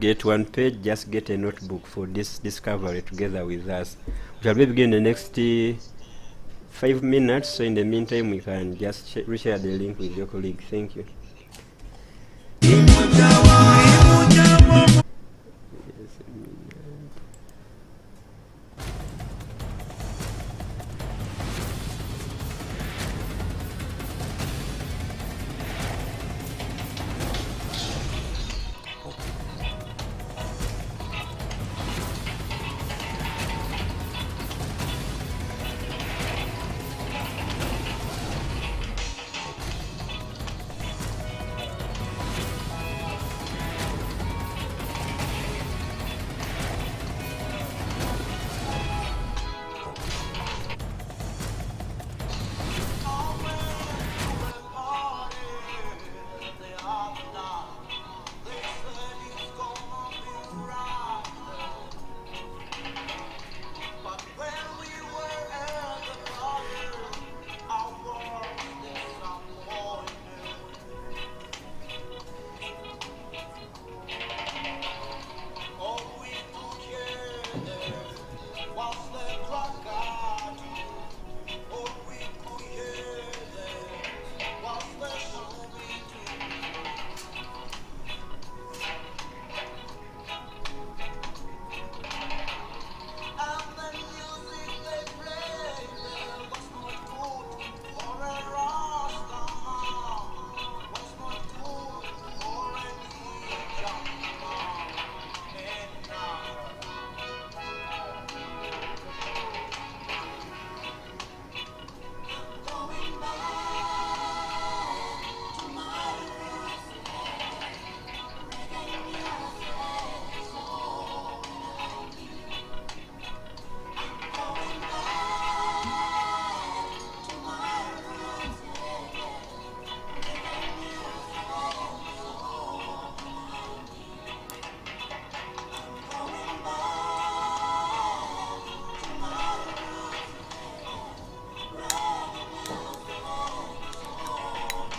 Get one page, just get a notebook for this discovery together with us. We shall be beginning the next 5 minutes, so in the meantime we can just reshare the link with your colleague. Thank you.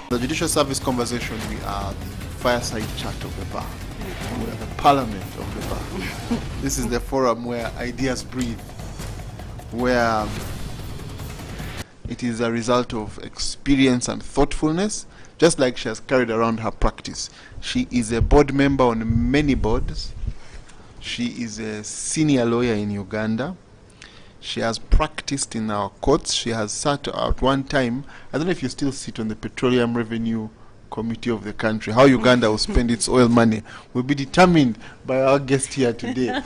The Judicial Service Conversation, we are the fireside chat of the bar. We are the parliament of the bar. This is the forum where ideas breathe, where it is a result of experience and thoughtfulness, just like she has carried around her practice. She is a board member on many boards. She is a senior lawyer in Uganda. She has practiced in our courts. She has sat at one time, I don't know if you still sit on the Petroleum Revenue Committee of the country. How Uganda will spend its oil money will be determined by our guest here today.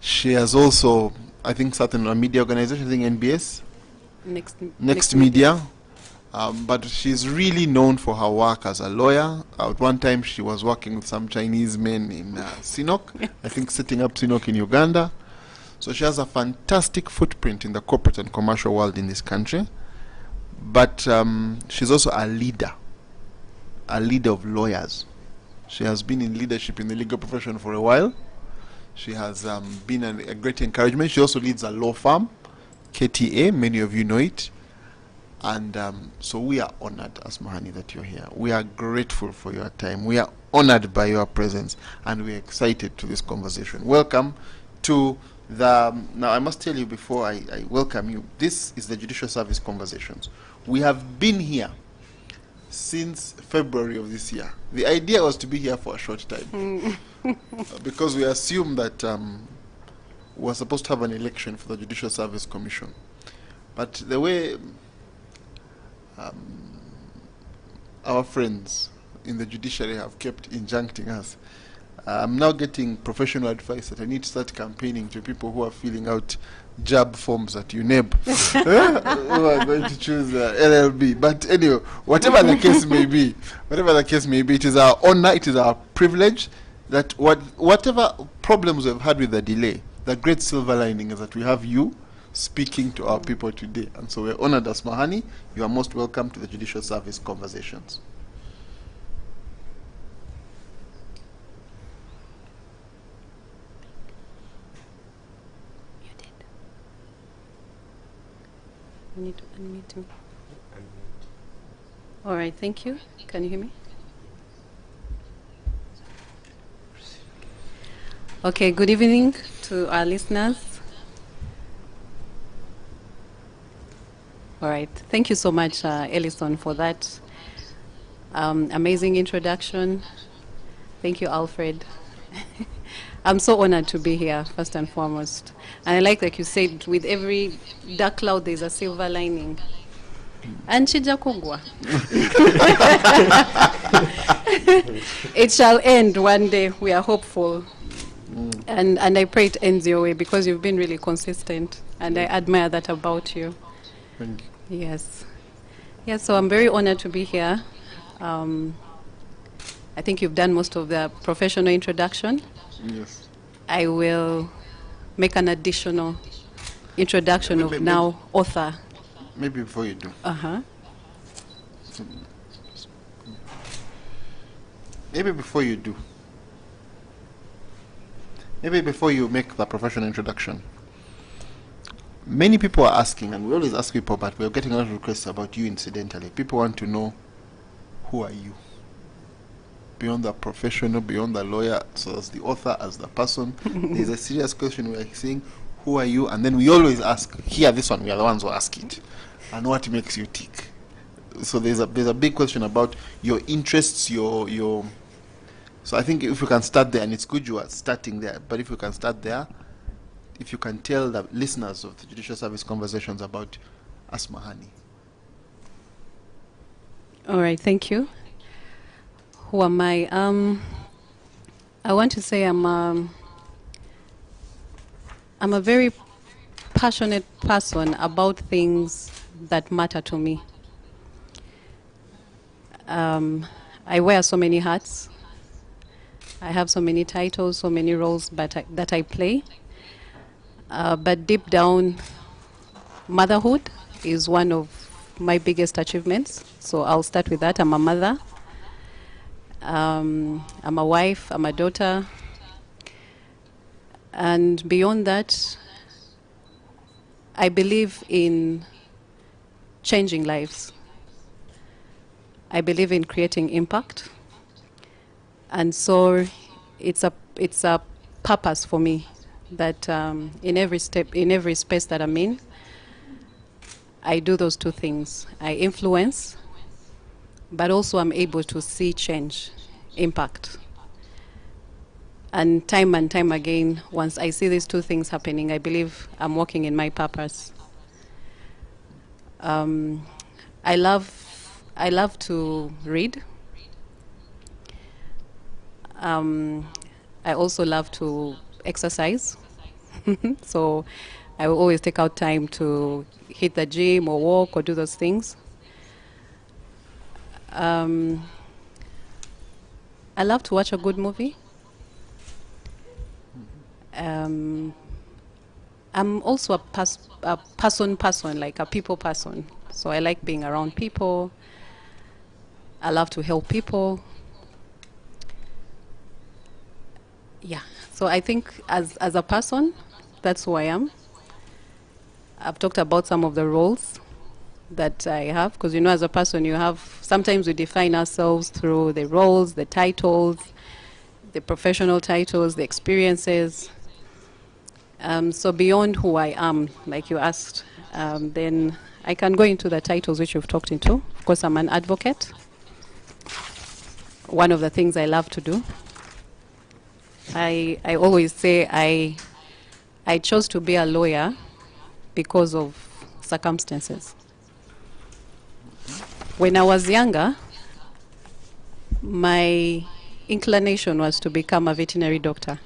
She has also, I think, sat in a media organization, I think NBS? Next Media. But she's really known for her work as a lawyer. At one time, she was working with some Chinese men in Sinok, I think setting up Sinok in Uganda. So she has a fantastic footprint in the corporate and commercial world in this country. But she's also a leader of lawyers. She has been in leadership in the legal profession for a while. She has been a great encouragement. She also leads a law firm, KTA, many of you know it. And so we are honored, Asmahani, that you're here. We are grateful for your time. We are honored by your presence, and we're excited to this conversation. Welcome to the... Now, I must tell you before I welcome you, this is the Judicial Service Conversations. We have been here since February of this year. The idea was to be here for a short time because we assume that we're supposed to have an election for the Judicial Service Commission. But the way our friends in the judiciary have kept injuncting us, I'm now getting professional advice that I need to start campaigning to people who are filling out job forms at UNEB who are going to choose LLB. But anyway, whatever the case may be, it is our honor, it is our privilege that whatever problems we've had with the delay, the great silver lining is that we have you speaking to our people today. And so we're honored, Asmahani. You are most welcome to the Judicial Service Conversations. You did. You need to unmute me. All right, thank you. Can you hear me? Okay, good evening to our listeners. All right, thank you so much, Elison, for that amazing introduction. Thank you, Alfred. I'm so honored to be here, first and foremost. And I like you said, with every dark cloud, there's a silver lining. And Chijakugwa. It shall end one day. We are hopeful. And I pray it ends your way because you've been really consistent. And I admire that about you. Thank you. Yes. Yes, so I'm very honored to be here. I think you've done most of the professional introduction. Yes. I will make an additional introduction of now author. Maybe before you do. Maybe before you do. Maybe before you make the professional introduction. Many people are asking, and we always ask people, but we're getting a lot of requests about you incidentally. People want to know, who are you? Beyond the professional, beyond the lawyer, so as the author, as the person. There's a serious question we're saying, who are you? And then we always ask, here, this one, we are the ones who ask it. And what makes you tick? So there's a big question about your interests, your so I think if we can start there, and it's good you are starting there, but if we can start there, if you can tell the listeners of the Judicial Service Conversations about Asmahani. All right, thank you. Who am I? I want to say I'm a very passionate person about things that matter to me. I wear so many hats. I have so many titles, so many roles that I play. But deep down, motherhood is one of my biggest achievements. So I'll start with that. I'm a mother. I'm a wife. I'm a daughter. And beyond that, I believe in changing lives. I believe in creating impact. And so it's a purpose for me that in every step, in every space that I'm in, I do those two things. I influence, but also I'm able to see change, impact. And time again, once I see these two things happening, I believe I'm walking in my purpose. I love to read. I also love to exercise. So I will always take out time to hit the gym or walk or do those things. I love to watch a good movie. I'm also a person, like a people person. So I like being around people. I love to help people. Yeah, so I think as a person, that's who I am. I've talked about some of the roles that I have, because as a person sometimes we define ourselves through the roles, the titles, the professional titles, the experiences. So beyond who I am, like you asked, then I can go into the titles which you've talked into. Of course, I'm an advocate. One of the things I love to do. I always say I chose to be a lawyer because of circumstances. When I was younger, my inclination was to become a veterinary doctor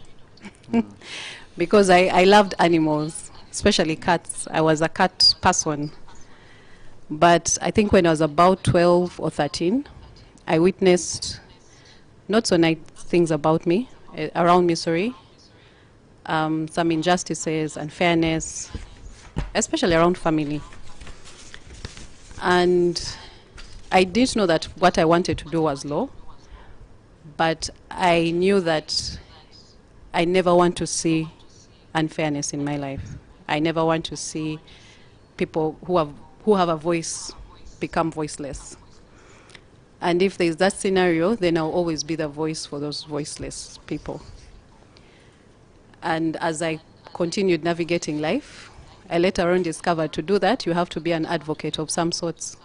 because I loved animals, especially cats. I was a cat person. But I think when I was about 12 or 13, I witnessed not so nice things about me, around me, some injustices, unfairness, especially around family. And I didn't know that what I wanted to do was law, but I knew that I never want to see unfairness in my life. I never want to see people who have a voice become voiceless. And if there's that scenario, then I'll always be the voice for those voiceless people. And as I continued navigating life, I later on discovered to do that, you have to be an advocate of some sorts.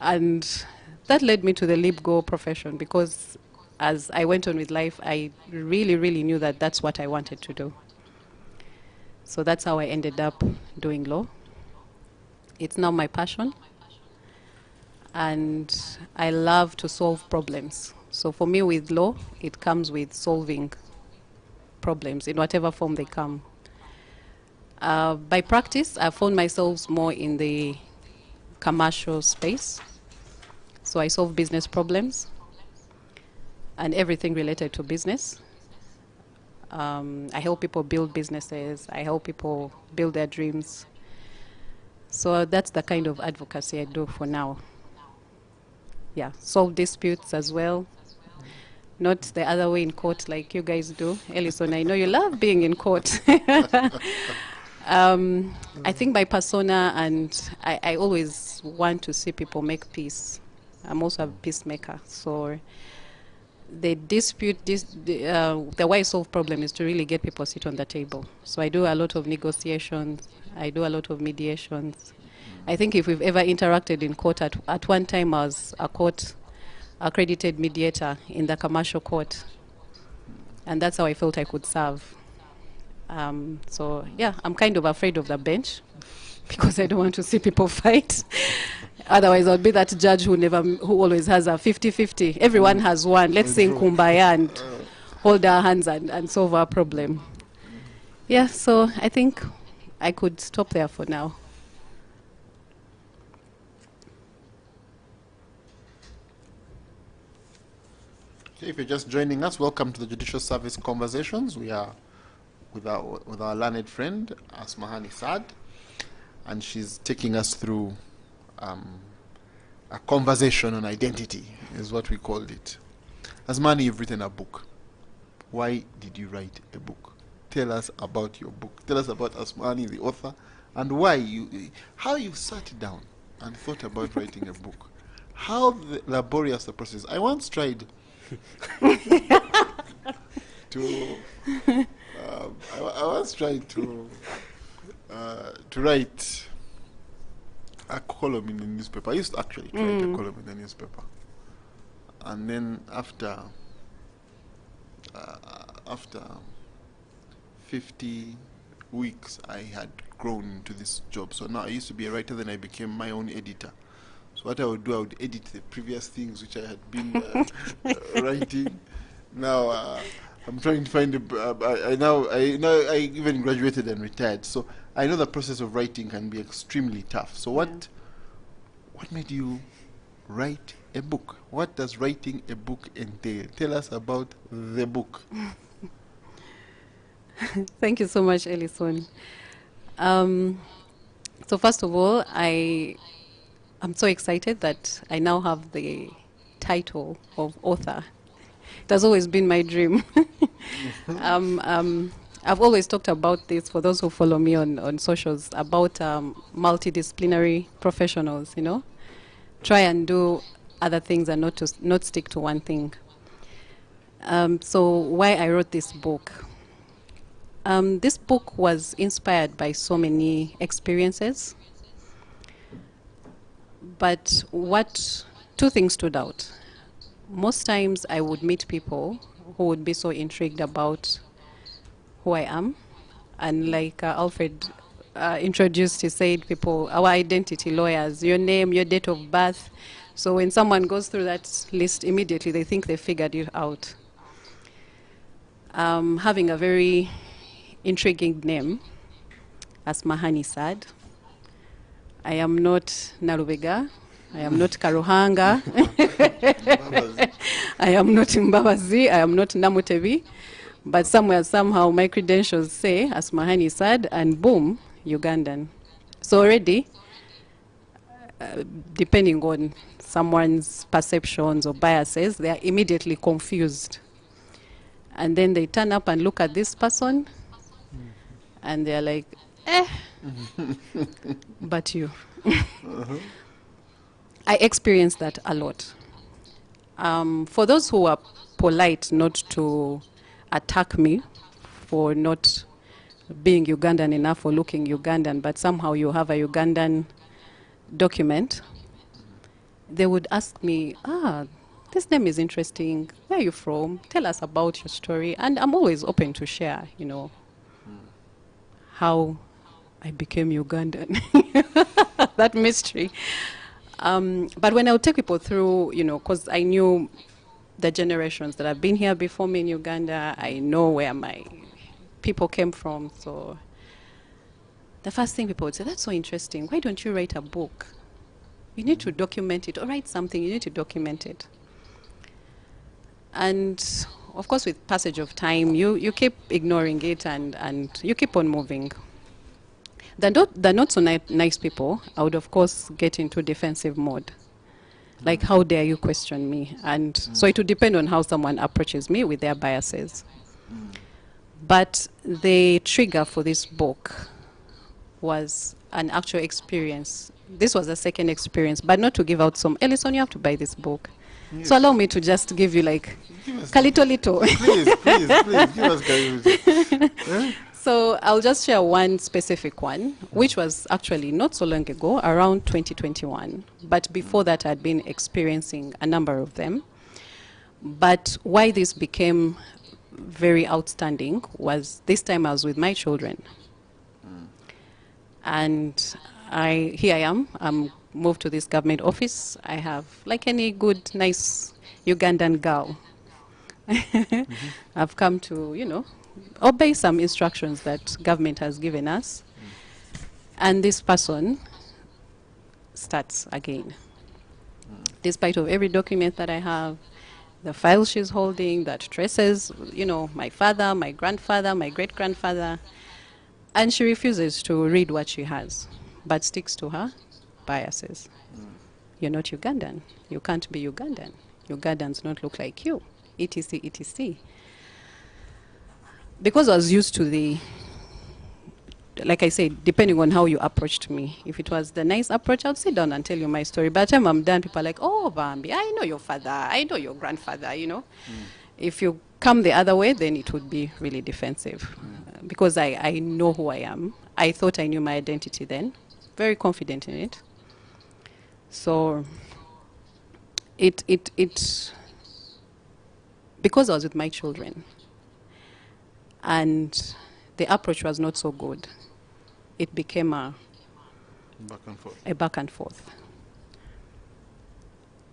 And that led me to the LibGo profession, because as I went on with life, I really, really knew that that's what I wanted to do. So that's how I ended up doing law. It's now my passion. And I love to solve problems. So for me with law, it comes with solving problems in whatever form they come. By practice, I found myself more in the commercial space. So I solve business problems and everything related to business. I help people build businesses. I help people build their dreams. So that's the kind of advocacy I do for now. Yeah, solve disputes as well. Not the other way in court like you guys do. ELISON, I know you love being in court. I think my persona, and I always want to see people make peace. I'm also a peacemaker. So the the way I solve problem is to really get people sit on the table. So I do a lot of negotiations. I do a lot of mediations. I think if we've ever interacted in court, at one time I was a court accredited mediator in the commercial court. And that's how I felt I could serve. So yeah, I'm kind of afraid of the bench because I don't want to see people fight. Otherwise, I'll be that judge who always has a 50-50. Everyone has one. Let's sing Kumbaya and hold our hands and solve our problem. Yeah, so I think I could stop there for now. Okay, if you're just joining us, welcome to the Judicial Service Conversations. We are with our learned friend, Asmahani Saad, and she's taking us through a conversation on identity, is what we called it. Asmani, you've written a book. Why did you write a book? Tell us about your book. Tell us about Asmani, the author, and how you sat down and thought about writing a book. How laborious the process. I once tried to write a column in the newspaper. I used to actually write a column in the newspaper, and then after 50 weeks, I had grown into this job. So now I used to be a writer, then I became my own editor. So what I would do, I would edit the previous things which I had been writing. Now I'm trying to find I even graduated and retired. So I know the process of writing can be extremely tough. So what made you write a book? What does writing a book entail? Tell us about the book. Thank you so much, Elison. So first of all, I'm so excited that I now have the title of author. It has always been my dream. I've always talked about this, for those who follow me on socials, about multidisciplinary professionals, try and do other things and not stick to one thing. So why I wrote this book. This book was inspired by so many experiences, but two things stood out. Most times I would meet people who would be so intrigued about who I am. And like Alfred introduced, he said, our identity, lawyers, your name, your date of birth. So when someone goes through that list, immediately they think they figured it out. Having a very intriguing name, Asmahani Saad. I am not Narubega. I am not Karuhanga. I am not Mbabazi. I am not Namutebi. But somehow, my credentials say Asmahani Saad, and boom, Ugandan. So already, depending on someone's perceptions or biases, they are immediately confused. And then they turn up and look at this person, and they're like, but you. I experienced that a lot. For those who are polite not to attack me for not being Ugandan enough or looking Ugandan, but somehow you have a Ugandan document, they would ask me, this name is interesting. Where are you from? Tell us about your story. And I'm always open to share, how I became Ugandan. That mystery. But when I would take people through, because I knew the generations that have been here before me in Uganda, I know where my people came from. So the first thing people would say, that's so interesting. Why don't you write a book? You need to document it, or write something, you need to document it. And of course, with passage of time, you keep ignoring it and you keep on moving. The not so nice people, I would of course get into defensive mode. Like, how dare you question me? And so it would depend on how someone approaches me with their biases. But the trigger for this book was an actual experience. This was a second experience, but not to give out some, ELISON, you have to buy this book. Yes. So allow me to just give you like Kalito. Please, give us Kalito. So I'll just share one specific one, which was actually not so long ago, around 2021. But before that, I'd been experiencing a number of them. But why this became very outstanding was this time I was with my children. And here I am, I'm moved to this government office. I have, like any good, nice Ugandan girl, I've come to, obey some instructions that government has given us. And this person starts again. Despite of every document that I have, the file she's holding that traces, my father, my grandfather, my great-grandfather, and she refuses to read what she has, but sticks to her biases. You're not Ugandan. You can't be Ugandan. Ugandans don't look like you, etc., etc. Because I was used to like I said, depending on how you approached me. If it was the nice approach, I'd sit down and tell you my story. By the time I'm done, people are like, oh, Bambi, I know your father, I know your grandfather, If you come the other way, then it would be really defensive. Because I know who I am. I thought I knew my identity then. Very confident in it. So because I was with my children, and the approach was not so good, it became a back and forth.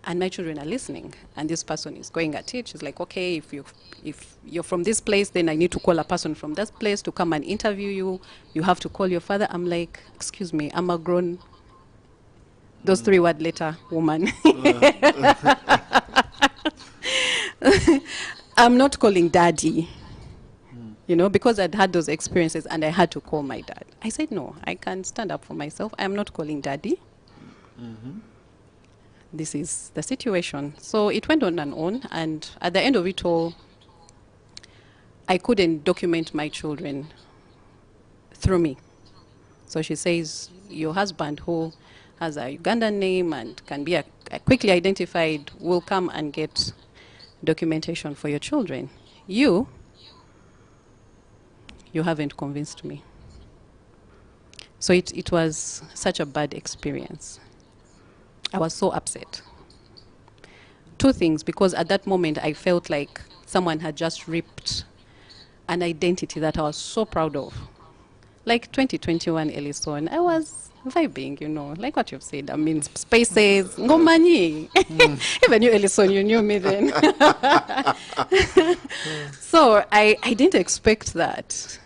And my children are listening, and this person is going at it. She's like, okay, if you're from this place, then I need to call a person from that place to come and interview you. You have to call your father. I'm like, excuse me, I'm a grown, those 3-word letter woman. I'm not calling daddy. Because I'd had those experiences and I had to call my dad. I said, no, I can stand up for myself. I'm not calling daddy. This is the situation. So it went on, and at the end of it all, I couldn't document my children through me. So she says, your husband, who has a Ugandan name and can be quickly identified, will come and get documentation for your children. You haven't convinced me. So it was such a bad experience. I was so upset. 2 things, because at that moment I felt like someone had just ripped an identity that I was so proud of. Like 2021 ELISON, I was vibing, like what you've said. I mean, spaces, ngomanyi. Even you, ELISON, you knew me then. So I didn't expect that.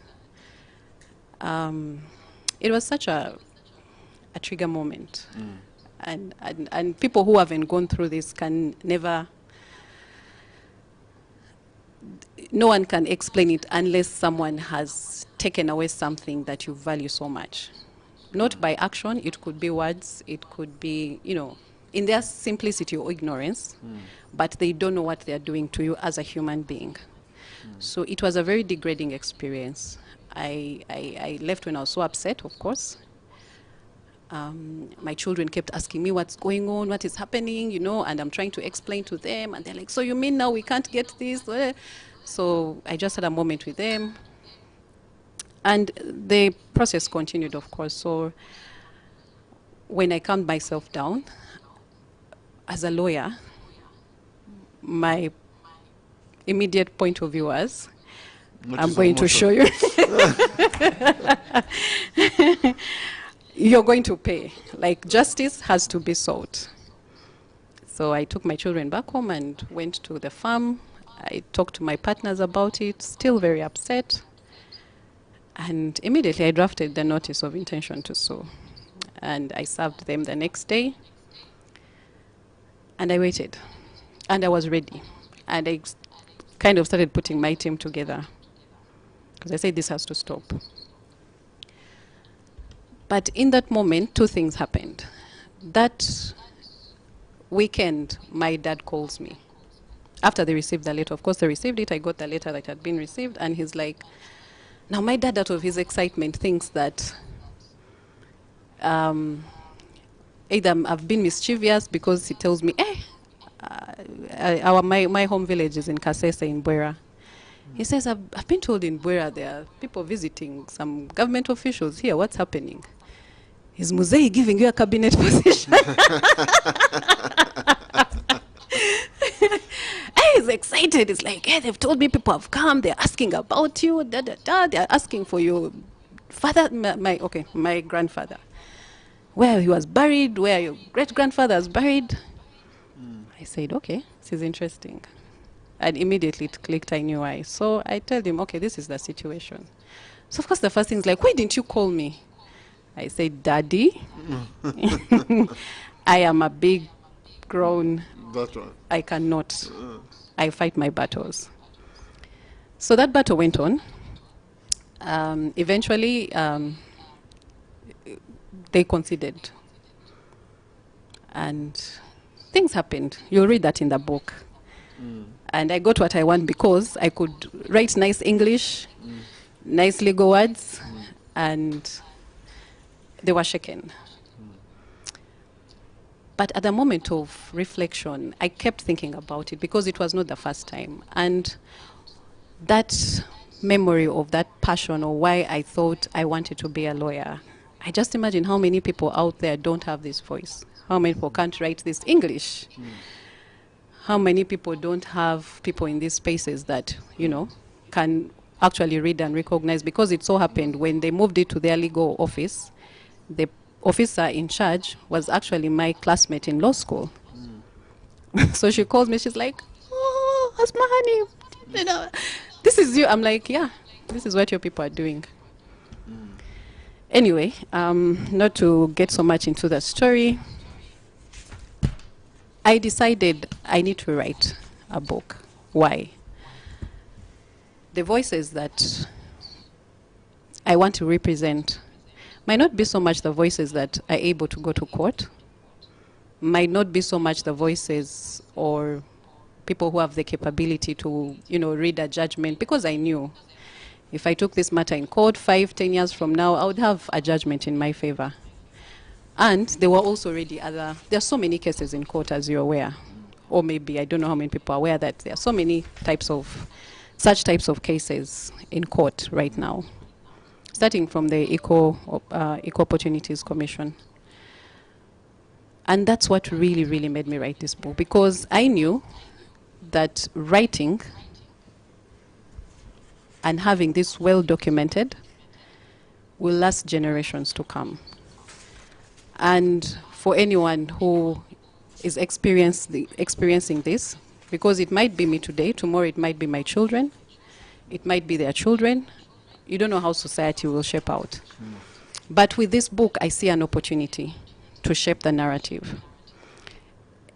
It was such a trigger moment. And people who haven't gone through this can never, no one can explain it unless someone has taken away something that you value so much. Not by action, it could be words, it could be, in their simplicity or ignorance, but they don't know what they're doing to you as a human being. So it was a very degrading experience. I left when I was so upset, of course. My children kept asking me what's going on, what is happening, and I'm trying to explain to them, and they're like, so you mean now we can't get this? So I just had a moment with them. And the process continued, of course. So when I calmed myself down, as a lawyer, my immediate point of view was, I'm going to show you. You're going to pay. Like, justice has to be sought. So I took my children back home and went to the farm. I talked to my partners about it, still very upset. And immediately I drafted the notice of intention to sue. And I served them the next day. And I waited. And I was ready. And I kind of started putting my team together, because I said this has to stop. But in that moment, two things happened. That weekend, my dad calls me. After they received the letter, of course they received it, I got the letter that had been received, and he's like, now my dad, out of his excitement, thinks that either I've been mischievous, because he tells me, my home village is in Kasese in Bwera. He says, I've been told in Bwera there are people visiting, some government officials here. What's happening? Is Muzei giving you a cabinet position? He's excited. It's like, hey, they've told me people have come. They're asking about you. They're asking for your father, my grandfather. Where he was buried, where your great-grandfather was buried. I said, okay, this is interesting. And immediately it clicked, I knew why. So I told him, okay, this is the situation. So of course the first thing is like, why didn't you call me? I said, Daddy, I am a big grown, I cannot. I fight my battles. So that battle went on. Eventually, they conceded. And things happened. You'll read that in the book. And I got what I want because I could write nice English, nice legal words, and they were shaken. But at the moment of reflection, I kept thinking about it because it was not the first time. And that memory of that passion, or why I thought I wanted to be a lawyer, I just imagine how many people out there don't have this voice. How many people can't write this English? How many people don't have people in these spaces that, can actually read and recognize? Because it so happened when they moved it to their legal office, the officer in charge was actually my classmate in law school. So she calls me, she's like, oh, Asmahani, this is you. I'm like, yeah, this is what your people are doing. Anyway, not to get so much into the story, I decided I need to write a book. Why? The voices that I want to represent might not be so much the voices that are able to go to court, might not be so much the voices or people who have the capability to, read a judgment, because I knew if I took this matter in court 5-10 years from now, I would have a judgment in my favor. And there were also already there are so many cases in court, as you're aware. Or maybe, I don't know how many people are aware that there are so many such types of cases in court right now. Starting from the Equal Opportunities Commission. And that's what really, really made me write this book, because I knew that writing and having this well documented will last generations to come. And for anyone who is experiencing this, because it might be me today, tomorrow it might be my children, it might be their children, you don't know how society will shape out. But with this book, I see an opportunity to shape the narrative.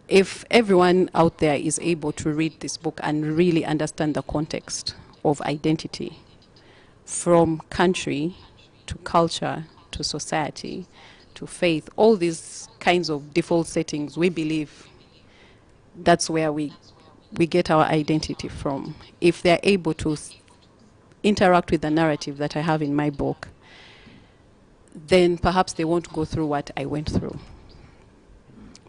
If everyone out there is able to read this book and really understand the context of identity, from country to culture to society to faith, all these kinds of default settings, we believe that's where we get our identity from. If they're able to interact with the narrative that I have in my book, then perhaps they won't go through what I went through.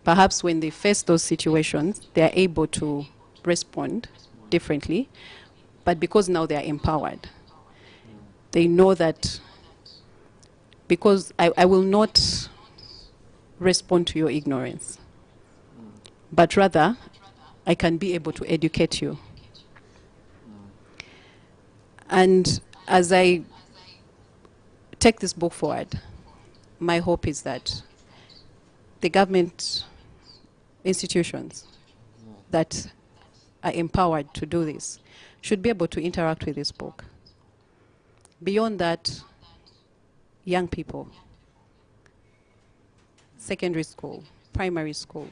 Perhaps when they face those situations, they're able to respond differently, but because now they're empowered, they know that because I will not respond to your ignorance, but rather I can be able to educate you. And as I take this book forward, my hope is that the government institutions that are empowered to do this should be able to interact with this book. Beyond that, young people, secondary school, primary school,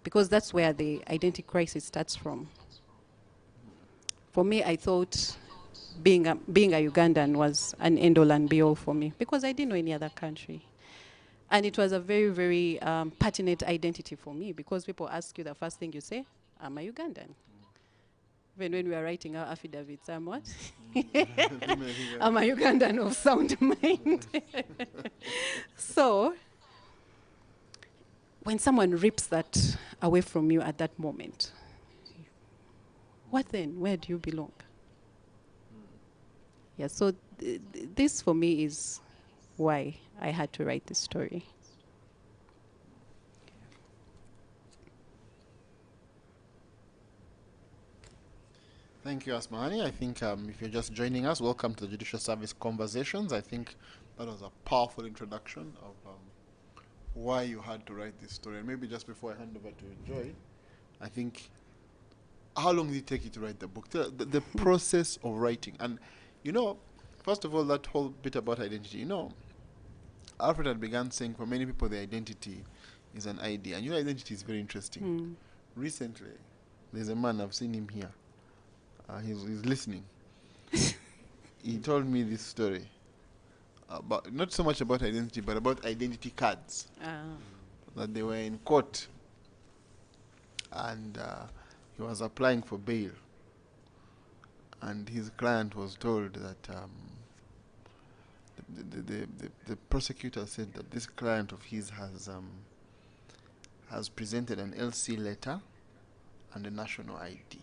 because that's where the identity crisis starts from. For me, I thought being a Ugandan was an end-all and be-all for me, because I didn't know any other country. And it was a very, very pertinent identity for me, because people ask you, the first thing you say, I'm a Ugandan. Even when we are writing our affidavits, I'm what? I'm a Ugandan of sound mind. So, when someone rips that away from you at that moment, what then? Where do you belong? Yeah, so this for me is why I had to write this story. Thank you, Asmahani. I think if you're just joining us, welcome to the Judicial Service Conversations. I think that was a powerful introduction of why you had to write this story. And maybe just before I hand over to Joy, I think, how long did it take you to write the book? The process of writing. And, first of all, that whole bit about identity, Alfred had begun saying for many people the identity is an idea. And identity is very interesting. Recently, there's a man, I've seen him here. He's listening. He told me this story about, not so much about identity, but about identity cards. That they were in court, and he was applying for bail, and his client was told that the prosecutor said that this client of his has presented an LC letter and a national ID.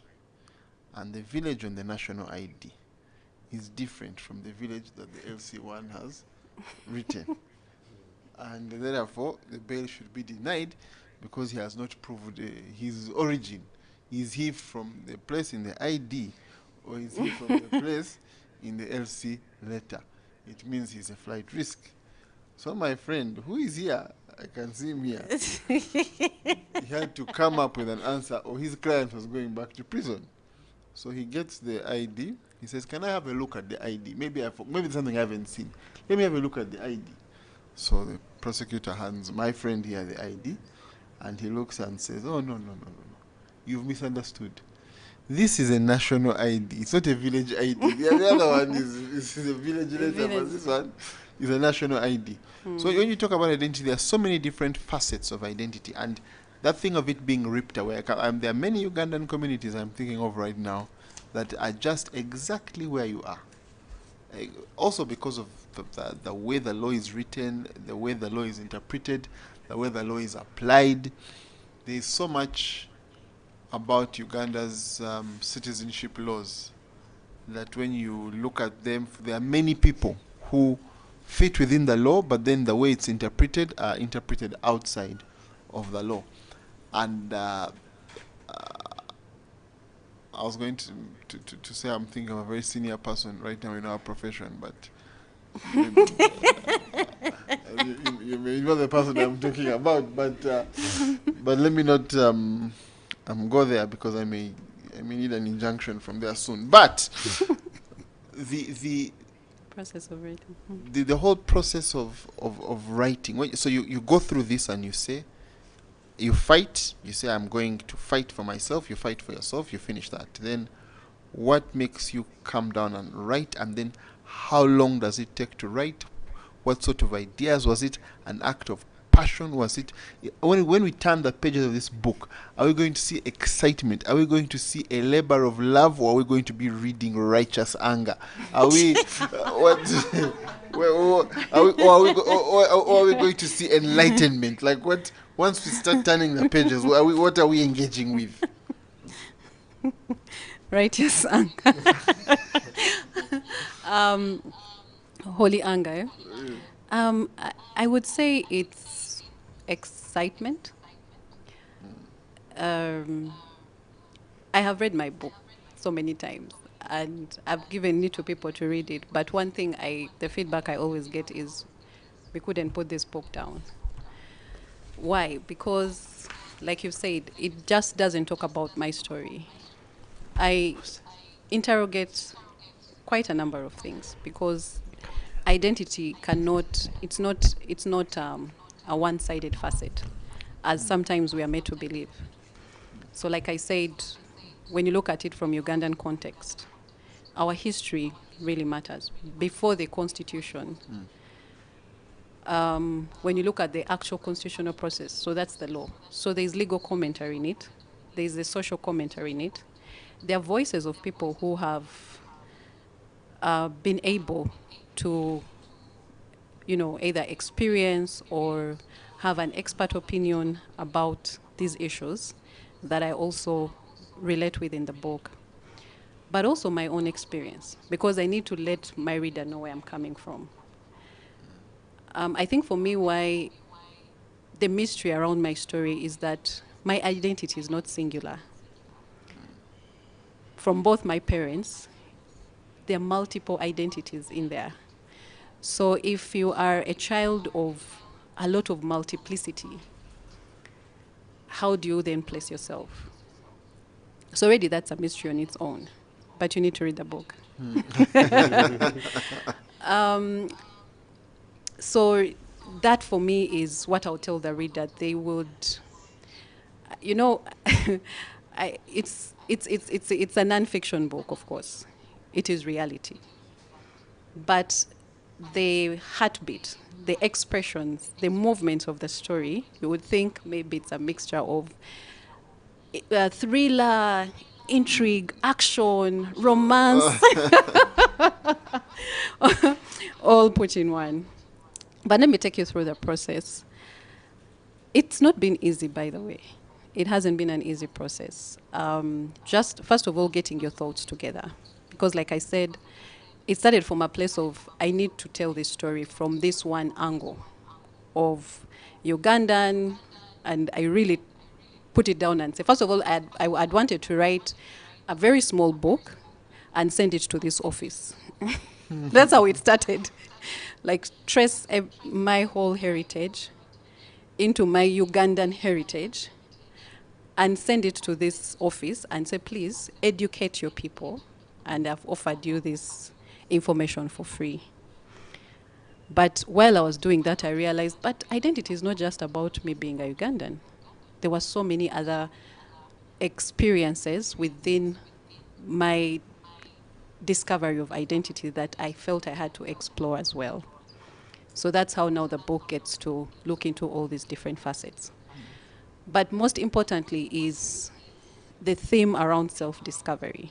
And the village on the national ID is different from the village that the LC1 has written. And therefore, the bail should be denied because he has not proved his origin. Is he from the place in the ID, or is he from the place in the LC letter? It means he's a flight risk. So my friend, who is here, I can see him here, he had to come up with an answer, or his client was going back to prison. So he gets the ID. He says, can I have a look at the ID? Maybe it's something I haven't seen. Let me have a look at the ID. So the prosecutor hands my friend here the ID, and he looks and says, oh, no. You've misunderstood. This is a national ID. It's not a village ID. The other one is a village letter, but this one is a national ID. So when you talk about identity, there are so many different facets of identity, and that thing of it being ripped away. There are many Ugandan communities I'm thinking of right now that are just exactly where you are. Also because of the way the law is written, the way the law is interpreted, the way the law is applied. There is so much about Uganda's citizenship laws that when you look at them, there are many people who fit within the law, but then the way it's interpreted are interpreted outside of the law. And I was going to say I'm thinking of a very senior person right now in our profession, but you may know the person I'm talking about, but let me not go there because I may need an injunction from there soon. But the process of writing, the whole process of writing. So you go through this and you say. You fight, you say, I'm going to fight for myself, you fight for yourself, you finish that. Then what makes you come down and write? And then how long does it take to write? What sort of ideas? Was it an act of passion? Was it, when we turn the pages of this book, are we going to see excitement? Are we going to see a labor of love, or are we going to be reading righteous anger? Are we, are we going to see enlightenment? Like what? Once we start turning the pages, what are we engaging with? Righteous anger. Holy anger. I would say it's excitement. Um, I have read my book so many times, and I've given it to people to read it. But one thing the feedback I always get is, we couldn't put this book down. Why? Because, like you said, it just doesn't talk about my story. I interrogate quite a number of things, because identity it's not a one-sided facet, as sometimes we are made to believe. So like I said, when you look at it from Ugandan context, our history really matters. Before the constitution, when you look at the actual constitutional process, so that's the law. So there's legal commentary in it. There's the social commentary in it. There are voices of people who have been able to, either experience or have an expert opinion about these issues that I also relate with in the book. But also my own experience, because I need to let my reader know where I'm coming from. I think for me, why the mystery around my story is that my identity is not singular. From both my parents, there are multiple identities in there. So if you are a child of a lot of multiplicity, how do you then place yourself? So already that's a mystery on its own, but you need to read the book. So that for me is what I'll tell the reader. They would, it's a non-fiction book, of course. It is reality. But the heartbeat, the expressions, the movements of the story, you would think maybe it's a mixture of thriller, intrigue, action, romance, all put in one. But let me take you through the process. It's not been easy, by the way. It hasn't been an easy process. Just, first of all, getting your thoughts together. Because like I said, it started from a place of, I need to tell this story from this one angle of Ugandan, and I really put it down and say, first of all, I'd wanted to write a very small book and send it to this office. That's how it started. Like, trace my whole heritage into my Ugandan heritage and send it to this office and say, please educate your people, and I've offered you this information for free. But while I was doing that, I realized, but identity is not just about me being a Ugandan. There were so many other experiences within my discovery of identity that I felt I had to explore as well. So that's how now the book gets to look into all these different facets. But most importantly is the theme around self-discovery.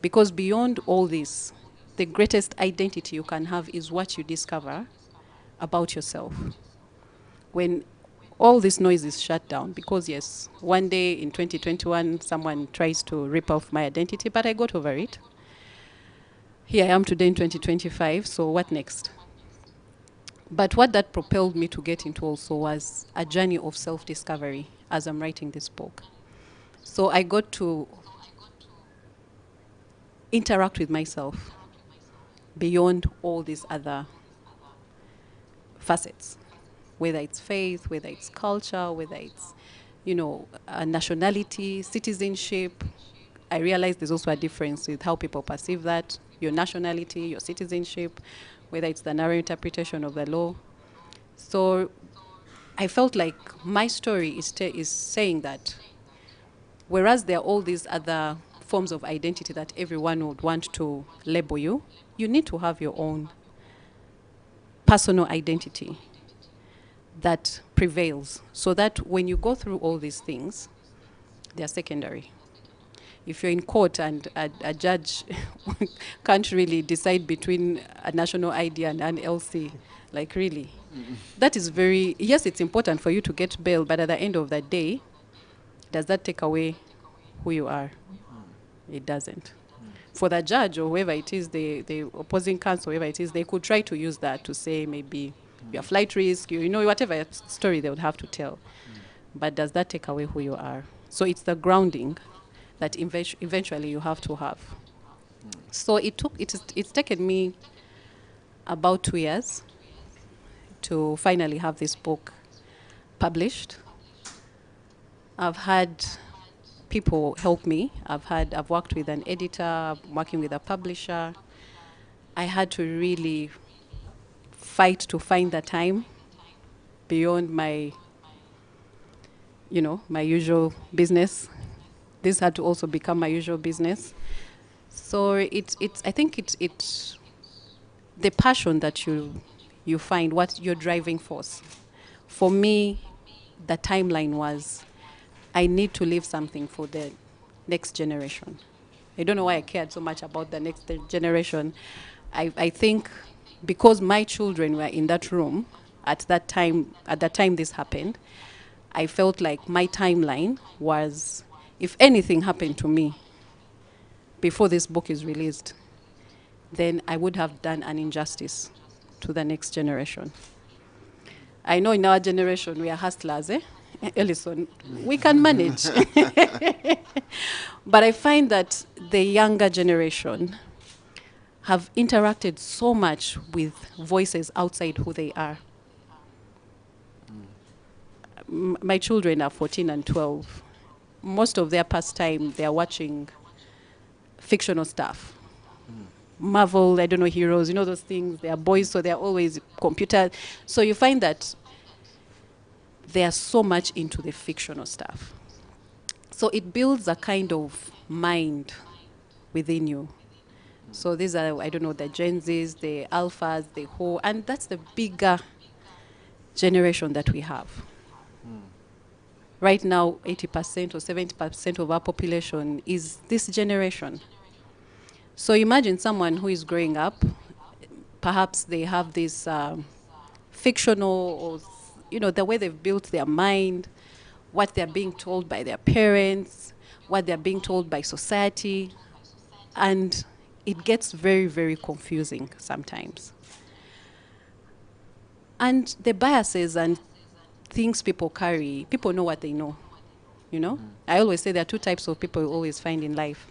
Because beyond all this, the greatest identity you can have is what you discover about yourself. When all this noise is shut down, because yes, one day in 2021, someone tries to rip off my identity, but I got over it. Here I am today in 2025, so what next? But what that propelled me to get into also was a journey of self-discovery as I'm writing this book. So I got to interact with myself beyond all these other facets, whether it's faith, whether it's culture, whether it's, nationality, citizenship. I realized there's also a difference with how people perceive that, your nationality, your citizenship, whether it's the narrow interpretation of the law. So I felt like my story is saying that whereas there are all these other forms of identity that everyone would want to label you, you need to have your own personal identity that prevails, so that when you go through all these things, they are secondary. If you're in court and a judge can't really decide between a national ID and an LC, like really, that is yes, it's important for you to get bail, but at the end of the day, does that take away who you are? It doesn't. for the judge or whoever it is, the opposing counsel, whoever it is, they could try to use that to say maybe you have flight risk, you know, whatever story they would have to tell. But does that take away who you are? So it's the grounding that eventually you have to have. So it's taken me about 2 years to finally have this book published. I've had people help me. I've worked with an editor, I'm working with a publisher. I had to really fight to find the time beyond my, you know, my usual business. This had to also become my usual business. So I think it's the passion that you find, what your driving force. For me, the timeline was, I need to leave something for the next generation. I don't know why I cared so much about the next generation. I think because my children were in that room at that time this happened, I felt like my timeline was, if anything happened to me before this book is released, then I would have done an injustice to the next generation. I know in our generation we are hustlers, eh? ELISON, we can manage. But I find that the younger generation have interacted so much with voices outside who they are. My children are 14 and 12. Most of their pastime, they are watching fictional stuff. Marvel, I don't know, heroes, you know those things. They are boys, so they are always computer. So you find that they are so much into the fictional stuff. So it builds a kind of mind within you. So these are, I don't know, the Gen Zs, the Alphas, the whole, and that's the bigger generation that we have. Right now, 80% or 70% of our population is this generation. So imagine someone who is growing up, perhaps they have this fictional, or, you know, the way they've built their mind, what they're being told by their parents, what they're being told by society, and it gets very, very confusing sometimes. And the biases and things people carry, people know what they know, you know? I always say there are two types of people you always find in life.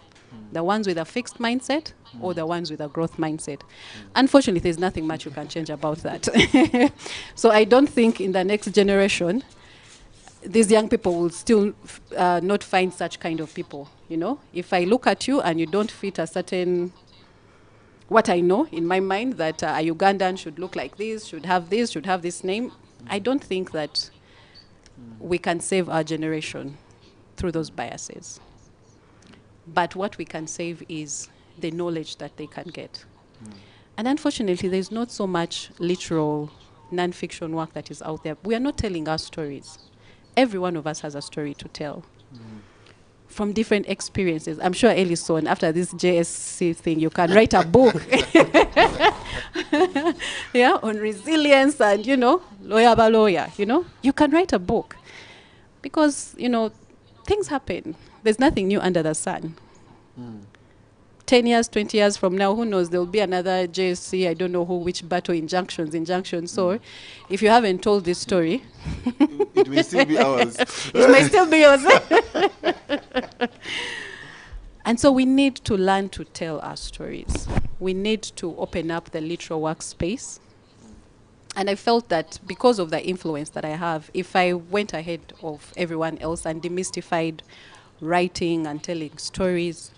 The ones with a fixed mindset or the ones with a growth mindset. Unfortunately, there's nothing much you can change about that. So I don't think in the next generation, these young people will still not find such kind of people, you know? If I look at you and you don't fit a certain, what I know in my mind, that a Ugandan should look like this, should have this name, I don't think that we can save our generation through those biases. But what we can save is the knowledge that they can get. And unfortunately, there's not so much literal non-fiction work that is out there. We are not telling our stories. Every one of us has a story to tell from different experiences. I'm sure, ELISON, after this JSC thing, you can write a book yeah, on resilience and, you know, lawyer by lawyer, you know. You can write a book because, you know, things happen. There's nothing new under the sun. 10 years, 20 years from now, who knows, there'll be another JSC, I don't know who, which battle, injunctions. So if you haven't told this story, it may still be ours. It may still be yours. And so we need to learn to tell our stories. We need to open up the literal workspace. And I felt that because of the influence that I have, if I went ahead of everyone else and demystified writing and telling stories,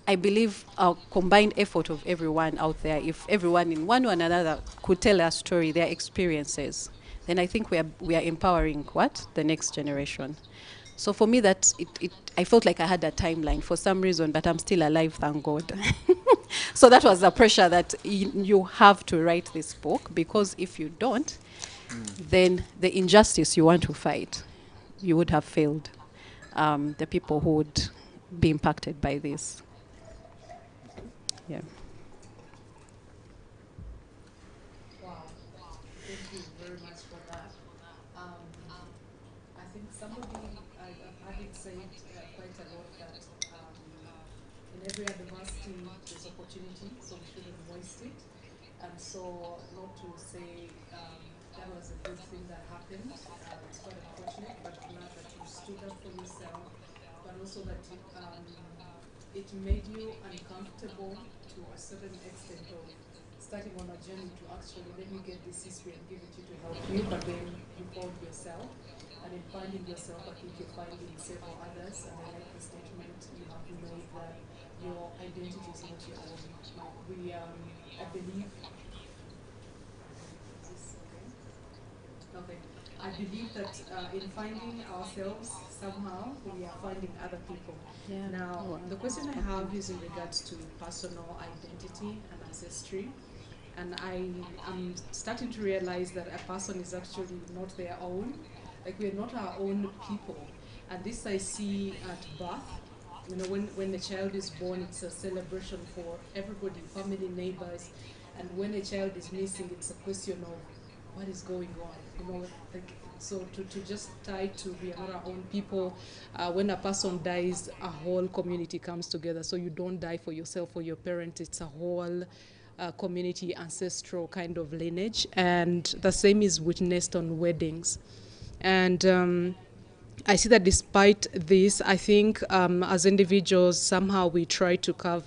I believe our combined effort of everyone out there, if everyone in one or another could tell a story, their experiences, then I think we are empowering what? The next generation. So for me, that I felt like I had a timeline for some reason, but I'm still alive, thank God. So that was the pressure that you have to write this book, because if you don't, then the injustice you want to fight, you would have failed the people who would be impacted by this. Yeah. Wow. Thank you very much for that. I think somebody, I've heard it said quite a lot that in every adversity there's opportunity, so we shouldn't waste it. And so, not to say that was a good thing that happened. It's quite unfortunate, but glad that you stood up for yourself, but also that it made you uncomfortable to a certain extent of starting on a journey to actually let me get this history and give it to you to help you, but then you found yourself. And in finding yourself, I think you're finding several others, and I like the statement you have made that your identity is not your own. I believe, is this okay? Okay. I believe that in finding ourselves, somehow we are finding other people. Yeah. Now, the question I have is in regards to personal identity and ancestry. And I am starting to realize that a person is actually not their own. Like, we're not our own people. And this I see at birth. You know, when a child is born, it's a celebration for everybody, family, neighbors. And when a child is missing, it's a question of what is going on. You know, like, so to just tie to we are not our own people. When a person dies, a whole community comes together. So you don't die for yourself or your parents. It's a whole community, ancestral kind of lineage. And the same is witnessed on weddings. And I see that despite this, I think as individuals, somehow we try to carve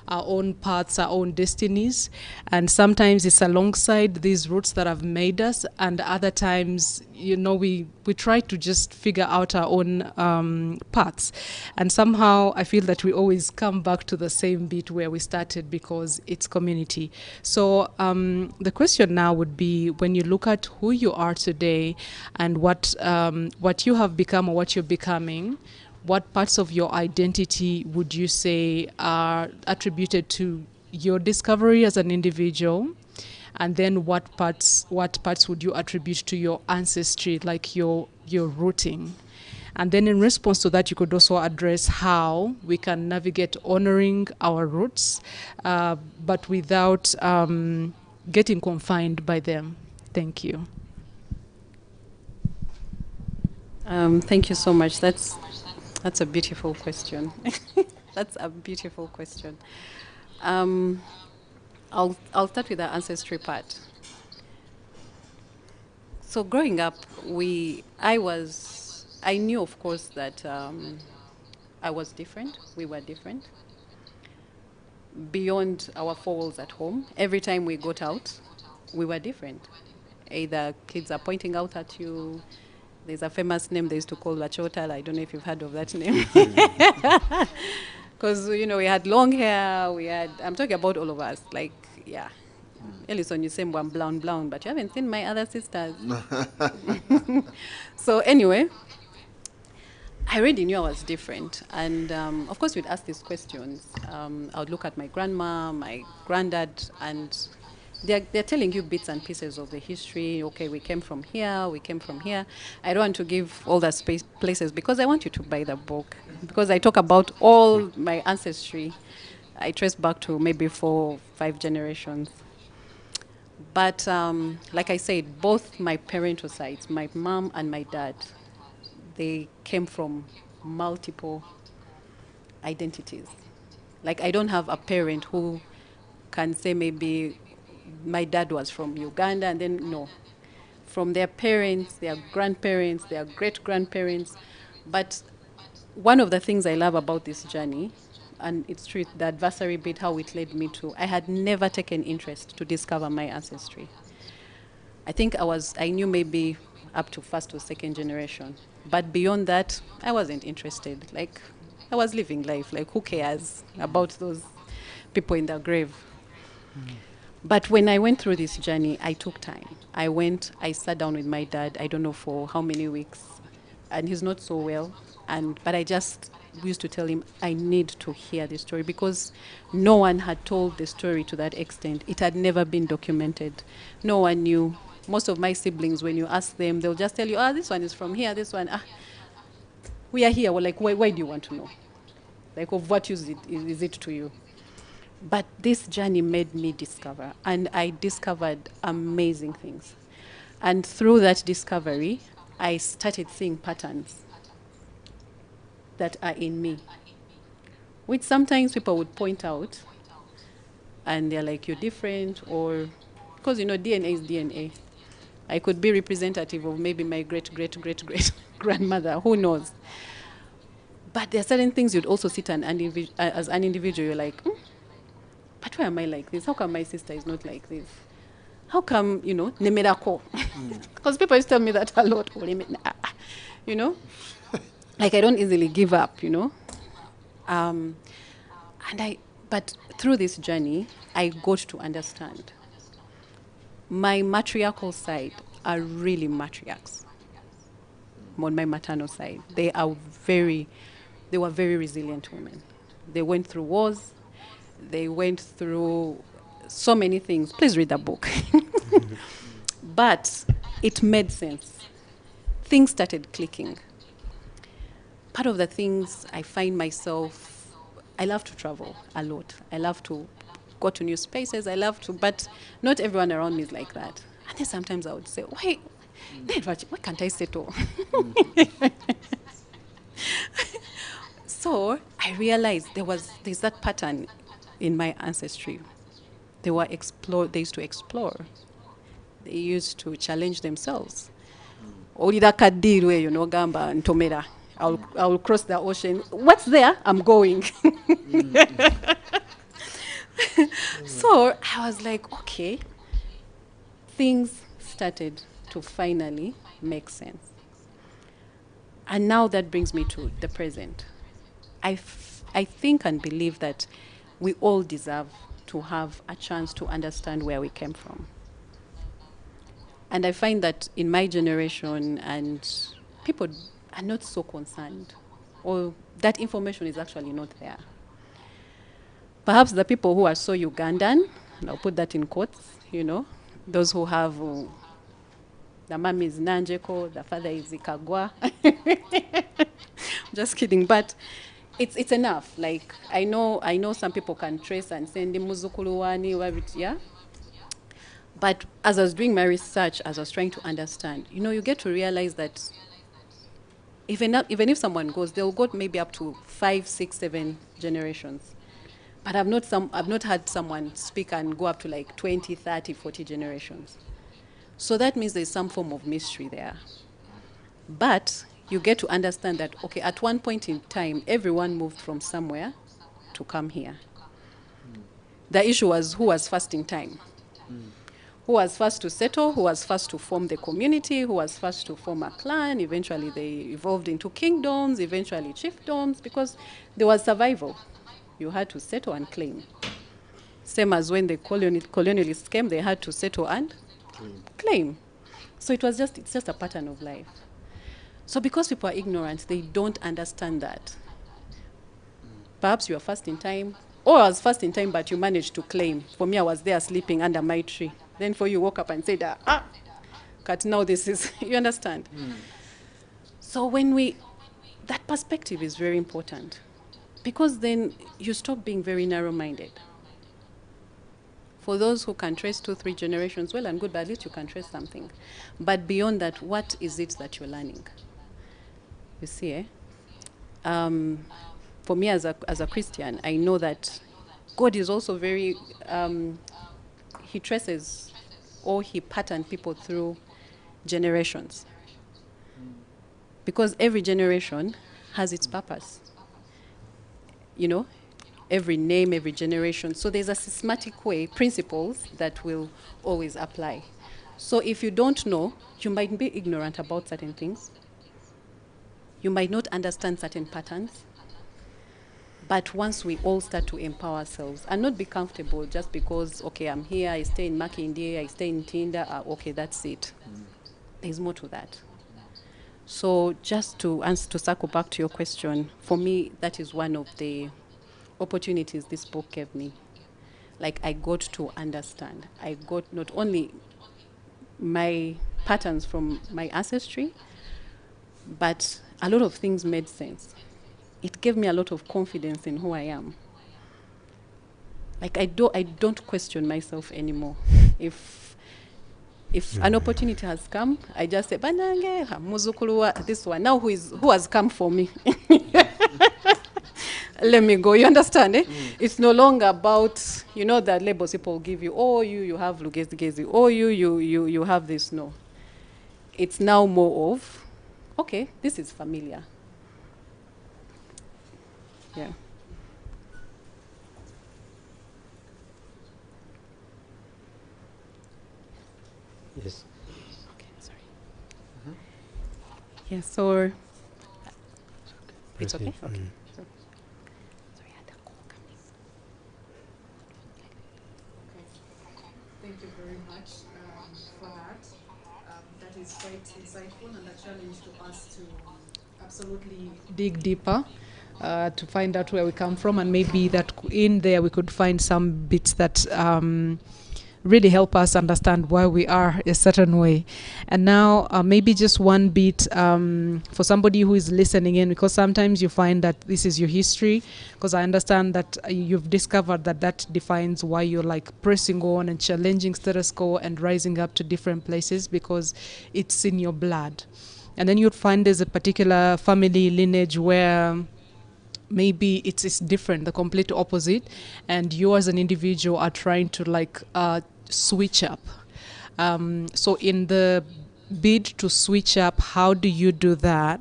our own paths, our own destinies. And sometimes it's alongside these roots that have made us. And other times, you know, we try to just figure out our own paths. And somehow I feel that we always come back to the same beat where we started, because it's community. So the question now would be, when you look at who you are today and what you have become or what you're becoming, what parts of your identity would you say are attributed to your discovery as an individual? And then what parts would you attribute to your ancestry, like your rooting? And then in response to that, you could also address how we can navigate honoring our roots, but without getting confined by them. Thank you. Thank you so much. That's a beautiful question. That's a beautiful question. I'll start with the ancestry part. So growing up, I knew, of course, that I was different. We were different. Beyond our four walls at home, every time we got out, we were different. Either kids are pointing out at you. There's a famous name they used to call Lachota. I don't know if you've heard of that name. Because, you know, we had long hair. I'm talking about all of us. Like, yeah. Elison, you say I'm brown, but you haven't seen my other sisters. So anyway, I already knew I was different. And of course, we'd ask these questions. I would look at my grandma, my granddad, and they're telling you bits and pieces of the history. Okay, we came from here, we came from here. I don't want to give all the places because I want you to buy the book. Because I talk about all my ancestry. I trace back to maybe 4, 5 generations. But like I said, both my parental sides, my mom and my dad, they came from multiple identities. Like, I don't have a parent who can say maybe my dad was from Uganda, and then no. From their parents, their grandparents, their great-grandparents. But one of the things I love about this journey, and it's true, the adversary bit, how it led me to, I had never taken interest to discover my ancestry. I think I knew maybe up to first or second generation. But beyond that, I wasn't interested. Like, I was living life. Like, who cares about those people in the grave? But when I went through this journey, I took time. I sat down with my dad, I don't know for how many weeks, and he's not so well. But I just used to tell him, I need to hear this story, because no one had told the story to that extent. It had never been documented. No one knew. Most of my siblings, when you ask them, they'll just tell you, this one is from here, this one, we are here. We're like, why do you want to know? Like, of what use is it to you? But this journey made me discover, and I discovered amazing things. And through that discovery, I started seeing patterns that are in me. which sometimes people would point out, and they're like, you're different, or because, you know, DNA is DNA. I could be representative of maybe my great grandmother, who knows? But there are certain things you'd also sit as an individual, you're like, but why am I like this? How come my sister is not like this? How come, you know, nemerako? Because people used to tell me that a lot, you know? Like, I don't easily give up, you know? But through this journey, I got to understand my matriarchal side are really matriarchs. On my maternal side, they were very resilient women. They went through wars. They went through so many things. Please read the book. But it made sense. Things started clicking. Part of the things I find myself, I love to travel a lot. I love to go to new spaces. But not everyone around me is like that. And then sometimes I would say, why can't I settle? So I realized there's that pattern in my ancestry. They used to explore. They used to challenge themselves. Olida you know, gamba ntomera. I will cross the ocean. What's there? I'm going. So I was like, okay. Things started to finally make sense. And now that brings me to the present. I think and believe that we all deserve to have a chance to understand where we came from. And I find that in my generation, and people are not so concerned, or that information is actually not there. Perhaps the people who are so Ugandan, and I'll put that in quotes, you know, those who have, the mom is Nanjeko, the father is Ikagwa. Just kidding, but it's enough. Like, I know some people can trace and send muzukuluwani, yeah. But as I was doing my research, as I was trying to understand, you know, you get to realize that even if someone goes, they'll go maybe up to 5, 6, 7 generations. But I've not had someone speak and go up to like 20, 30, 40 generations. So that means there's some form of mystery there. But you get to understand that, okay, at one point in time, everyone moved from somewhere to come here. The issue was who was first in time. Who was first to settle, who was first to form the community, who was first to form a clan. Eventually they evolved into kingdoms, eventually chiefdoms, because there was survival. You had to settle and claim. Same as when the colonialists came, they had to settle and claim. So it's just a pattern of life. So because people are ignorant, they don't understand that. Perhaps you are first in time, or I was first in time, but you managed to claim. For me, I was there sleeping under my tree. Then for you, woke up and said, cut, now this is, you understand? So that perspective is very important, because then you stop being very narrow-minded. For those who can trace 2, 3 generations, well and good, but at least you can trace something. But beyond that, what is it that you're learning? You see, for me as a Christian, I know that God is also very, he traces or he patterned people through generations. Because every generation has its purpose. You know, every name, every generation. So there's a systematic way, principles that will always apply. So if you don't know, you might be ignorant about certain things. You might not understand certain patterns. But once we all start to empower ourselves and not be comfortable just because, okay, I'm here, I stay in Makindye, I stay in Tinda, okay, that's it. There's more to that. So just to circle back to your question, for me, that is one of the opportunities this book gave me. Like, I got to understand. I got not only my patterns from my ancestry, but a lot of things made sense. It gave me a lot of confidence in who I am. Like, I don't question myself anymore. If an opportunity has come, I just say, Banange, Muzukuluwa, this one. Now who has come for me? let me go. You understand, eh? It's no longer about, you know, the labels people give you. Oh, you have lugezi. Oh, you have this. No. It's now more of, okay, this is familiar. Yeah. Yes. Okay, sorry. Yeah, so it's okay? Proceed. Okay. Sure. Sorry, I had a call coming. Thank you very much for that. That is quite insightful and a challenge to us to absolutely dig deeper to find out where we come from, and maybe that in there we could find some bits that really help us understand why we are a certain way. And now maybe just one bit for somebody who is listening in, because sometimes you find that this is your history, because I understand that you've discovered that that defines why you're like pressing on and challenging status quo and rising up to different places, because it's in your blood. And then you'd find there's a particular family lineage where maybe it's different, the complete opposite, and you as an individual are trying to like switch up. So in the bid to switch up, how do you do that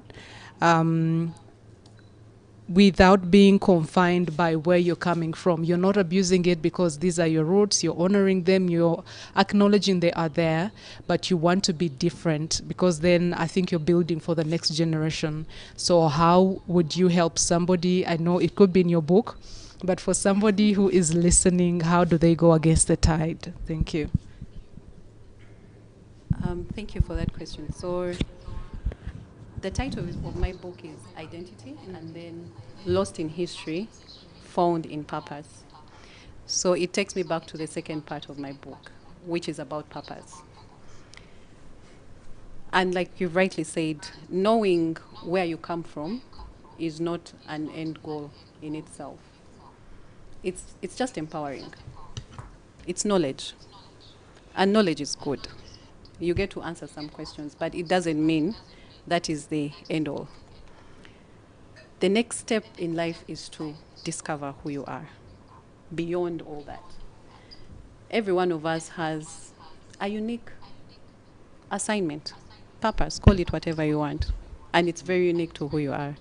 without being confined by where you're coming from? You're not abusing it because these are your roots, you're honoring them, you're acknowledging they are there, but you want to be different, because then I think you're building for the next generation. So how would you help somebody? I know it could be in your book, but for somebody who is listening, how do they go against the tide? Thank you. Thank you for that question. So the title of my book is Identity, and then Lost in History, Found in Purpose. So it takes me back to the second part of my book, which is about purpose. And like you rightly said, knowing where you come from is not an end goal in itself. It's just empowering. It's knowledge. And knowledge is good. You get to answer some questions, but it doesn't mean that is the end all. The next step in life is to discover who you are beyond all that. Every one of us has a unique assignment, purpose, call it whatever you want. And it's very unique to who you are.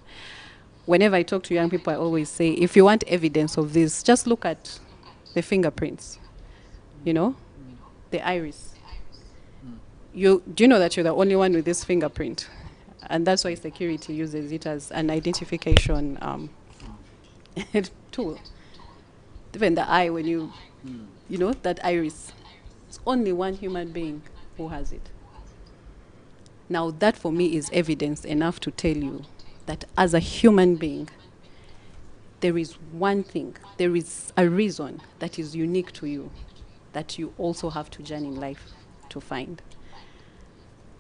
Whenever I talk to young people, I always say, if you want evidence of this, just look at the fingerprints, you know, the iris. Do you know that you're the only one with this fingerprint? And that's why security uses it as an identification tool. Even the eye, when you know, that iris, it's only one human being who has it. Now that for me is evidence enough to tell you that as a human being, there is one thing, there is a reason that is unique to you that you also have to journey in life to find.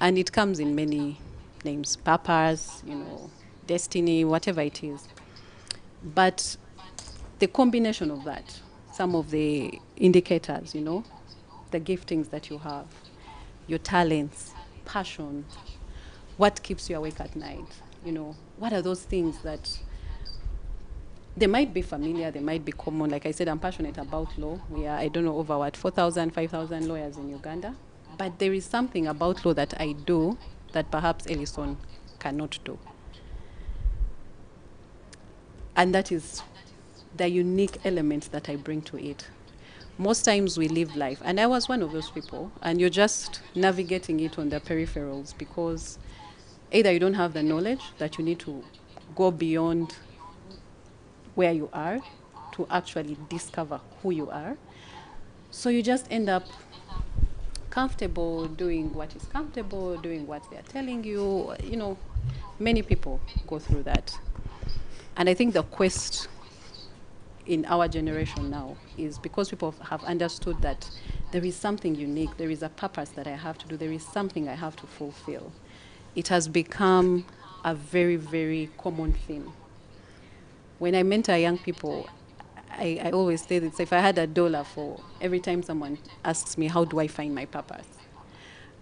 And it comes in many names, purpose, you know, destiny, whatever it is. But the combination of that, some of the indicators, you know, the giftings that you have, your talents, passion, what keeps you awake at night, you know, what are those things that they might be familiar, they might be common. Like I said, I'm passionate about law. We are, I don't know, over 4,000, 5,000 lawyers in Uganda. But there is something about law that I do that perhaps ELISON cannot do. And that is the unique element that I bring to it. Most times we live life, and I was one of those people, and you're just navigating it on the peripherals because either you don't have the knowledge that you need to go beyond where you are to actually discover who you are. So you just end up comfortable doing what is comfortable, doing what they're telling you. You know, many people go through that. And I think the quest in our generation now is because people have understood that there is something unique, there is a purpose that I have to do, there is something I have to fulfill. It has become a very, very common theme. When I mentor young people, I always say this: if I had $1 for every time someone asks me, how do I find my purpose?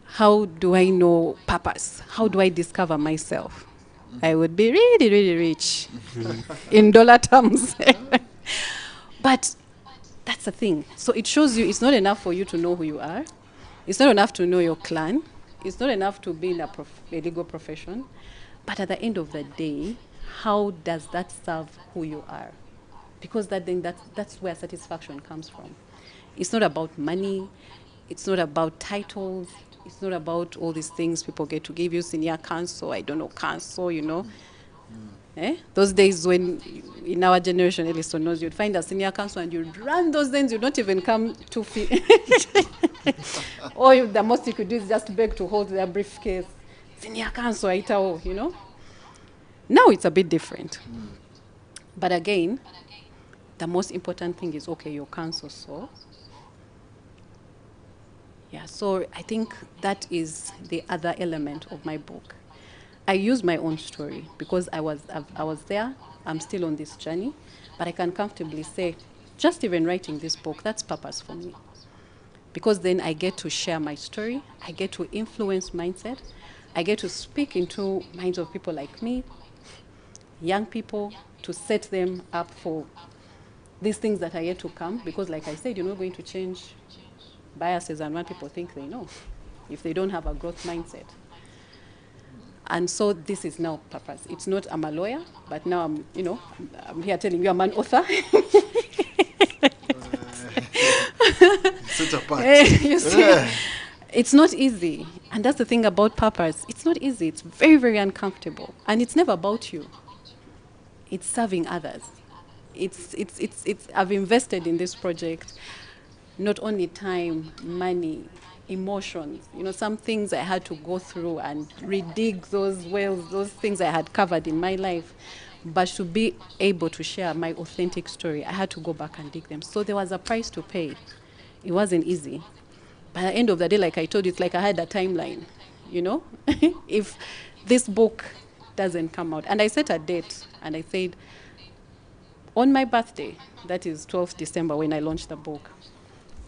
How do I know purpose? How do I discover myself? I would be really, really rich in dollar terms. But that's the thing. So it shows you it's not enough for you to know who you are. It's not enough to know your clan. It's not enough to be in a legal profession. But at the end of the day, how does that serve who you are? Because that's where satisfaction comes from. It's not about money. It's not about titles. It's not about all these things people get to give you, senior counsel, I don't know, counsel, you know. Those days when, in our generation, ELISON knows, you'd find a senior counsel and you'd run those things, you'd not even come 2 feet. Or the most you could do is just beg to hold their briefcase. Senior counsel, Aitao, you know. Now it's a bit different. But again, the most important thing is, okay, your counsel, so. Yeah, so I think that is the other element of my book. I use my own story because I was there. I'm still on this journey, but I can comfortably say, just even writing this book, that's purpose for me. Because then I get to share my story. I get to influence mindset. I get to speak into minds of people like me, young people, to set them up for these things that are yet to come. Because like I said, you're not going to change biases and what people think they know if they don't have a growth mindset. And so this is now purpose. It's not I'm a lawyer, but now I'm here telling you I'm an author. Such a part. You see, it's not easy. And that's the thing about purpose. It's not easy. It's very, very uncomfortable. And it's never about you. It's serving others. I've invested in this project, not only time, money, emotions, some things I had to go through and redig those wells, those things I had covered in my life. But to be able to share my authentic story, I had to go back and dig them. So there was a price to pay. It wasn't easy. But at the end of the day, like I told you, it's like I had a timeline, if this book doesn't come out. And I set a date, and I said, on my birthday, that is 12th December when I launched the book,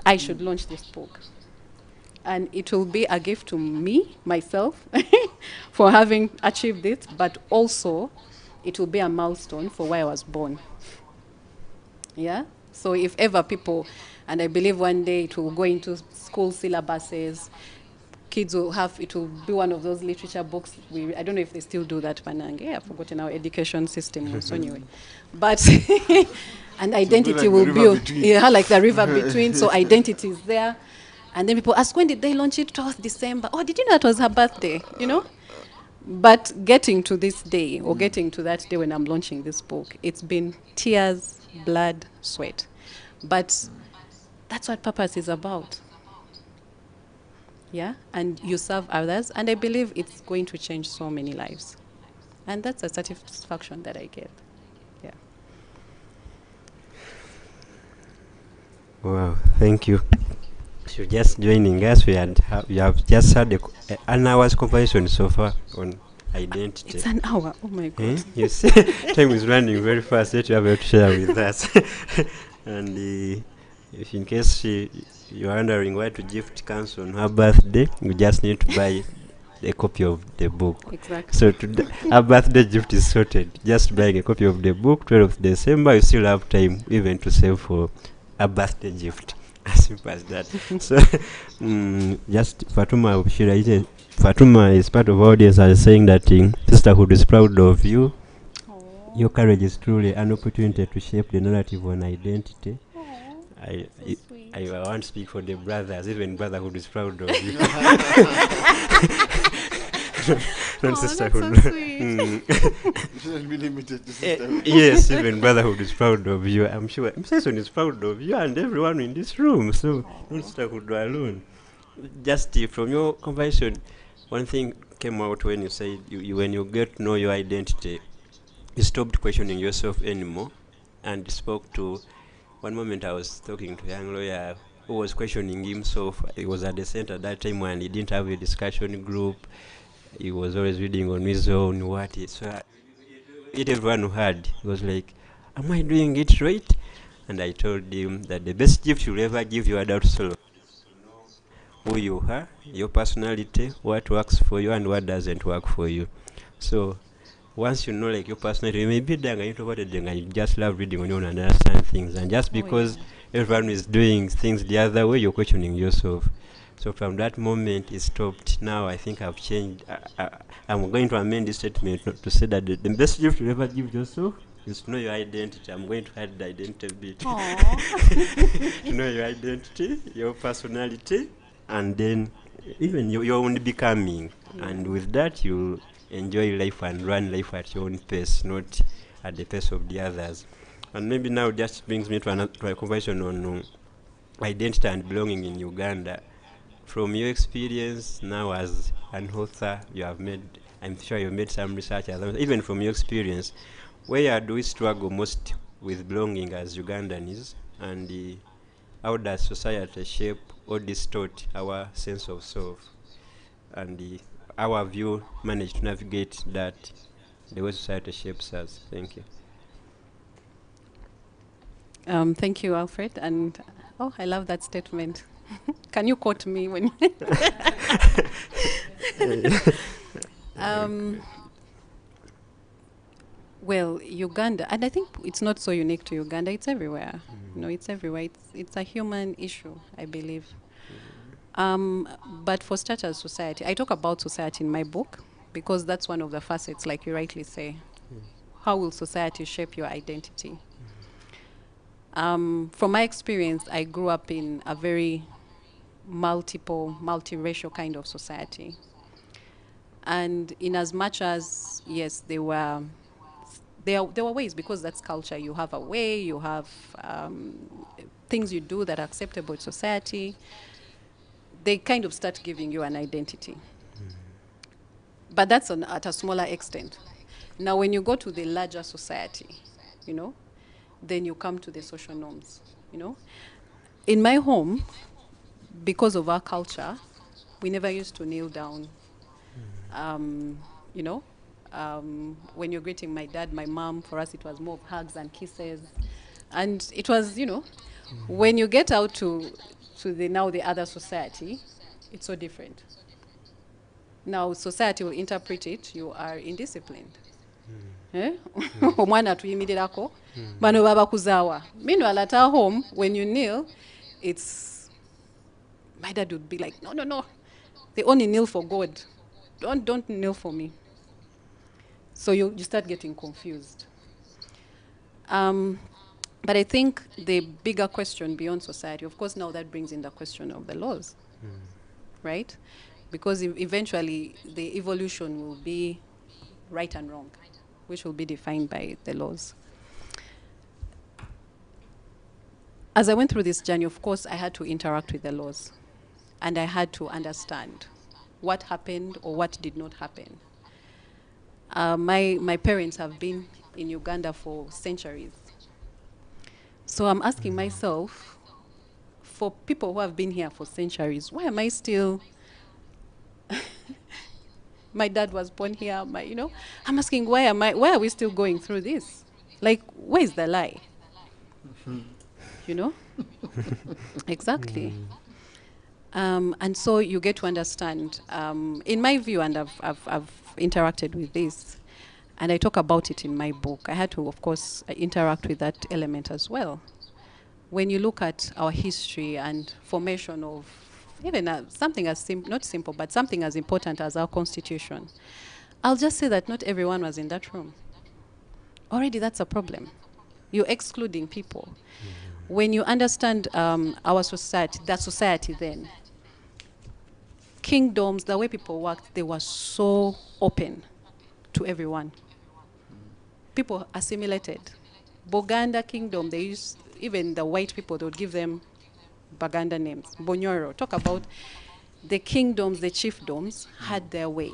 I should launch this book. And it will be a gift to me, myself, for having achieved it, but also it will be a milestone for where I was born. Yeah? So if ever people, and I believe one day it will go into school syllabuses, kids will have, it will be one of those literature books. I don't know if they still do that, Panange. I've forgotten our education system also anyway. But, and identity will be, like the river between, so identity is there. And then people ask, when did they launch it? 12th December. Oh, did you know that was her birthday? But getting to this day, or getting to that day when I'm launching this book, it's been tears, blood, sweat. But that's what purpose is about. Yeah? And you serve others, and I believe it's going to change so many lives. And that's a satisfaction that I get. Yeah. Wow, thank you. So just joining us, we have just had an hour's conversation so far on identity. It's an hour, oh my God. You see, time is running very fast that you have to share with us. And if in case you're wondering why to gift Council on her birthday, you just need to buy a copy of the book. Exactly. So her birthday gift is sorted. Just buying a copy of the book, 12th December, you still have time even to save for a birthday gift. As simple as that. So, just Fatuma is part of our audience and saying that sisterhood is proud of you. Aww. Your courage is truly an opportunity to shape the narrative on identity. I want to speak for the brothers, even brotherhood is proud of you. Not sisterhood. That's so sweet. It shouldn't be limited to sisterhood. Yes, even brotherhood is proud of you. I'm sure Mseson is proud of you and everyone in this room. So, not sisterhood alone. Just from your conversation, one thing came out when you said when you get to know your identity, you stopped questioning yourself anymore and spoke to. One moment I was talking to a young lawyer who was questioning himself. He was at the center at that time when he didn't have a discussion group. He was always reading on his own so everyone who heard, he was like, am I doing it right? And I told him that the best gift you'll ever give your adult self is to know who you are, your personality, what works for you and what doesn't work for you. So once you know like your personality, you may be there and introverted and you just love reading on your own and understand things. And just because everyone is doing things the other way, you're questioning yourself. So from that moment, it stopped. Now I think I've changed. I'm going to amend this statement to say that the best gift you ever give yourself is to know your identity. I'm going to hide the identity a bit. To know your identity, your personality, and then even your own becoming. And with that, you enjoy life and run life at your own pace, not at the pace of the others. And maybe now just brings me to a conversation on identity and belonging in Uganda. From your experience now as an author, you have made, I'm sure you've made some research, even from your experience, where do we struggle most with belonging as Ugandans, and how does society shape or distort our sense of self, and how have you managed to navigate that, the way society shapes us? Thank you. Thank you, Alfred. And I love that statement. Can you quote me when? Well, Uganda, and I think it's not so unique to Uganda. It's everywhere. It's everywhere. It's a human issue, I believe. But for starters, society. I talk about society in my book because that's one of the facets, like you rightly say. How will society shape your identity? From my experience, I grew up in a very multiracial kind of society. And in as much as, yes, there were ways, because that's culture. You have a way, you have things you do that are acceptable in society. They kind of start giving you an identity. But that's at a smaller extent. Now, when you go to the larger society, then you come to the social norms, In my home, because of our culture, we never used to kneel down. When you're greeting my dad, my mom, for us it was more of hugs and kisses. And it was, when you get out to the other society, it's so different. Now society will interpret it, you are indisciplined. Omwana atuyimirirako bano baba kuzaawa. Meanwhile at our home, when you kneel, my dad would be like, no, they only kneel for God. Don't kneel for me. So you start getting confused. But I think the bigger question beyond society, of course, now that brings in the question of the laws, right? Because eventually the evolution will be right and wrong, which will be defined by the laws. As I went through this journey, of course, I had to interact with the laws, and I had to understand what happened or what did not happen. My parents have been in Uganda for centuries. So I'm asking myself, for people who have been here for centuries, why am I still... My dad was born here, I'm asking, why are we still going through this? Like, where's the lie? Exactly. And so you get to understand, in my view, and I've interacted with this, and I talk about it in my book. I had to, of course, interact with that element as well. When you look at our history and formation of even something as not simple, but something as important as our Constitution, I'll just say that not everyone was in that room. Already that's a problem. You're excluding people. When you understand our society, that society then, kingdoms, the way people worked, they were so open to everyone. People assimilated. Buganda kingdom, they used, even the white people, they would give them Baganda names. Bonyoro. Talk about the kingdoms, the chiefdoms had their way.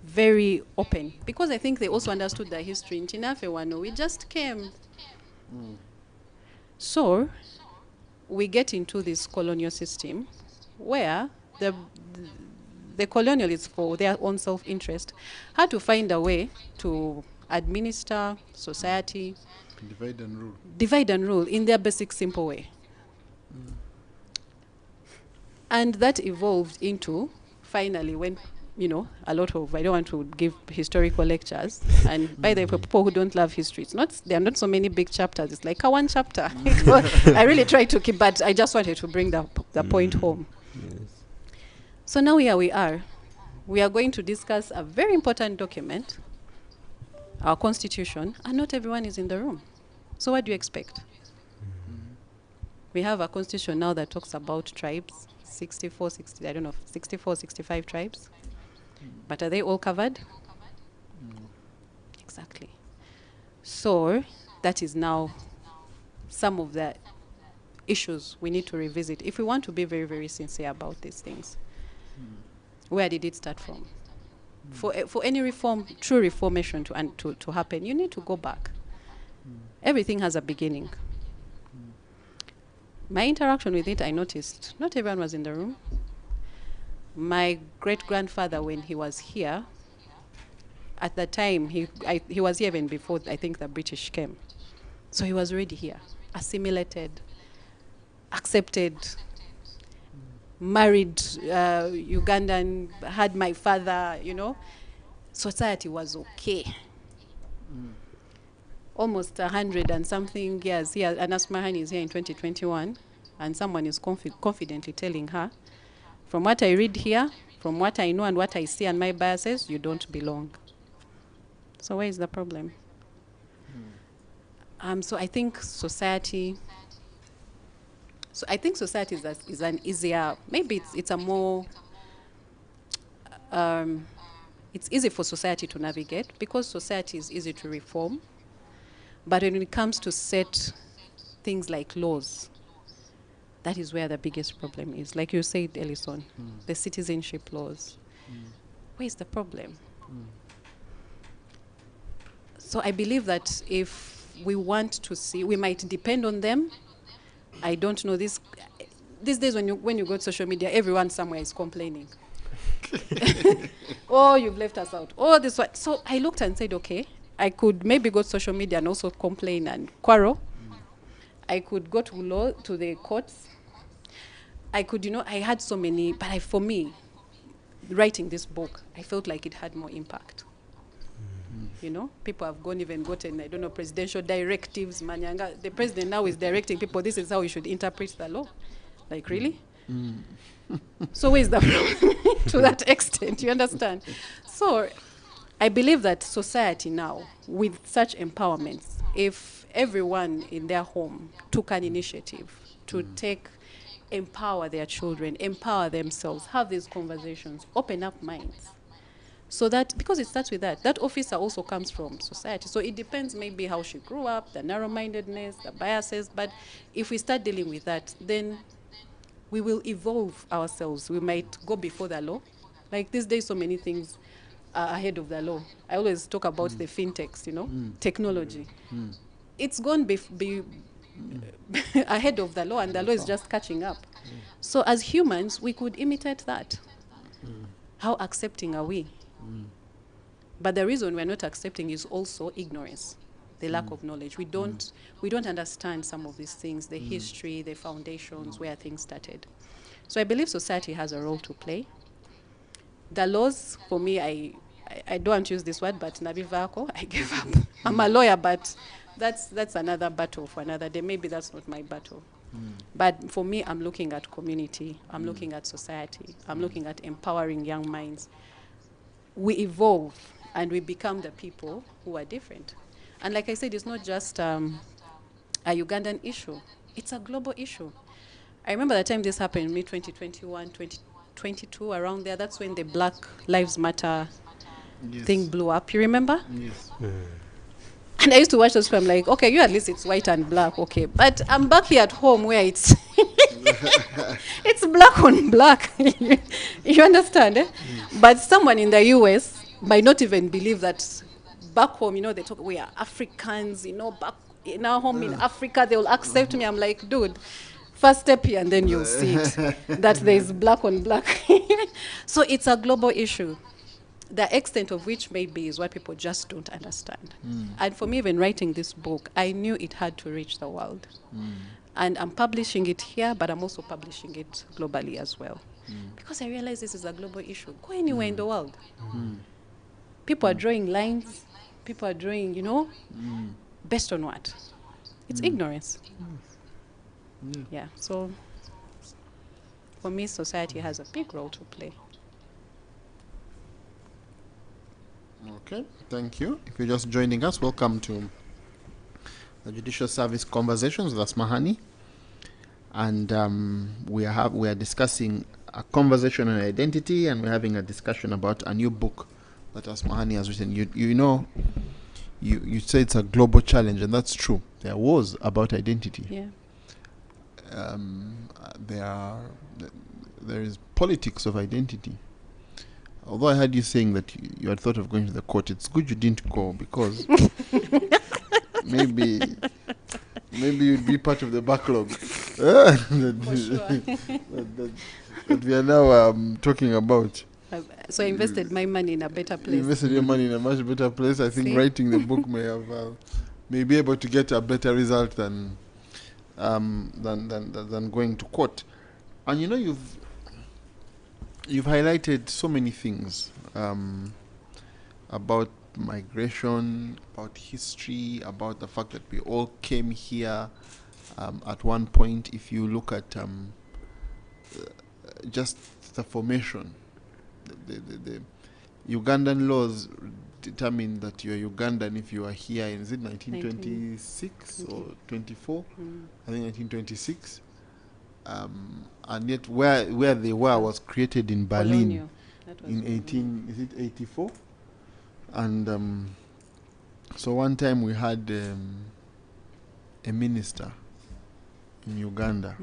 Very open. Because I think they also understood the history. In Tinafewano, we just came. So we get into this colonial system where the colonialists, for their own self-interest, had to find a way to administer society. Divide and rule. Divide and rule in their basic, simple way. And that evolved into, finally, when a lot of, I don't want to give historical lectures. And by the way, for people who don't love history, there are not so many big chapters. It's like a one chapter. I really try to keep, but I just wanted to bring the point home. Yes. So now here we are. We are going to discuss a very important document, our constitution, and not everyone is in the room. So what do you expect? We have a constitution now that talks about tribes, 64, 65 tribes. But are they all covered? Exactly. So that is now some of the issues we need to revisit if we want to be very, very sincere about these things. Where did it start from? For any reform, true reformation to happen, you need to go back. Everything has a beginning. My interaction with it, I noticed not everyone was in the room. My great-grandfather, when he was here, at the time, he was here even before, I think, the British came. So he was already here, assimilated, accepted, married Ugandan, had my father, Society was okay. Almost 100 and something years here, and Asmahani is here in 2021, and someone is confidently telling her, from what I read here, from what I know and what I see and my biases, you don't belong. So where is the problem? So I think society is an easier, maybe it's a more, it's easy for society to navigate because society is easy to reform. But when it comes to set things like laws, that is where the biggest problem is. Like you said, ELISON, the citizenship laws. Where's the problem? So I believe that if we want to see, we might depend on them. I don't know, these days when you go to social media, everyone somewhere is complaining. Oh, you've left us out. Oh, this one. So I looked and said, okay, I could maybe go to social media and also complain and quarrel. I could go to the courts. I could, I had so many, but for me, writing this book, I felt like it had more impact. People have gotten, I don't know, presidential directives. Manyanga, the president now is directing people, this is how you should interpret the law. Like, really? So where's the problem to that extent? You understand? So I believe that society now, with such empowerments, if everyone in their home took an initiative to empower their children, empower themselves, have these conversations, open up minds. So that, because it starts with that officer also comes from society. So it depends maybe how she grew up, the narrow-mindedness, the biases, but if we start dealing with that, then we will evolve ourselves. We might go before the law. Like these days, so many things are ahead of the law. I always talk about the fintechs, technology. It's gone ahead of the law, and the law is just catching up. So as humans, we could imitate that. How accepting are we? But the reason we're not accepting is also ignorance, the lack of knowledge. We don't understand some of these things, the history, the foundations, where things started. So I believe society has a role to play. The laws, for me, I don't want to use this word, but Nabivako, I gave up. I'm a lawyer, but that's another battle for another day. Maybe that's not my battle. But for me, I'm looking at community. I'm looking at society. I'm looking at empowering young minds. We evolve and we become the people who are different. And like I said, it's not just a Ugandan issue. It's a global issue. I remember the time this happened, mid-2021, 2022, around there. That's when the Black Lives Matter thing blew up. You remember? Yes. And I used to watch those films like, okay, you at least it's white and black, okay. But I'm back here at home where it's it's black on black. You understand? Eh? But someone in the US might not even believe that back home, they talk, we are Africans, back in our home in Africa, they will accept me. I'm like, dude, first step here and then you'll see it, that there's black on black. So it's a global issue. The extent of which maybe is what people just don't understand. And for me, even writing this book, I knew it had to reach the world. And I'm publishing it here, but I'm also publishing it globally as well. Because I realized this is a global issue. Go anywhere in the world. People are drawing lines. People are drawing, based on what? It's ignorance. Yeah, so for me, society has a big role to play. Okay, thank you. If you're just joining us, welcome to the Judicial Service Conversations with Asmahani. And we are discussing a conversation on identity, and we're having a discussion about a new book that Asmahani has written. You say it's a global challenge, and that's true. There was about identity. Yeah. There is politics of identity. Although I heard you saying that you had thought of going to the court, it's good you didn't go, because maybe you'd be part of the backlog that we are now talking about. So I invested my money in a better place. You invested your money in a much better place. I think writing the book may be able to get a better result than going to court. And you've highlighted so many things about migration, about history, about the fact that we all came here at one point. If you look at just the formation, the Ugandan laws determine that you are Ugandan if you are here in, is it 1926 or 24? I think 1926. And yet where they were was created in Berlin in 1884. And so one time we had a minister in Uganda,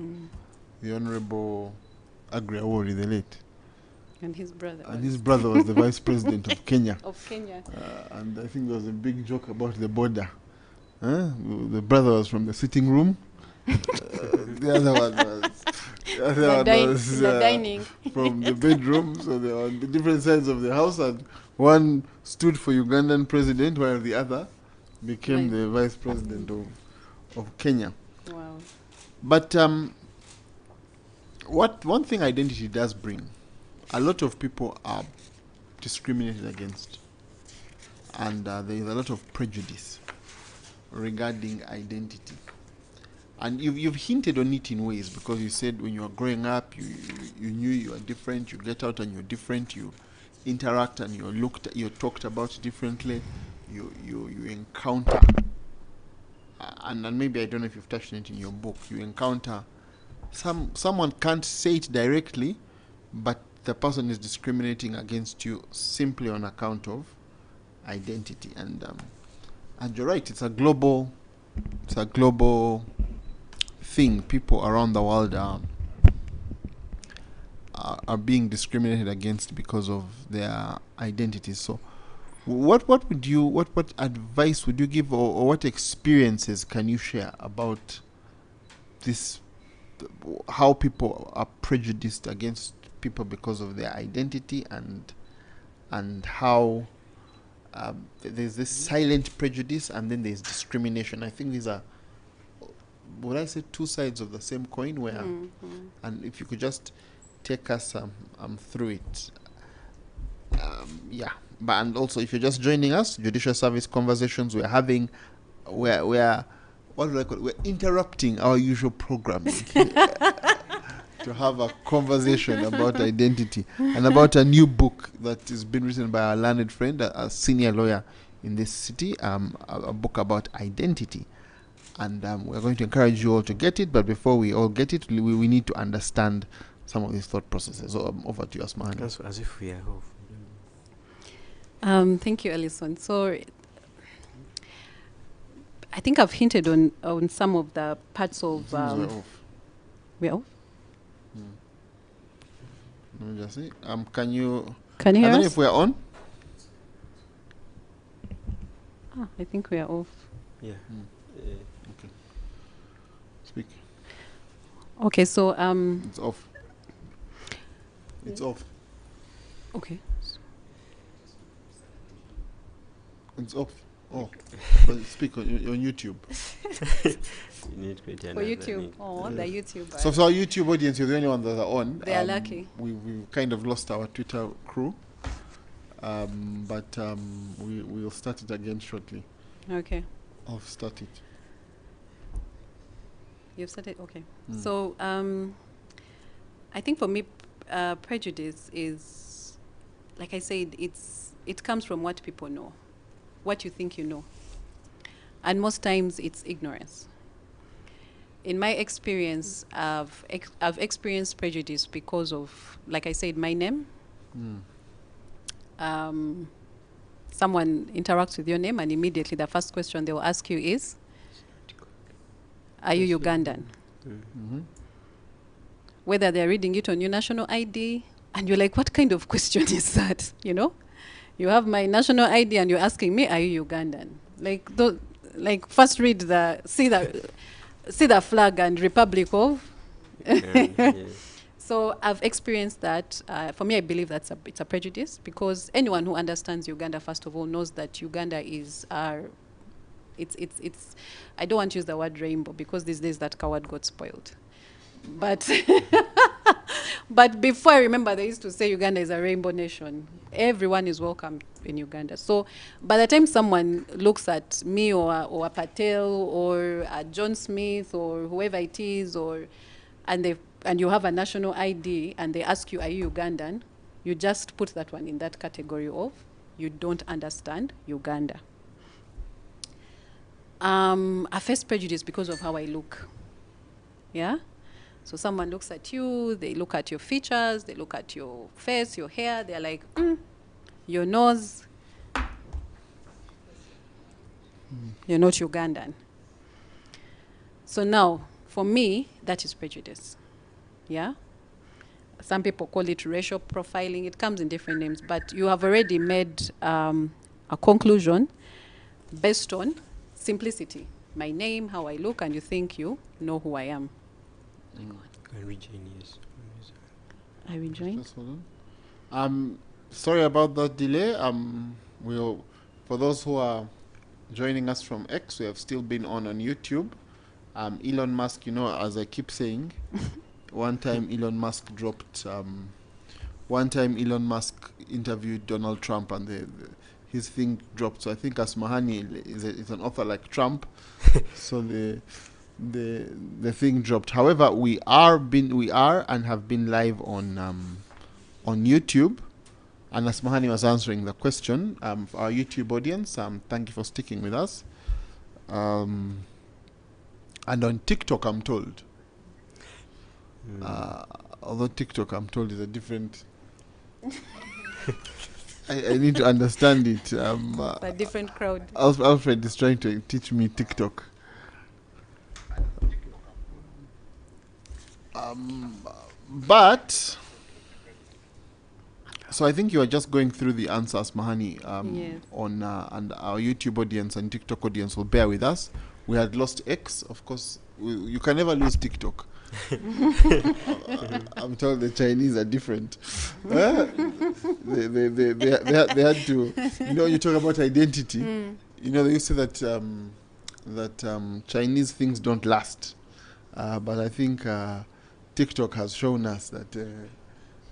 the Honorable Agriawori, the late. And his brother. And his brother was the vice president of Kenya. Of Kenya. And I think there was a big joke about the border. The brother was from the sitting room. The other one was dining. From the bedroom. So they were on the different sides of the house, and one stood for Ugandan president, while the other became the vice president of Kenya. Wow. But one thing identity does bring, a lot of people are discriminated against, and there is a lot of prejudice regarding identity. And you've hinted on it in ways, because you said when you were growing up, you knew you were different. You get out and you're different. You interact and you're talked about differently. You encounter, and maybe, I don't know if you've touched on it in your book. You encounter someone can't say it directly, but the person is discriminating against you simply on account of identity. And you're right. It's a global thing. People around the world are being discriminated against because of their identities. So what advice would you give, or what experiences can you share about this, how people are prejudiced against people because of their identity, and how there's this silent prejudice and then there's discrimination? I think these are, would I say, two sides of the same coin, where and if you could just take us through it. But and also, if you're just joining us, Judicial Service Conversations, we're having, we're what do I call it? We're interrupting our usual programming to have a conversation about identity and about a new book that has been written by our learned friend, a senior lawyer in this city, a book about identity. And we're going to encourage you all to get it, but before we all get it, we need to understand some of these thought processes. So over to you, Asmahani. That's as if we are off. Thank you, Elison. So I think I've hinted on some of the parts of... we're off. We're off? Let me just see. Can you hear I don't know us? if we're on. I think we are off. Yeah. Okay. Speak. Okay, so... It's off. It's off. Okay. It's off. Oh. But speak on YouTube. You need to create For another YouTube. link. Oh, the YouTubers. So for our YouTube audience, you're the only one that are on. They are lucky. We've kind of lost our Twitter crew. But we'll start it again shortly. Okay. I'll start it. You've started? Okay. So I think for me, prejudice is, like I said, it comes from what people know, what you think you know. And most times it's ignorance. In my experience, I've experienced prejudice because of, like I said, my name. Someone interacts with your name and immediately the first question they will ask you is, are you Ugandan? Whether they're reading it on your national ID, and you're like, what kind of question is that? You know, you have my national ID and you're asking me, are you Ugandan? Like first read see the flag and Republic of. So I've experienced that. For me, I believe it's a prejudice, because anyone who understands Uganda, first of all, knows that Uganda is it's I don't want to use the word rainbow, because these days that coward got spoiled. But but before, I remember they used to say Uganda is a rainbow nation. Everyone is welcome in Uganda. So by the time someone looks at me or a Patel or a John Smith or whoever it is, and you have a national ID and they ask you, are you Ugandan? You just put that one in that category of you don't understand Uganda. I face prejudice because of how I look. Yeah? So someone looks at you, they look at your features, they look at your face, your hair, they're like, your nose, you're not Ugandan. So now, for me, that is prejudice. Yeah? Some people call it racial profiling. It comes in different names, but you have already made a conclusion based on simplicity. My name, how I look, and you think you know who I am. Can rejoin, yes. I rejoin. Just hold on. Sorry about that delay. For those who are joining us from X, we have still been on YouTube. Elon Musk, as I keep saying, one time Elon Musk interviewed Donald Trump, and his thing dropped. So I think Asmahani is an author like Trump. So the thing dropped. However, we are and have been live on YouTube, and Asmahani was answering the question for our YouTube audience. Thank you for sticking with us. And on TikTok, I'm told. Although TikTok, I'm told, is a different. I need to understand it. A different crowd. Alfred is trying to teach me TikTok. But so I think you are just going through the answers, Mahani, Yes. on and our YouTube audience and TikTok audience will bear with us. We had lost X, of course. You can never lose TikTok. I'm told the Chinese are different. They had to. You talk about identity. They used to say that Chinese things don't last, but I think TikTok has shown us that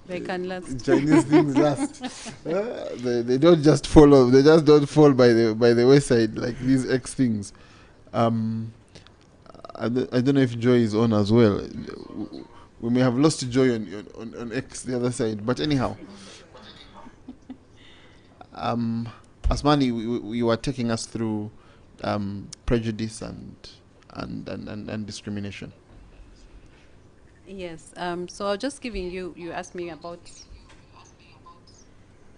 They can last. Chinese things last. They don't just follow. They just don't fall by the wayside like these X things. I don't know if Joy is on as well. We may have lost Joy on X, the other side. But anyhow, Asmani, you were taking us through prejudice and discrimination. Yes. So I was just giving you asked me about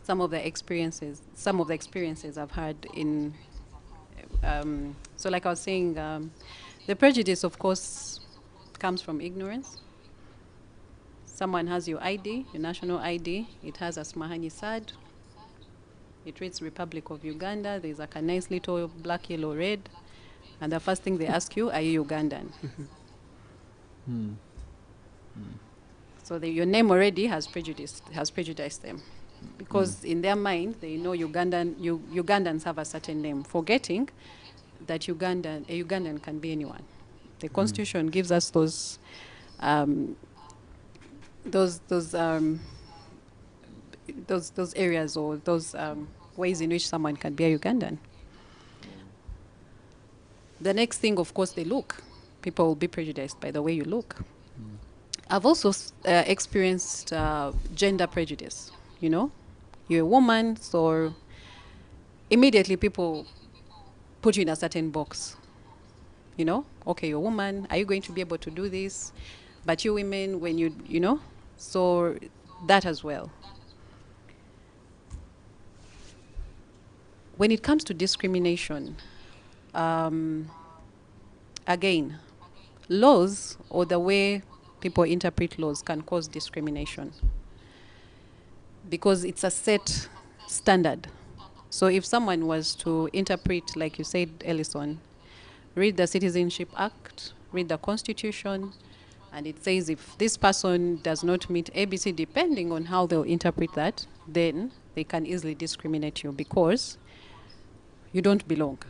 some of the experiences I've had in. So like I was saying, the prejudice, of course, comes from ignorance. Someone has your ID, your national ID. It has Asmahani Sad. It reads Republic of Uganda. There's like a nice little black, yellow, red. And the first thing they ask you, are you Ugandan? So your name already has prejudiced them. Because in their mind, they know Ugandans have a certain name, forgetting that a Ugandan can be anyone. The Constitution gives us those areas or those ways in which someone can be a Ugandan. The next thing, of course, they look. People will be prejudiced by the way you look. I've also experienced gender prejudice. You know, you're a woman, so immediately people put you in a certain box. You know, okay, you're a woman. Are you going to be able to do this? But you women, when you know, so that as well. When it comes to discrimination, again, laws or the way people interpret laws can cause discrimination because it's a set standard. So if someone was to interpret, like you said, ELISON, read the Citizenship Act, read the Constitution, and it says if this person does not meet ABC, depending on how they'll interpret that, then they can easily discriminate you because you don't belong.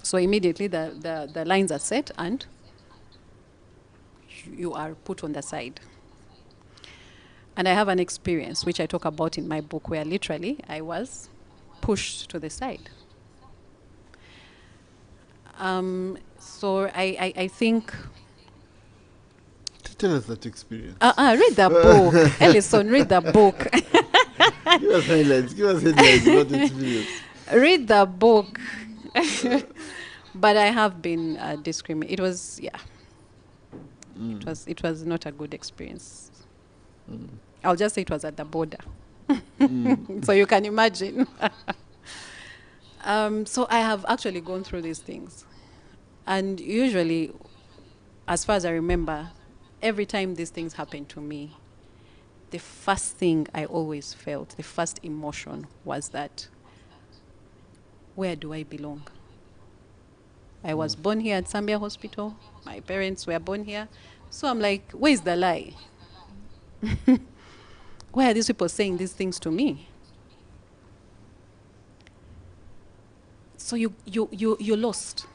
So immediately the lines are set and you are put on the side. And I have an experience, which I talk about in my book, where literally I was pushed to the side. So I think... Tell us that experience. Read the book. Elison, read the book. Give us highlights. Give us headlines about the experience. Read the book. But I have been discriminated. It was, yeah. It was not a good experience. I'll just say it was at the border. So you can imagine. So I have actually gone through these things. And usually, as far as I remember, every time these things happen to me, the first thing I always felt, the first emotion was that, where do I belong? I was born here at Zambia Hospital. My parents were born here. So I'm like, where's the lie? Why are these people saying these things to me? So you're lost.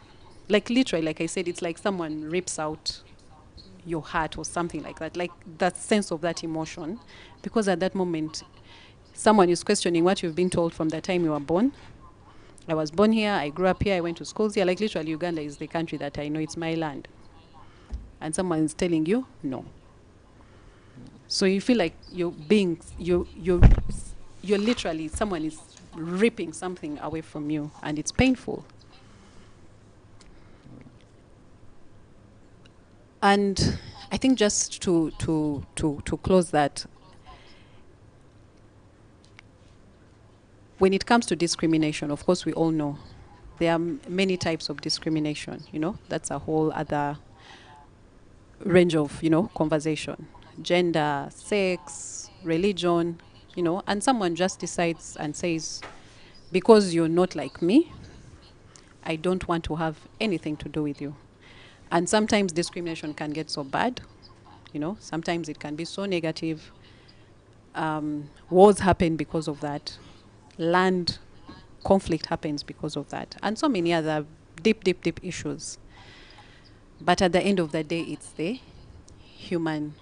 Like literally, like I said, it's like someone rips out your heart or something like that. Like that sense of that emotion. Because at that moment, someone is questioning what you've been told from the time you were born. I was born here, I grew up here, I went to schools here. Like literally, Uganda is the country that I know, it's my land. And someone is telling you, no. So you feel like you're literally, someone is ripping something away from you, and it's painful. And I think just to close that, when it comes to discrimination, of course, we all know there are many types of discrimination. You know, that's a whole other range of, you know, conversation. Gender, sex, religion, you know, and someone just decides and says, because you're not like me, I don't want to have anything to do with you. And sometimes discrimination can get so bad, you know, sometimes it can be so negative. Wars happen because of that. Land conflict happens because of that. And so many other deep issues. But at the end of the day, it's the human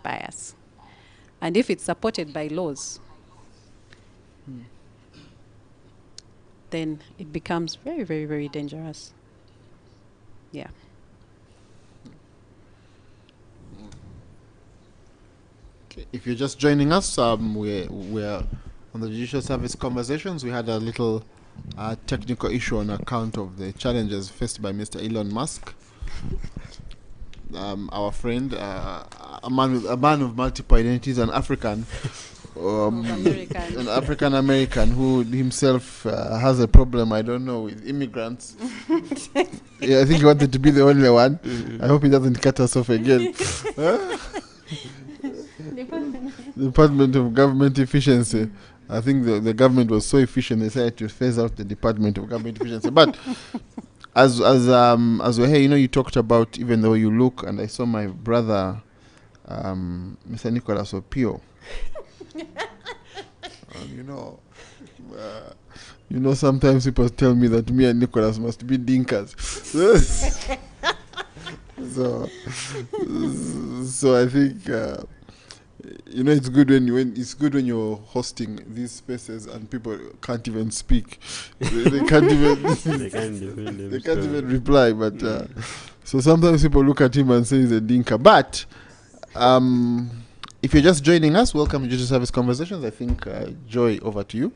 bias. And if it's supported by laws, then it becomes very, very, very dangerous. Yeah. Okay. If you're just joining us, we're on the Judicial Service Conversations. We had a little technical issue on account of the challenges faced by Mr. Elon Musk. Our friend, a man of multiple identities, an African, an African American who himself has a problem, I don't know, with immigrants. Yeah, I think he wanted to be the only one. I hope he doesn't cut us off again. Department of Government Efficiency. I think the government was so efficient they decided to phase out the Department of Government Efficiency. But as we're here, you know, you talked about even the way you look, and I saw my brother, Mr. Nicholas Opio. And you know, sometimes people tell me that me and Nicholas must be dinkers. so I think it's good when you're hosting these spaces and people can't even speak. They can't even they can't even reply. But so sometimes people look at him and say he's a dinka. But if you're just joining us, welcome to Digital Service Conversations. I think Joy, over to you.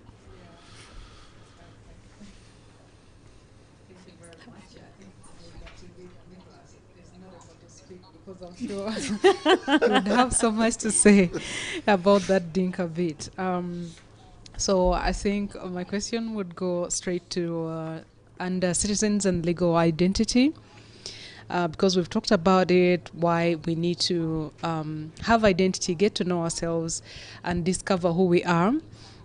Because I'm sure you would have so much to say about that dinka bit. So I think my question would go straight to under citizens and legal identity. Because we've talked about it, why we need to have identity, get to know ourselves, and discover who we are.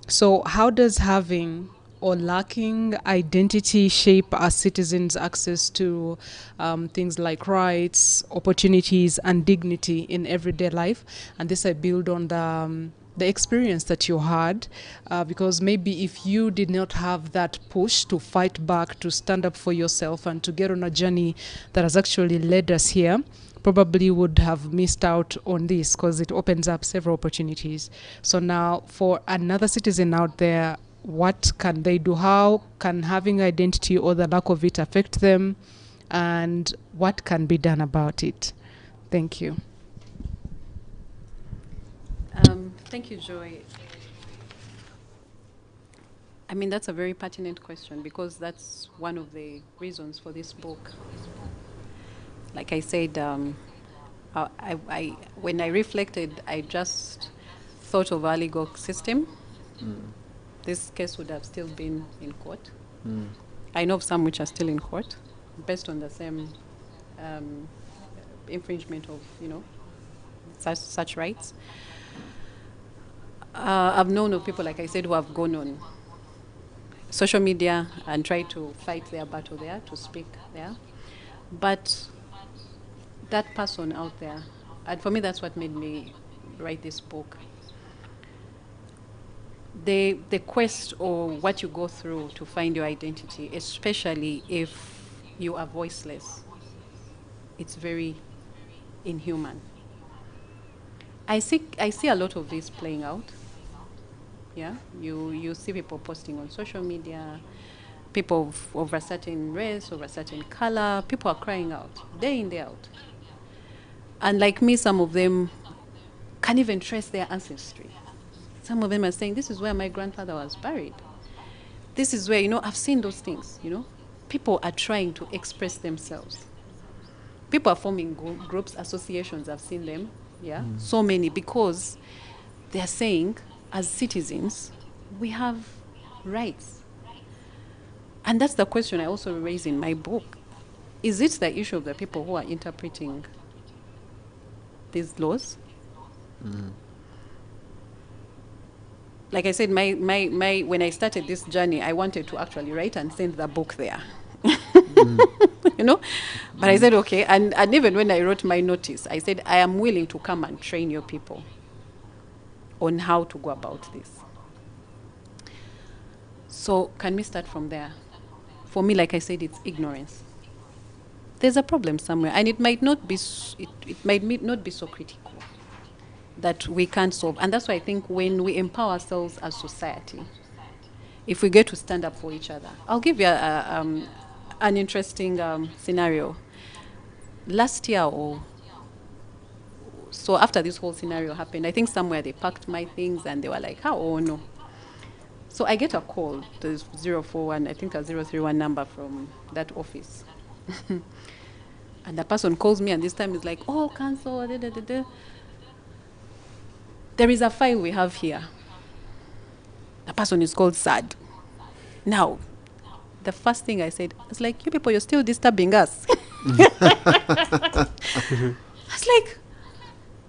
So how does having or lacking identity shape our citizens' access to things like rights, opportunities, and dignity in everyday life? And this I build on the experience that you had, because maybe if you did not have that push to fight back, to stand up for yourself, and to get on a journey that has actually led us here, probably would have missed out on this, because it opens up several opportunities. So now, for another citizen out there, what can they do? How can having identity or the lack of it affect them? And what can be done about it? Thank you. Thank you, Joy. I mean, that's a very pertinent question, because that's one of the reasons for this book. Like I said, when I reflected, I just thought of our legal system. This case would have still been in court. I know of some which are still in court, based on the same infringement of, such rights. I've known of people, like I said, who have gone on social media and tried to fight their battle there, to speak there. But that person out there, and for me, that's what made me write this book. The quest, or what you go through to find your identity, especially if you are voiceless, it's very inhuman. I see a lot of this playing out. Yeah, you see people posting on social media, people of a certain race, of a certain color, people are crying out, day in, day out. And like me, some of them can't even trace their ancestry. Some of them are saying, this is where my grandfather was buried. This is where, I've seen those things, People are trying to express themselves. People are forming groups, associations, I've seen them, so many, because they're saying, as citizens, we have rights. And that's the question I also raise in my book. Is it the issue of the people who are interpreting these laws? Like I said, when I started this journey, I wanted to actually write and send the book there. But I said, okay. And even when I wrote my notice, I said, I am willing to come and train your people on how to go about this. So can we start from there? For me, like I said, it's ignorance. There's a problem somewhere, and it might not be so critical that we can't solve. And that's why I think when we empower ourselves as society, if we get to stand up for each other. I'll give you an interesting scenario. Last year, so after this whole scenario happened, I think somewhere they packed my things and they were like, oh no. So I get a call, there's 041, I think a 031 number from that office. And the person calls me, and this time it's like, oh, cancel, da, da, da, da. There is a file we have here. The person is called Sad. Now, the first thing I said, I was like, you people, you're still disturbing us. I was like,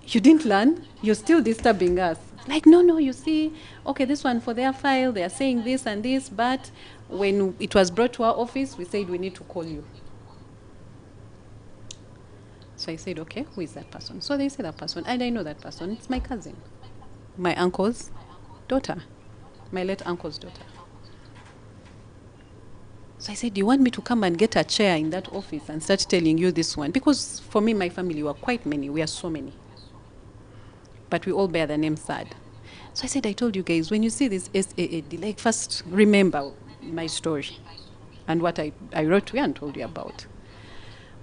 you didn't learn? You're still disturbing us. Like, no, you see, okay, this one for their file, they are saying this and this, but when it was brought to our office, we said we need to call you. So I said, okay, who is that person? So they said that person, and I know that person. It's my cousin, my uncle's daughter, my late uncle's daughter. So I said, do you want me to come and get a chair in that office and start telling you this one? Because for me, my family were quite many. We are so many. But we all bear the name Sad. So I said, I told you guys, when you see this SAAD, like first remember my story and what I wrote to you and told you about.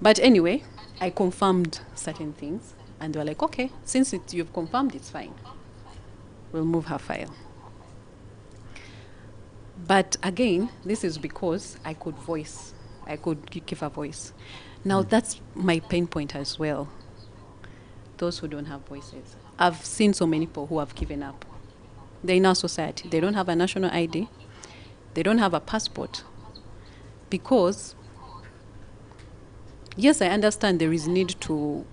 But anyway, I confirmed certain things. And they were like, okay, since you've confirmed, it's fine. We'll move her file. But again, this is because I could give a voice. Now that's my pain point as well. Those who don't have voices. I've seen so many people who have given up. They're in our society. They don't have a national ID. They don't have a passport. Because, yes, I understand there is need to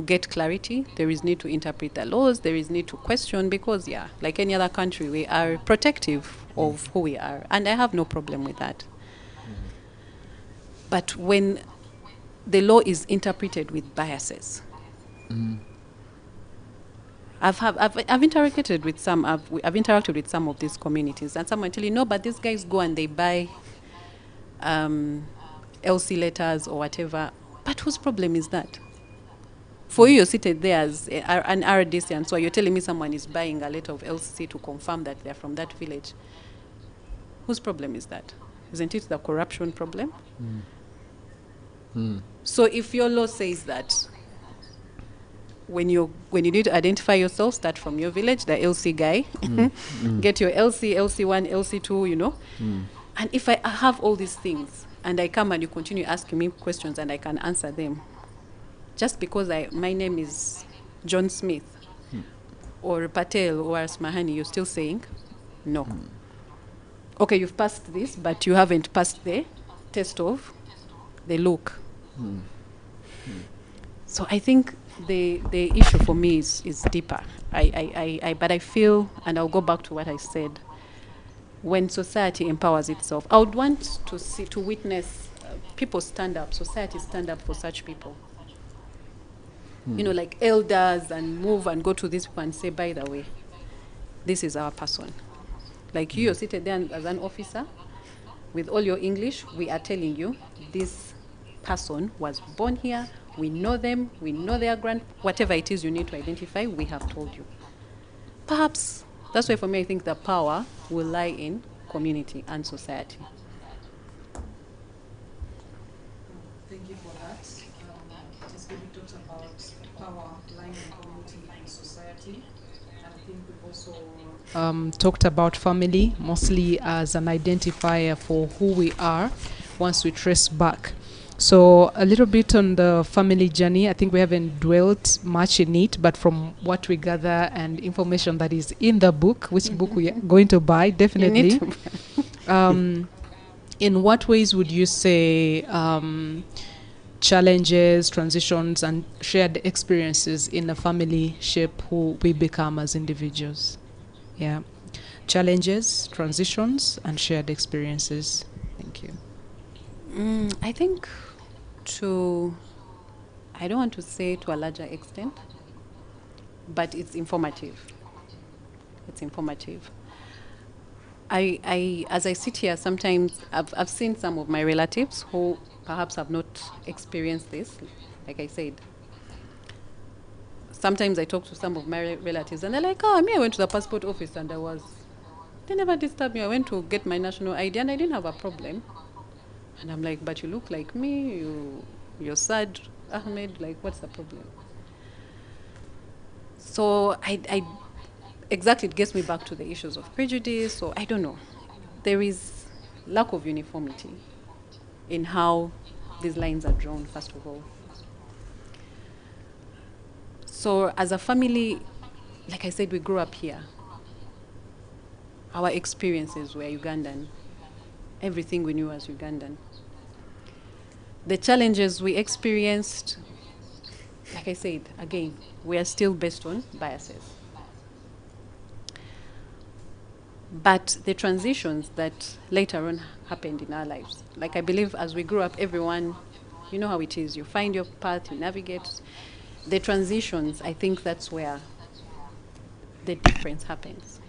get clarity. There is need to interpret the laws. There is need to question because, yeah, like any other country, we are protective of who we are. And I have no problem with that. But when the law is interpreted with biases, I've interacted with some. I've interacted with some of these communities, and someone tell you, no, but these guys go and they buy LC letters or whatever. But whose problem is that? For you, you're seated there as an RDC, and so you're telling me someone is buying a letter of LC to confirm that they're from that village. Whose problem is that? Isn't it the corruption problem? So if your law says that when you need to identify yourself, start from your village, the LC guy, get your LC, LC1, LC2, you know. And if I have all these things and I come and you continue asking me questions and I can answer them, just because my name is John Smith or Patel or Asmahani, you're still saying no. Okay, you've passed this, but you haven't passed the test of the look. So I think the issue for me is deeper. But I feel, and I'll go back to what I said, when society empowers itself, I would want to witness people stand up, society stand up for such people. You know, like elders, and move and go to this people and say, by the way, this is our person. Like you're seated there as an officer, with all your English, we are telling you, this person was born here, we know them, we know their whatever it is you need to identify, we have told you. Perhaps, that's why for me I think the power will lie in community and society. Thank you for that. Just we talked about power lying in community and society. And I think we've also talked about family, mostly as an identifier for who we are once we trace back. So a little bit on the family journey. I think we haven't dwelt much in it, but from what we gather and information that is in the book, which book we are going to buy, definitely. In what ways would you say challenges, transitions, and shared experiences in a family shape who we become as individuals? Yeah. Challenges, transitions, and shared experiences. Thank you. I think I don't want to say to a larger extent, but it's informative. It's informative. As I sit here, sometimes I've seen some of my relatives who perhaps have not experienced this, like I said. Sometimes I talk to some of my relatives and they're like, oh, I went to the passport office and they never disturbed me. I went to get my national ID and I didn't have a problem. And I'm like, but you look like me, you're Sad Ahmed, like what's the problem? So exactly, it gets me back to the issues of prejudice, or I don't know. There is lack of uniformity in how these lines are drawn, first of all. So as a family, like I said, we grew up here. Our experiences were Ugandan. Everything we knew was Ugandan. The challenges we experienced, like I said, again, we are still based on biases. But the transitions that later on happened in our lives, like I believe as we grew up, everyone, you know how it is, you find your path, you navigate. The transitions, I think that's where the difference happens.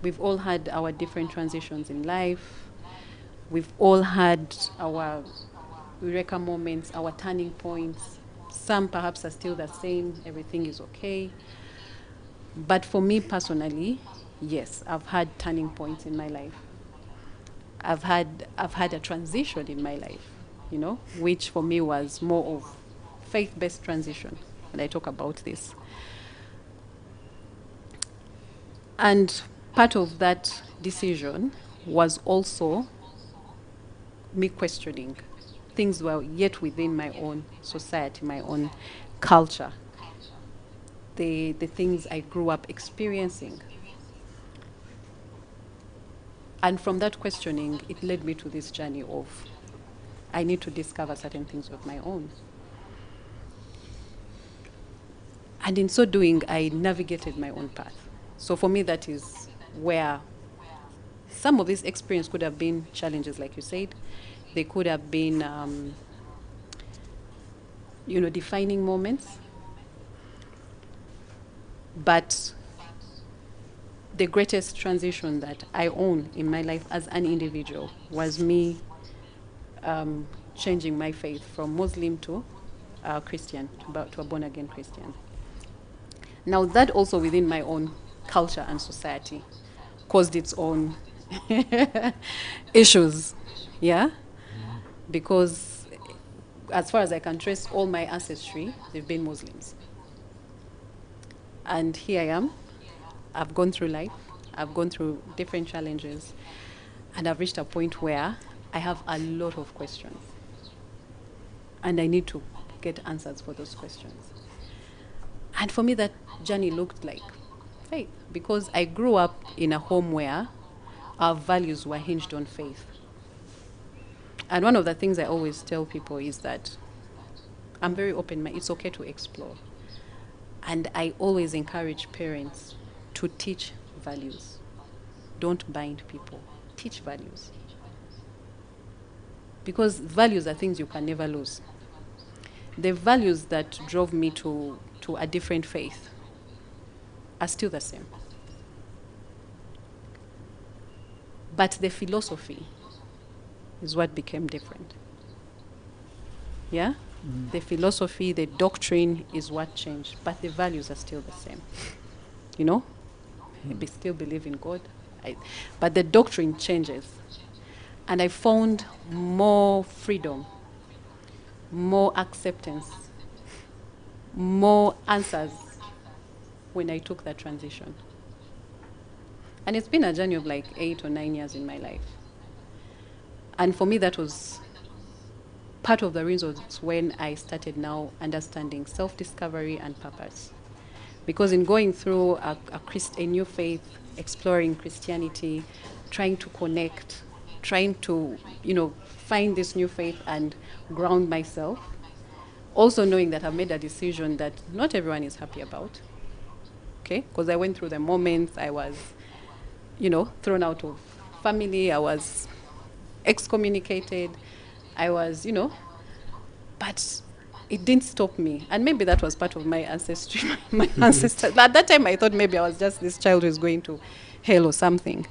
We've all had our different transitions in life. We've all had our eureka moments, our turning points. Some perhaps are still the same, everything is okay. But for me personally, yes, I've had turning points in my life. I've had a transition in my life, you know, which for me was more of faith-based transition when I talk about this. And part of that decision was also me questioning things were yet within my own society, my own culture, the things I grew up experiencing. And from that questioning, it led me to this journey of I need to discover certain things of my own. And in so doing, I navigated my own path. So for me, that is where some of this experience could have been challenges, like you said. They could have been, defining moments. But the greatest transition that I own in my life as an individual was me changing my faith from Muslim to Christian, to a born-again Christian. Now, that also within my own culture and society caused its own issues, yeah? Because as far as I can trace all my ancestry, they've been Muslims. And here I am. I've gone through life. I've gone through different challenges. And I've reached a point where I have a lot of questions. And I need to get answers for those questions. And for me, that journey looked like faith, because I grew up in a home where our values were hinged on faith. And one of the things I always tell people is that I'm very open-minded. It's okay to explore. And I always encourage parents to teach values. Don't bind people. Teach values. Because values are things you can never lose. The values that drove me to a different faith are still the same. But the philosophy is what became different. Yeah? Mm. The philosophy, the doctrine is what changed, but the values are still the same. You know? I still believe in God. But the doctrine changes. And I found more freedom, more acceptance, more answers when I took that transition. And it's been a journey of like 8 or 9 years in my life. And for me, that was part of the reasons when I started now understanding self-discovery and purpose. Because in going through a new faith, exploring Christianity, trying to connect, trying to, find this new faith and ground myself, also knowing that I've made a decision that not everyone is happy about, okay? Because I went through the moments I was, thrown out of family, I was excommunicated, I was, but it didn't stop me. And maybe that was part of my ancestry, my ancestors. At that time, I thought maybe I was just this child who is going to hell or something.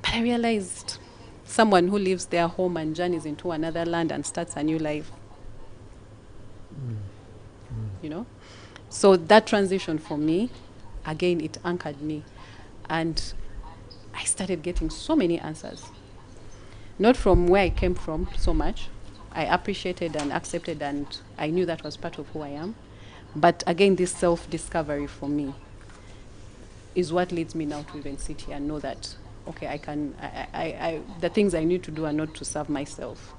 But I realized someone who leaves their home and journeys into another land and starts a new life, So that transition for me, again, it anchored me. And I started getting so many answers. Not from where I came from so much. I appreciated and accepted, and I knew that was part of who I am. But again, this self-discovery for me is what leads me now to even sit here and know that, okay, the things I need to do are not to serve myself.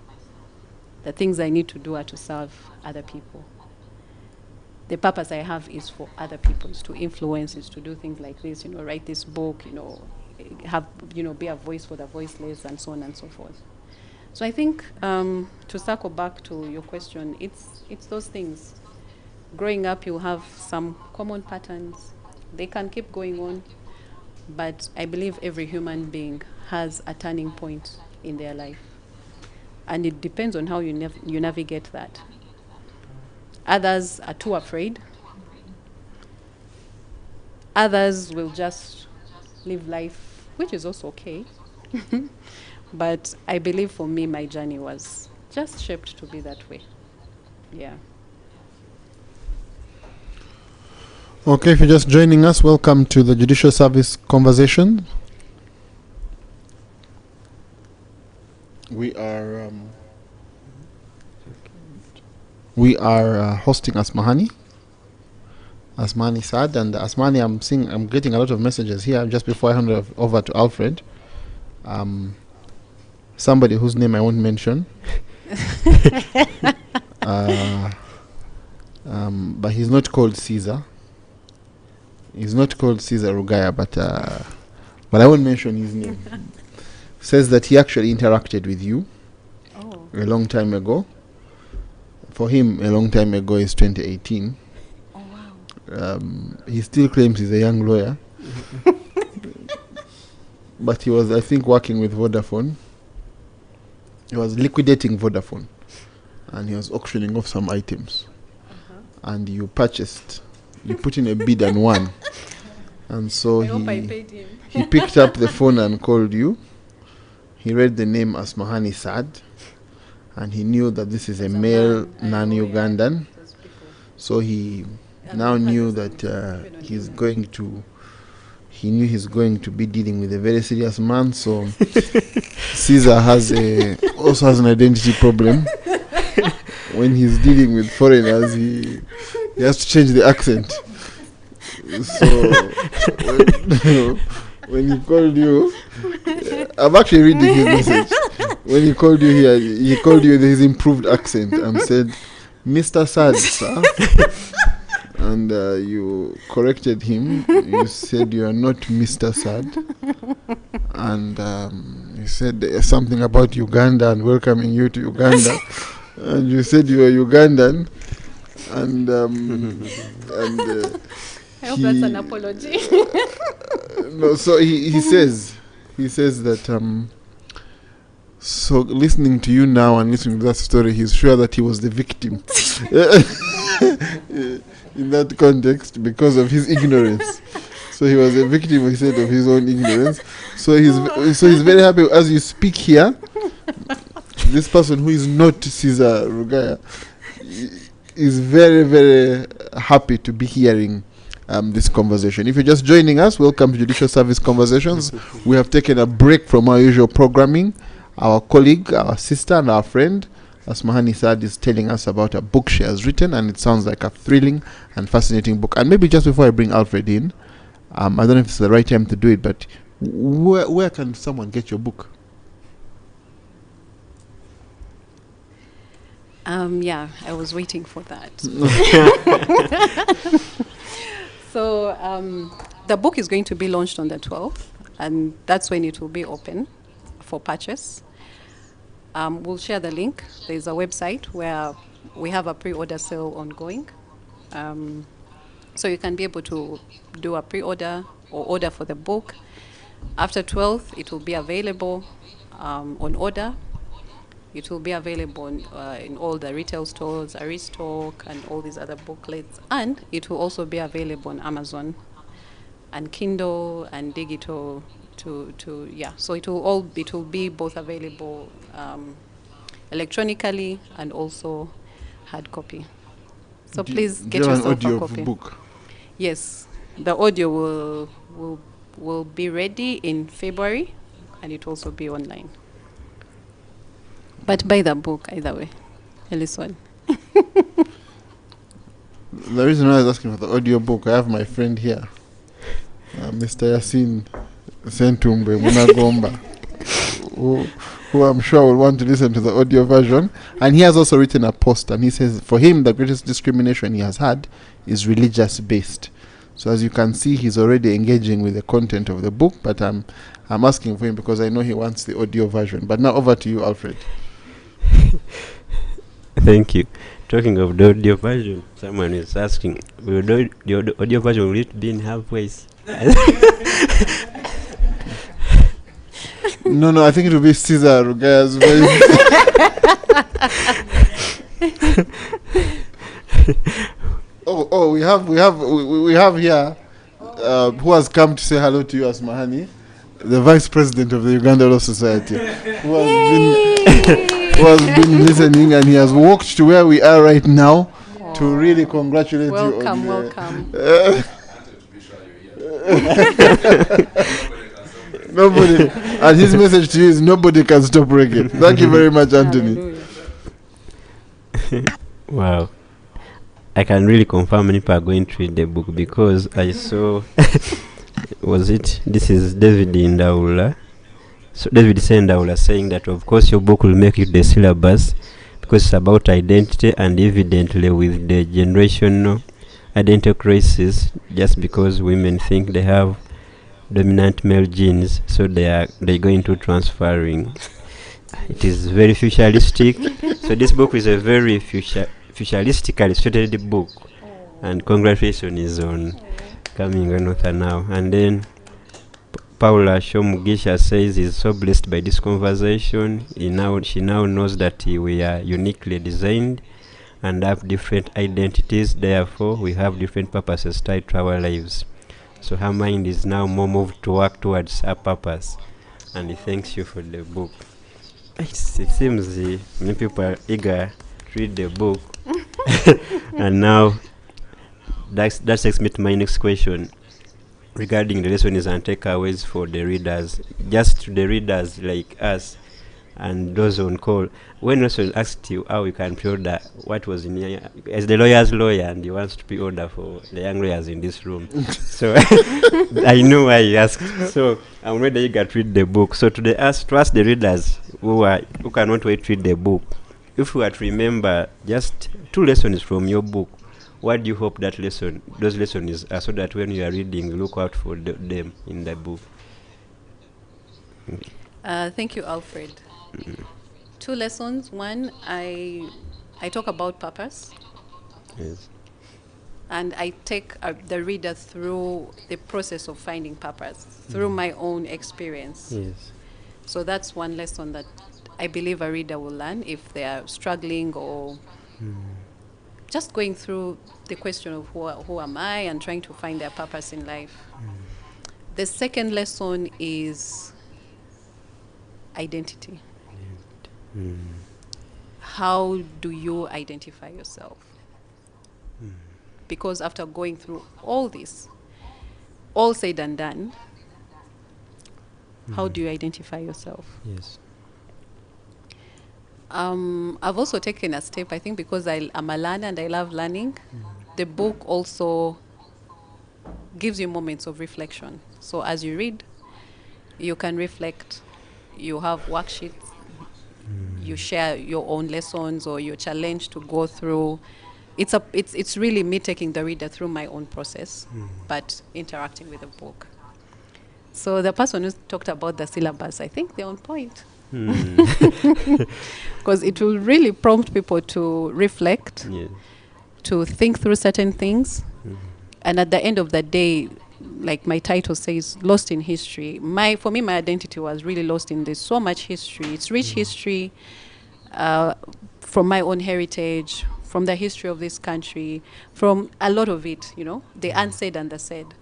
The things I need to do are to serve other people. The purpose I have is for other people, is to influence, is to do things like this, write this book, be a voice for the voiceless, and so on and so forth. So I think to circle back to your question, it's those things. Growing up, you have some common patterns. They can keep going on, but I believe every human being has a turning point in their life. And it depends on how you navigate that. Others are too afraid. Others will just live life, which is also okay. But I believe for me, my journey was just shaped to be that way. Yeah. Okay, if you're just joining us, welcome to the Judicial Service Conversation. We are hosting Asmahani Saad, and Asmani, I'm getting a lot of messages here just before I hand it over to Alfred. Somebody whose name I won't mention. But he's not called Caesar. He's not called Caesar Rugaya, but I won't mention his name. Says that he actually interacted with you a long time ago. For him, a long time ago is 2018. Oh, wow. He still claims he's a young lawyer. But he was, I think, working with Vodafone. He was liquidating Vodafone. And he was auctioning off some items. And you purchased. You put in a bid and won. And so I paid him. he picked up the phone and called you. He read the name Asmahani Saad. And he knew that this is a male non-Ugandan. So he now knew that he's going to be dealing with a very serious man. So Caesar also has an identity problem. When he's dealing with foreigners, he has to change the accent. So when he called you, I'm actually reading his message. When he called you here, he called you with his improved accent and said, "Mr. Sad, sir." And you corrected him. You said you are not Mr. Sad. And you said something about Uganda and welcoming you to Uganda. And you said you are Ugandan. And I hope that's an apology. No, so he says that so listening to you now and listening to that story, he's sure that he was the victim in that context because of his ignorance. So he was a victim, he said, of his own ignorance. So he's very happy as you speak here. This person who is not Caesar Rugaya is very, very happy to be hearing this conversation. If you're just joining us, welcome to Judicial Service Conversations. We have taken a break from our usual programming. Our colleague, our sister, and our friend, Asmahani Saad, is telling us about a book she has written, and it sounds like a thrilling and fascinating book. And maybe just before I bring Alfred in, I don't know if it's the right time to do it, but where can someone get your book? Yeah, I was waiting for that. So the book is going to be launched on the 12th, and that's when it will be open for purchase. We'll share the link. There's a website where we have a pre-order sale ongoing. So you can be able to do a pre-order or order for the book. After 12th, it will be available on order. It will be available in all the retail stores, Aristoc, and all these other booklets. And it will also be available on Amazon and Kindle and digital. So it will be both available electronically and also hard copy. So please get yourself a copy. Book? Yes, the audio will be ready in February, and it will also be online. But buy the book either way, ELISON. The reason why I was asking for the audio book, I have my friend here, Mr. Yasin Sentumbe Munagomba, who I'm sure will want to listen to the audio version. And he has also written a post, and he says for him the greatest discrimination he has had is religious based. So as you can see, he's already engaging with the content of the book, but I'm asking for him because I know he wants the audio version. But now over to you, Alfred. Thank you. Talking of the audio version, someone is asking, will the audio version will it be in halfways? No, I think it will be Caesar Rugaya's voice. we have here who has come to say hello to you, Asmahani. the Vice President of the Uganda Law Society, who has been listening, and he has walked to where we are right now to really congratulate you. Welcome. Nobody, and his message to you is nobody can stop reggae. Thank you very much, Anthony. Wow. I can really confirm many people are going to read the book because I saw this is David Ndaula. So David Ndaula saying that of course your book will make it the syllabus because it's about identity, and evidently with the generational identity crisis, just because women think they have dominant male genes, so they're going to transferring. It is very futuristic. So this book is a very futuristically stated book, and congratulations on coming an author now. And then Paula Shomugisha says he's so blessed by this conversation. She now knows that we are uniquely designed and have different identities, therefore we have different purposes tied to our lives. So her mind is now more moved to work towards her purpose, and he thanks you for the book. It seems many people are eager to read the book. And now that takes me to my next question regarding the lessons and takeaways for the readers, just to the readers like us and those on call. When Nelson asked you how you can pre-order, what was in here, as the lawyer's lawyer, and he wants to pre-order for the young lawyers in this room. So I know why he asked. So I'm ready to read the book. So to ask the readers who cannot wait to read the book, if you were to remember just 2 lessons from your book, what do you hope those lessons are, so that when you are reading, you look out for them in the book? Thank you, Alfred. 2 lessons. One, I talk about purpose. Yes. And I take the reader through the process of finding purpose, through my own experience. Yes. So that's one lesson that I believe a reader will learn if they are struggling or just going through the question of who am I, and trying to find their purpose in life. The second lesson is identity. How do you identify yourself? Because after going through all this, all said and done, how do you identify yourself? Yes. I've also taken a step, I think, because I'm a learner and I love learning. The book also gives you moments of reflection. So as you read, you can reflect. You have worksheets. You share your own lessons or your challenge to go through. It's really me taking the reader through my own process, but interacting with the book. So the person who talked about the syllabus, I think they're on point. Because it will really prompt people to reflect, to think through certain things. And at the end of the day, like my title says, lost in history. For me, my identity was really lost in this. So much history. It's rich history from my own heritage, from the history of this country, from a lot of it, the unsaid and the said.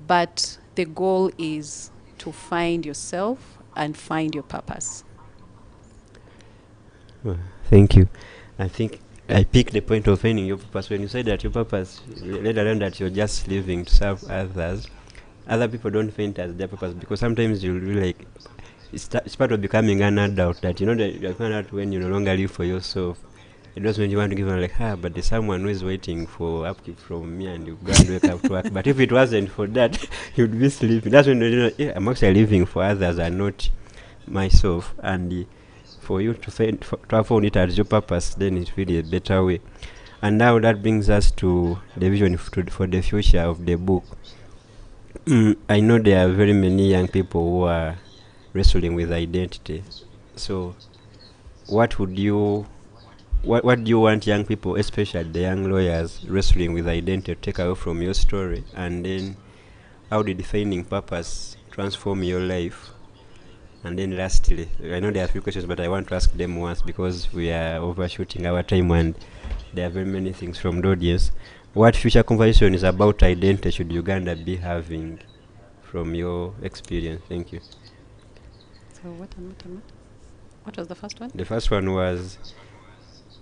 But the goal is to find yourself and find your purpose. Well, thank you. I think I picked the point of finding your purpose. When you say that your purpose, let alone that you're just living to serve others, other people don't find as their purpose, because sometimes you'll be like, it's part of becoming an adult, that that you find out when you no longer live for yourself. It doesn't mean you want to give them like, but there's someone who is waiting for upkeep from me, and you go and wake up to work. But if it wasn't for that, you'd be sleeping. That's when I'm actually living for others and not myself. And for you to have found it as your purpose, then it's really a better way. And now that brings us to the vision for the future of the book. I know there are very many young people who are wrestling with identity. So what do you want young people, especially the young lawyers wrestling with identity, to take away from your story? And then how did defining purpose transform your life? And then lastly, I know there are a few questions, but I want to ask them once because we are overshooting our time and there are very many things from the audience. What future conversation is about identity should Uganda be having from your experience. Thank you. So what was the first one? The first one was,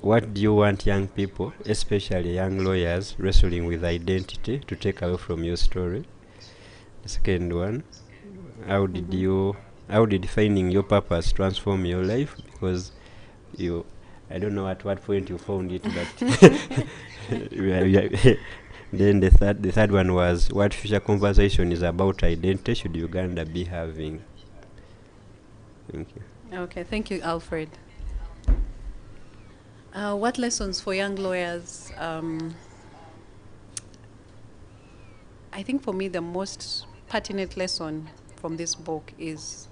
what do you want young people, especially young lawyers wrestling with identity, to take away from your story? The second one, how did finding your purpose transform your life? Because I don't know at what point you found it, but then the third one was, what future conversation is about identity should Uganda be having? Thank you. Okay, thank you, Alfred. What lessons for young lawyers? I think for me the most pertinent lesson from this book is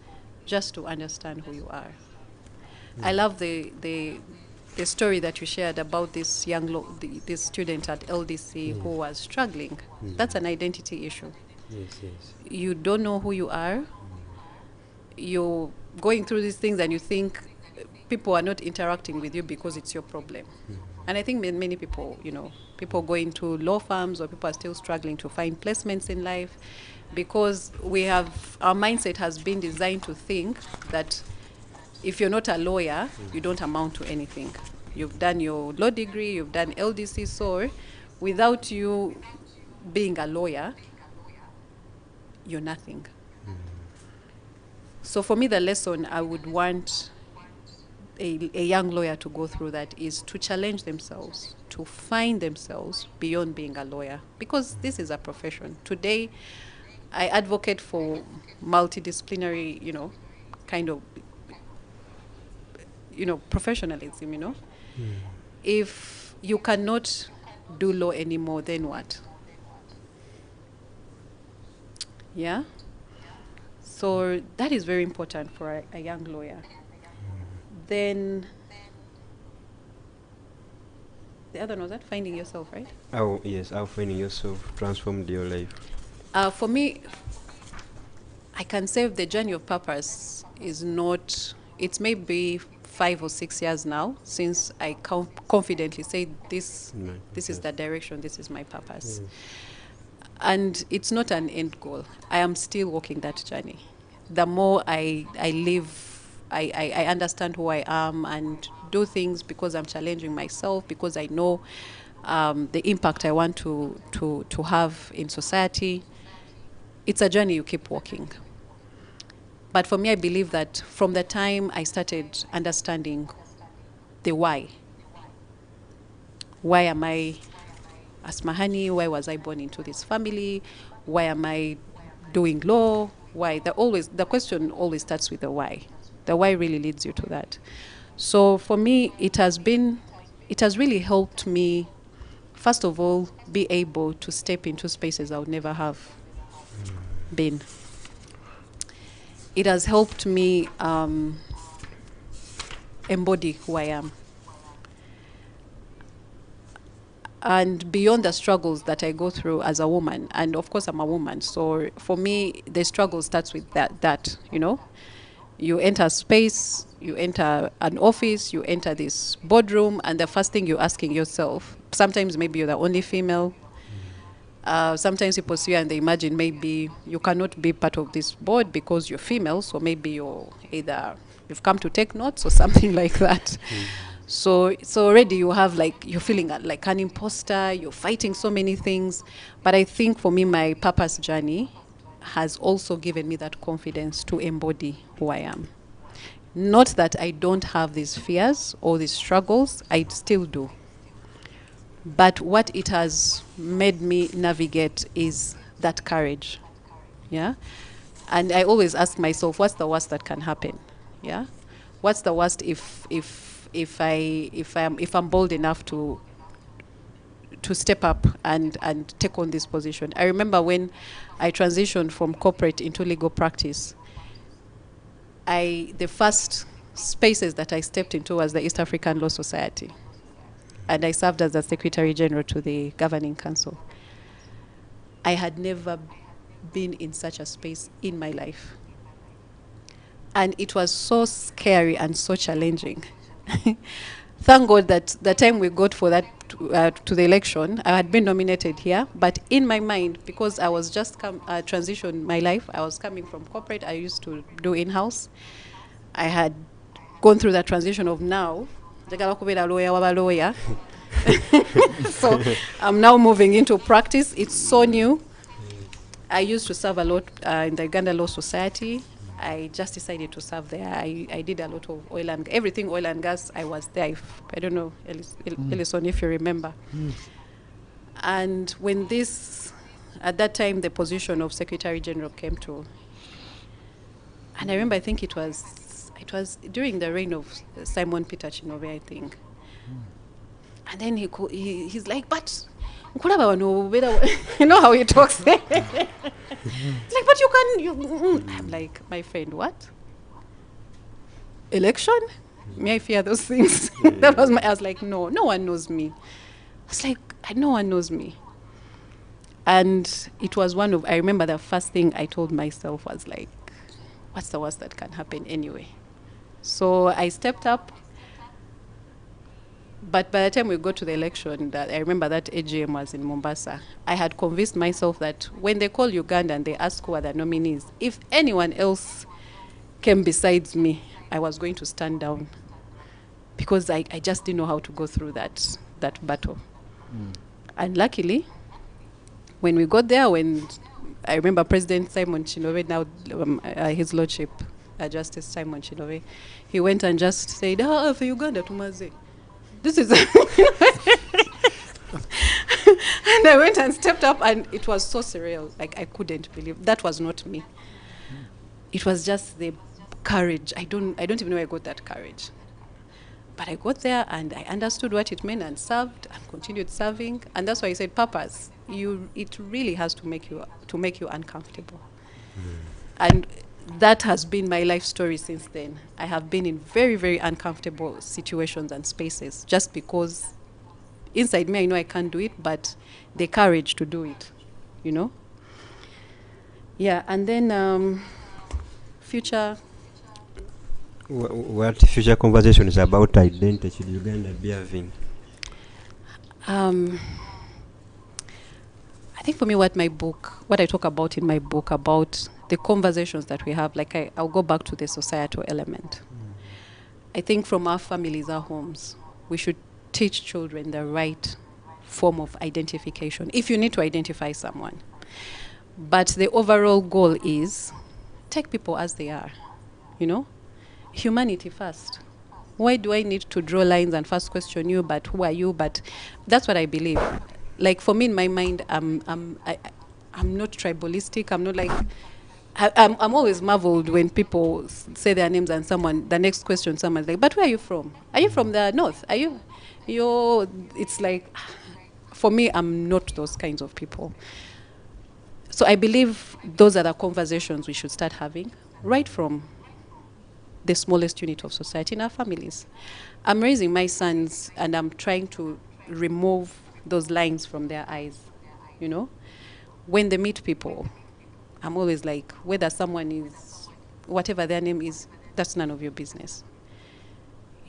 just to understand who you are. I love the story that you shared about this this student at LDC who was struggling. That's an identity issue. Yes. You don't know who you are. You're going through these things and you think people are not interacting with you because it's your problem. And I think many people, people go into law firms, or people are still struggling to find placements in life because our mindset has been designed to think that if you're not a lawyer, you don't amount to anything. You've done your law degree, you've done LDC, so without you being a lawyer, you're nothing. So for me, the lesson I would want a young lawyer to go through that is to challenge themselves, to find themselves beyond being a lawyer, because this is a profession. Today, I advocate for multidisciplinary, kind of, professionalism, If you cannot do law anymore, then what? Yeah? So that is very important for a young lawyer. Then the other one was that finding yourself, right? Oh, yes, how finding yourself transformed your life. For me, I can say the journey of purpose is not, it's maybe 5 or 6 years now since I confidently say this is the direction, this is my purpose. And it's not an end goal. I am still walking that journey. The more I live, I understand who I am and do things because I'm challenging myself, because I know the impact I want to have in society. It's a journey you keep walking. But for me, I believe that from the time I started understanding the why am I Asmahani? Why was I born into this family? Why am I doing law? Why? The question always starts with the why. The why really leads you to that. So for me, it has really helped me, first of all, be able to step into spaces I would never have been. It has helped me embody who I am. And beyond the struggles that I go through as a woman, and of course I'm a woman, so for me, the struggle starts with that. You enter a space, you enter an office, you enter this boardroom, and the first thing you're asking yourself, sometimes maybe you're the only female, sometimes people see you and they imagine maybe you cannot be part of this board because you're female, so maybe you've come to take notes or something like that. So already you're feeling like an imposter, you're fighting so many things. But I think for me, my purpose journey has also given me that confidence to embody who I am. Not that I don't have these fears or these struggles, I still do. But what it has made me navigate is that courage. Yeah? And I always ask myself, what's the worst that can happen? Yeah? What's the worst if I'm bold enough to step up and take on this position? I remember when I transitioned from corporate into legal practice, the first spaces that I stepped into was the East African Law Society. And I served as the Secretary General to the Governing Council. I had never been in such a space in my life. And it was so scary and so challenging. Thank God that the time we got for that to the election, I had been nominated here, but in my mind, because I was just transitioned my life, I was coming from corporate, I used to do in-house. I had gone through that transition of now, lawyer. So I'm now moving into practice. It's so new. I used to serve a lot in the Uganda Law Society. I just decided to serve there. I did a lot of oil and everything oil and gas. I was there. I don't know, ELISON, if you remember. And when at that time, the position of Secretary General came to, and I remember, I think it was during the reign of Simon Peter Chinove, I think. And then he's like, but you know how he talks. Like, but I'm like, my friend, what? Election? May I fear those things? I was like, no one knows me. I was like, no one knows me. And it was I remember the first thing I told myself was like, what's the worst that can happen anyway? So I stepped up. But by the time we got to the election, I remember that AGM was in Mombasa. I had convinced myself that when they call Uganda and they ask who are the nominees, if anyone else came besides me, I was going to stand down, because I just didn't know how to go through that battle. And luckily, when we got there, when I remember President Simon Chinove, now His Lordship, Justice Simon Chinove, he went and just said, for Uganda, tumaze. This is... And I went and stepped up, and it was so surreal. Like, I couldn't believe. That was not me. It was just the courage. I don't even know where I got that courage. But I got there, and I understood what it meant, and served, and continued serving. And that's why I said, purpose. It really has to make you uncomfortable. And that has been my life story since then. I have been in very, very uncomfortable situations and spaces, just because inside me I know I can't do it, but the courage to do it, you know? Yeah, and then future... What future conversations about identity should Uganda be having? I think for me, what I talk about in my book, about the conversations that we have, like I'll go back to the societal element. I think from our families, our homes, we should teach children the right form of identification, if you need to identify someone. But the overall goal is take people as they are, you know? Humanity first. Why do I need to draw lines and first question you, but who are you? But that's what I believe. Like, for me, in my mind, I'm not tribalistic. I'm not like... I'm always marveled when people say their names and the next question, someone's like, but where are you from? Are you from the north? It's like, for me, I'm not those kinds of people. So I believe those are the conversations we should start having, right from the smallest unit of society in our families. I'm raising my sons, and I'm trying to remove those lines from their eyes, you know? When they meet people, I'm always like, whether someone is, whatever their name is, that's none of your business.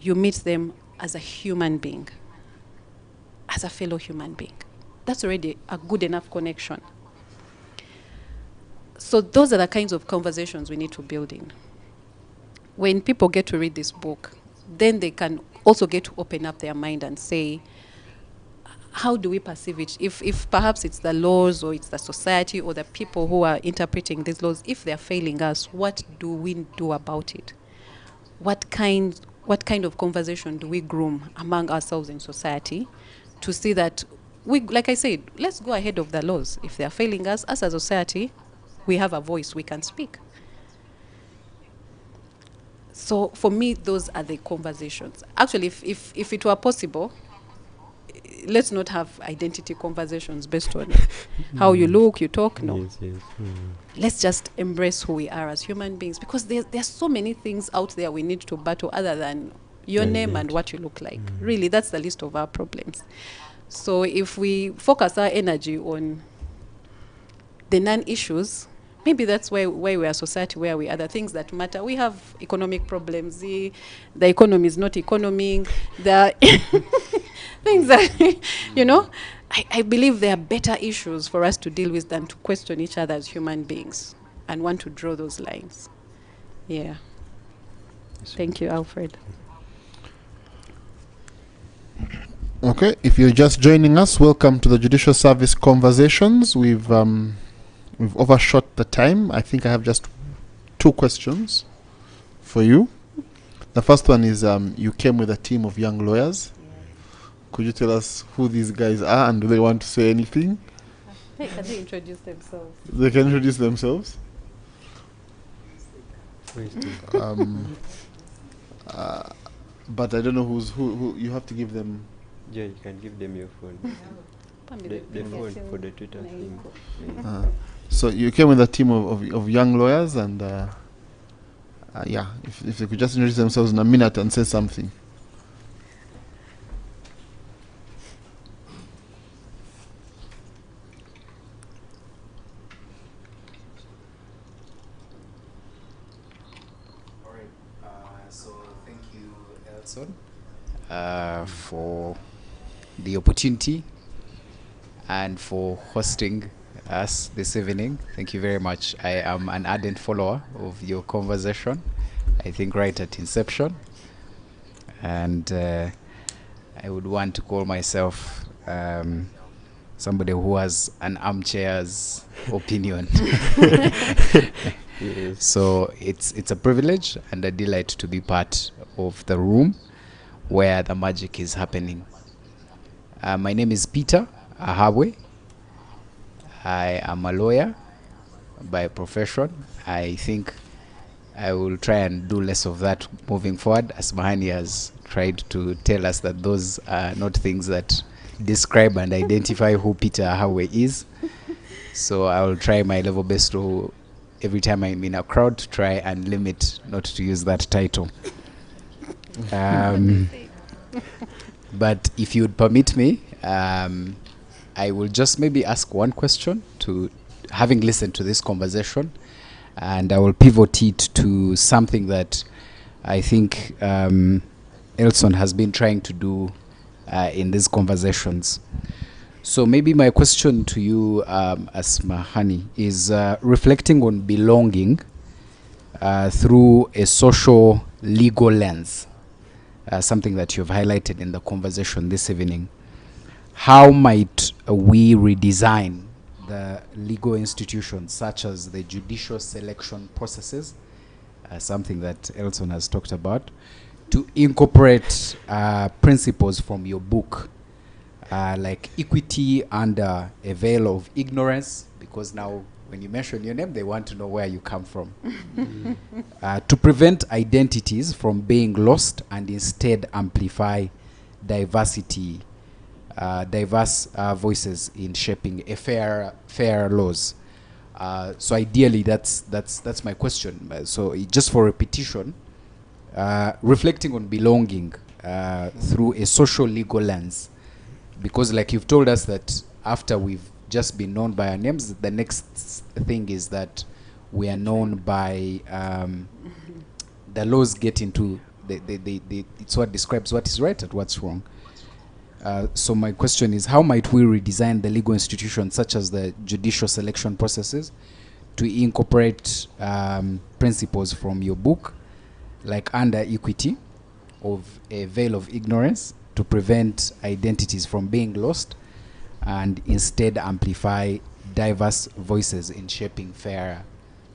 You meet them as a human being, as a fellow human being. That's already a good enough connection. So those are the kinds of conversations we need to build in. When people get to read this book, then they can also get to open up their mind and say, how do we perceive it? If perhaps it's the laws, or it's the society, or the people who are interpreting these laws, if they're failing us, what do we do about it? What kind of conversation do we groom among ourselves in society to see that like I said, let's go ahead of the laws. If they're failing us, as a society, we have a voice, we can speak. So for me, those are the conversations. Actually, if it were possible, let's not have identity conversations based on how you look, you talk. No. Yes. Let's just embrace who we are as human beings, because there's so many things out there we need to battle other than your name and what you look like. Really, that's the least of our problems. So if we focus our energy on the non-issues, maybe that's why we are a society where we are the things that matter. We have economic problems. The economy is not economy. things that, you know, I believe there are better issues for us to deal with than to question each other as human beings and want to draw those lines. Yeah. Thank you, Alfred. Okay, if you're just joining us, welcome to the Judicial Service Conversations. We've overshot the time. I think I have just 2 questions for you. The first one is, you came with a team of young lawyers. Could you tell us who these guys are, and do they want to say anything? Hey, can they introduce themselves? They can introduce themselves. But I don't know who. You have to give them. Yeah, you can give them your phone. The phone for the Twitter thing. So you came with a team of young lawyers, and yeah, if they could just introduce themselves in a minute and say something. All right. So thank you, Elson, for the opportunity and for hosting us this evening. Thank you very much. I am an ardent follower of your conversation, I think right at inception. And I would want to call myself somebody who has an armchair's opinion. Yes. So it's a privilege and a delight to be part of the room where the magic is happening. My name is Peter Ahabwe. I am a lawyer by profession. I think I will try and do less of that moving forward, as Mahani has tried to tell us that those are not things that describe and identify who Peter Ahabwe is. So I will try my level best to, every time I'm in a crowd, to try and limit not to use that title. But if you would permit me, I will just maybe ask one question to, having listened to this conversation, and I will pivot it to something that I think Elson has been trying to do in these conversations. So maybe my question to you, as Mahani, is reflecting on belonging through a social legal lens, something that you've highlighted in the conversation this evening. How might we redesign the legal institutions, such as the judicial selection processes, something that Elson has talked about, to incorporate principles from your book, like equity under a veil of ignorance, because now when you mention your name, they want to know where you come from, to prevent identities from being lost and instead amplify diversity, diverse voices in shaping a fair laws. So ideally, that's my question. So just for repetition, reflecting on belonging through a social legal lens, because like you've told us that after we've just been known by our names, the next thing is that we are known by the laws get into it's what describes what is right and what's wrong. So my question is, how might we redesign the legal institutions, such as the judicial selection processes, to incorporate principles from your book, like under equity of a veil of ignorance, to prevent identities from being lost and instead amplify diverse voices in shaping fair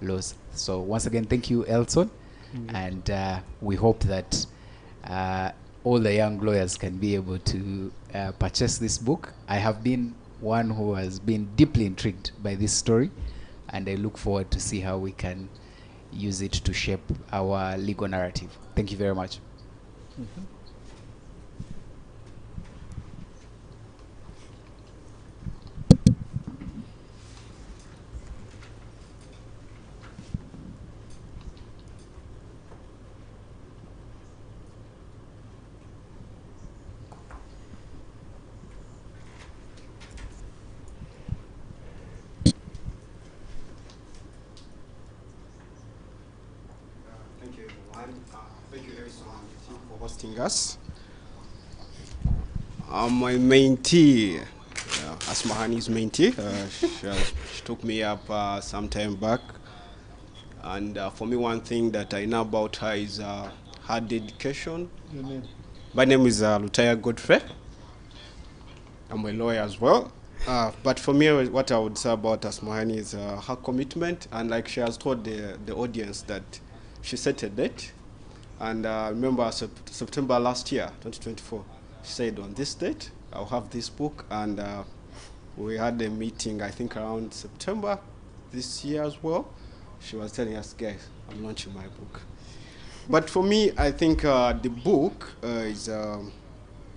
laws? So once again, thank you, Elson. And we hope that all the young lawyers can be able to purchase this book. I have been one who has been deeply intrigued by this story, and I look forward to see how we can use it to shape our legal narrative. Thank you very much. Thank you, everyone. Thank you, Elson, for hosting us. My mentee, Asmahani's mentee, she took me up some time back. And for me, one thing that I know about her is her dedication. Your name? My name is Lutaya Godfrey. I'm a lawyer as well. But for me, what I would say about Asmahani is her commitment. And like she has told the audience that she set a date. And remember, September last year, 2024, she said on this date, I'll have this book. And we had a meeting, I think, around September this year as well. She was telling us, guys, I'm launching my book. But for me, I think the book is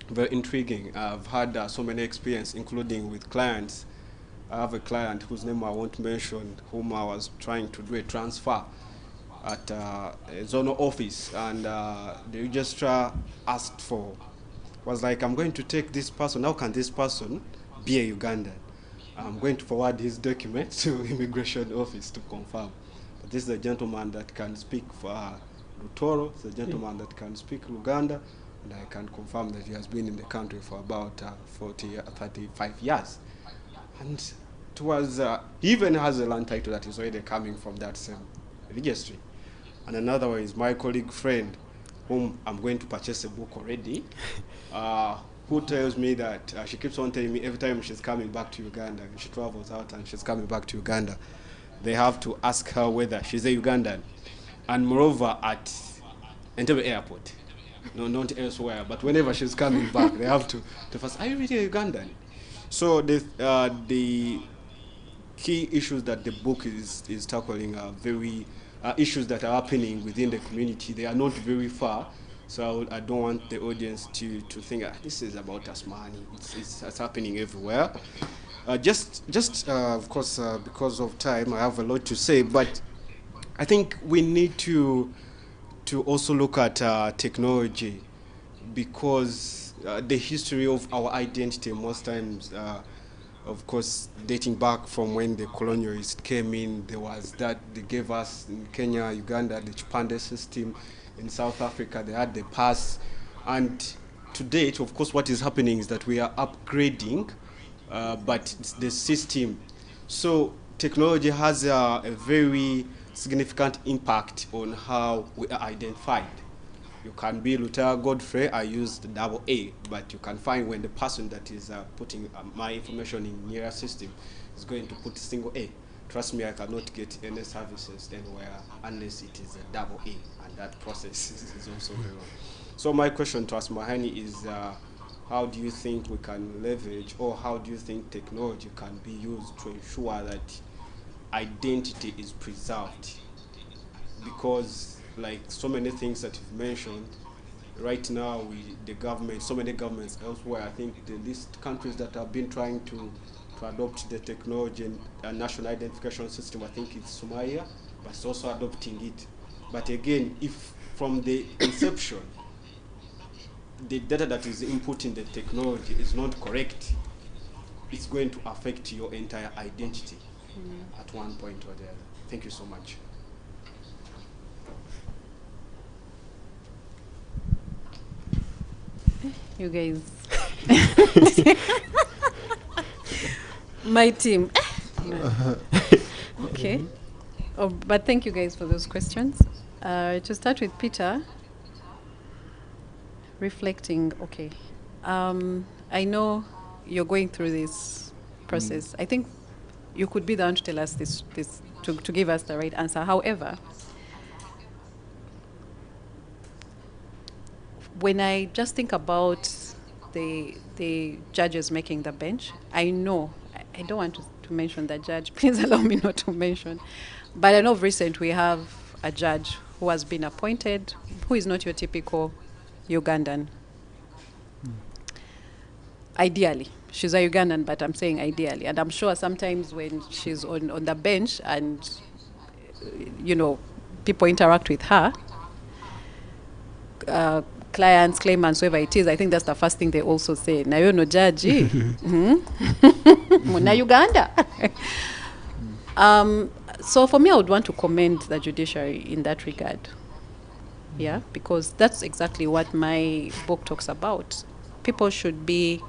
very intriguing. I've had so many experiences, including with clients. I have a client whose name I won't mention, whom I was trying to do a transfer at a zonal office, and the registrar asked for, was like, I'm going to take this person, how can this person be a Ugandan? I'm going to forward his document to immigration office to confirm. But this is a gentleman that can speak for Lutoro, it's a gentleman that can speak Luganda, and I can confirm that he has been in the country for about 35 years. And it was, he even has a land title that is already coming from that same registry. And another one is my colleague friend, whom I'm going to purchase a book already, who tells me that she keeps on telling me every time she's coming back to Uganda, she travels out and she's coming back to Uganda, they have to ask her whether she's a Ugandan. And moreover, at Entebbe Airport, no, not elsewhere, but whenever she's coming back, they have to first, are you really a Ugandan? So the key issues that the book is tackling are very issues that are happening within the community. They are not very far, so I don't want the audience to think this is about Asmani. It's happening everywhere. Of course, because of time, I have a lot to say, but I think we need to also look at technology, because the history of our identity most times, of course, dating back from when the colonialists came in, there was that they gave us in Kenya, Uganda, the Chipande system. In South Africa, they had the pass. And to date, of course, what is happening is that we are upgrading, but it's the system. So technology has a very significant impact on how we are identified. You can be Lutaya Godfrey, I used double A, but you can find when the person that is putting my information in near system is going to put single A. Trust me, I cannot get any services anywhere unless it is a double A, and that process is also very long. So my question to Asmahani is, how do you think we can leverage, or how do you think technology can be used to ensure that identity is preserved? Because like so many things that you've mentioned, right now the government, so many governments elsewhere, I think the least countries that have been trying to adopt the technology and national identification system, I think it's Somalia, but it's also adopting it. But again, if from the inception, the data that is input in the technology is not correct, it's going to affect your entire identity at one point or the other. Thank you so much. You guys. My team. Okay. Oh, but thank you guys for those questions. To start with Peter, reflecting, okay. I know you're going through this process. I think you could be the one to tell us this to give us the right answer. However, when I just think about the judges making the bench, I know, I don't want to mention the judge, please allow me not to mention, but I know of recent we have a judge who has been appointed, who is not your typical Ugandan. Ideally, she's a Ugandan, but I'm saying ideally, and I'm sure sometimes when she's on the bench and, you know, people interact with her, clients, claimants, whoever it is, I think that's the first thing they also say. Na yo no judge. Na Uganda. So for me, I would want to commend the judiciary in that regard. Yeah, because that's exactly what my book talks about. people should be,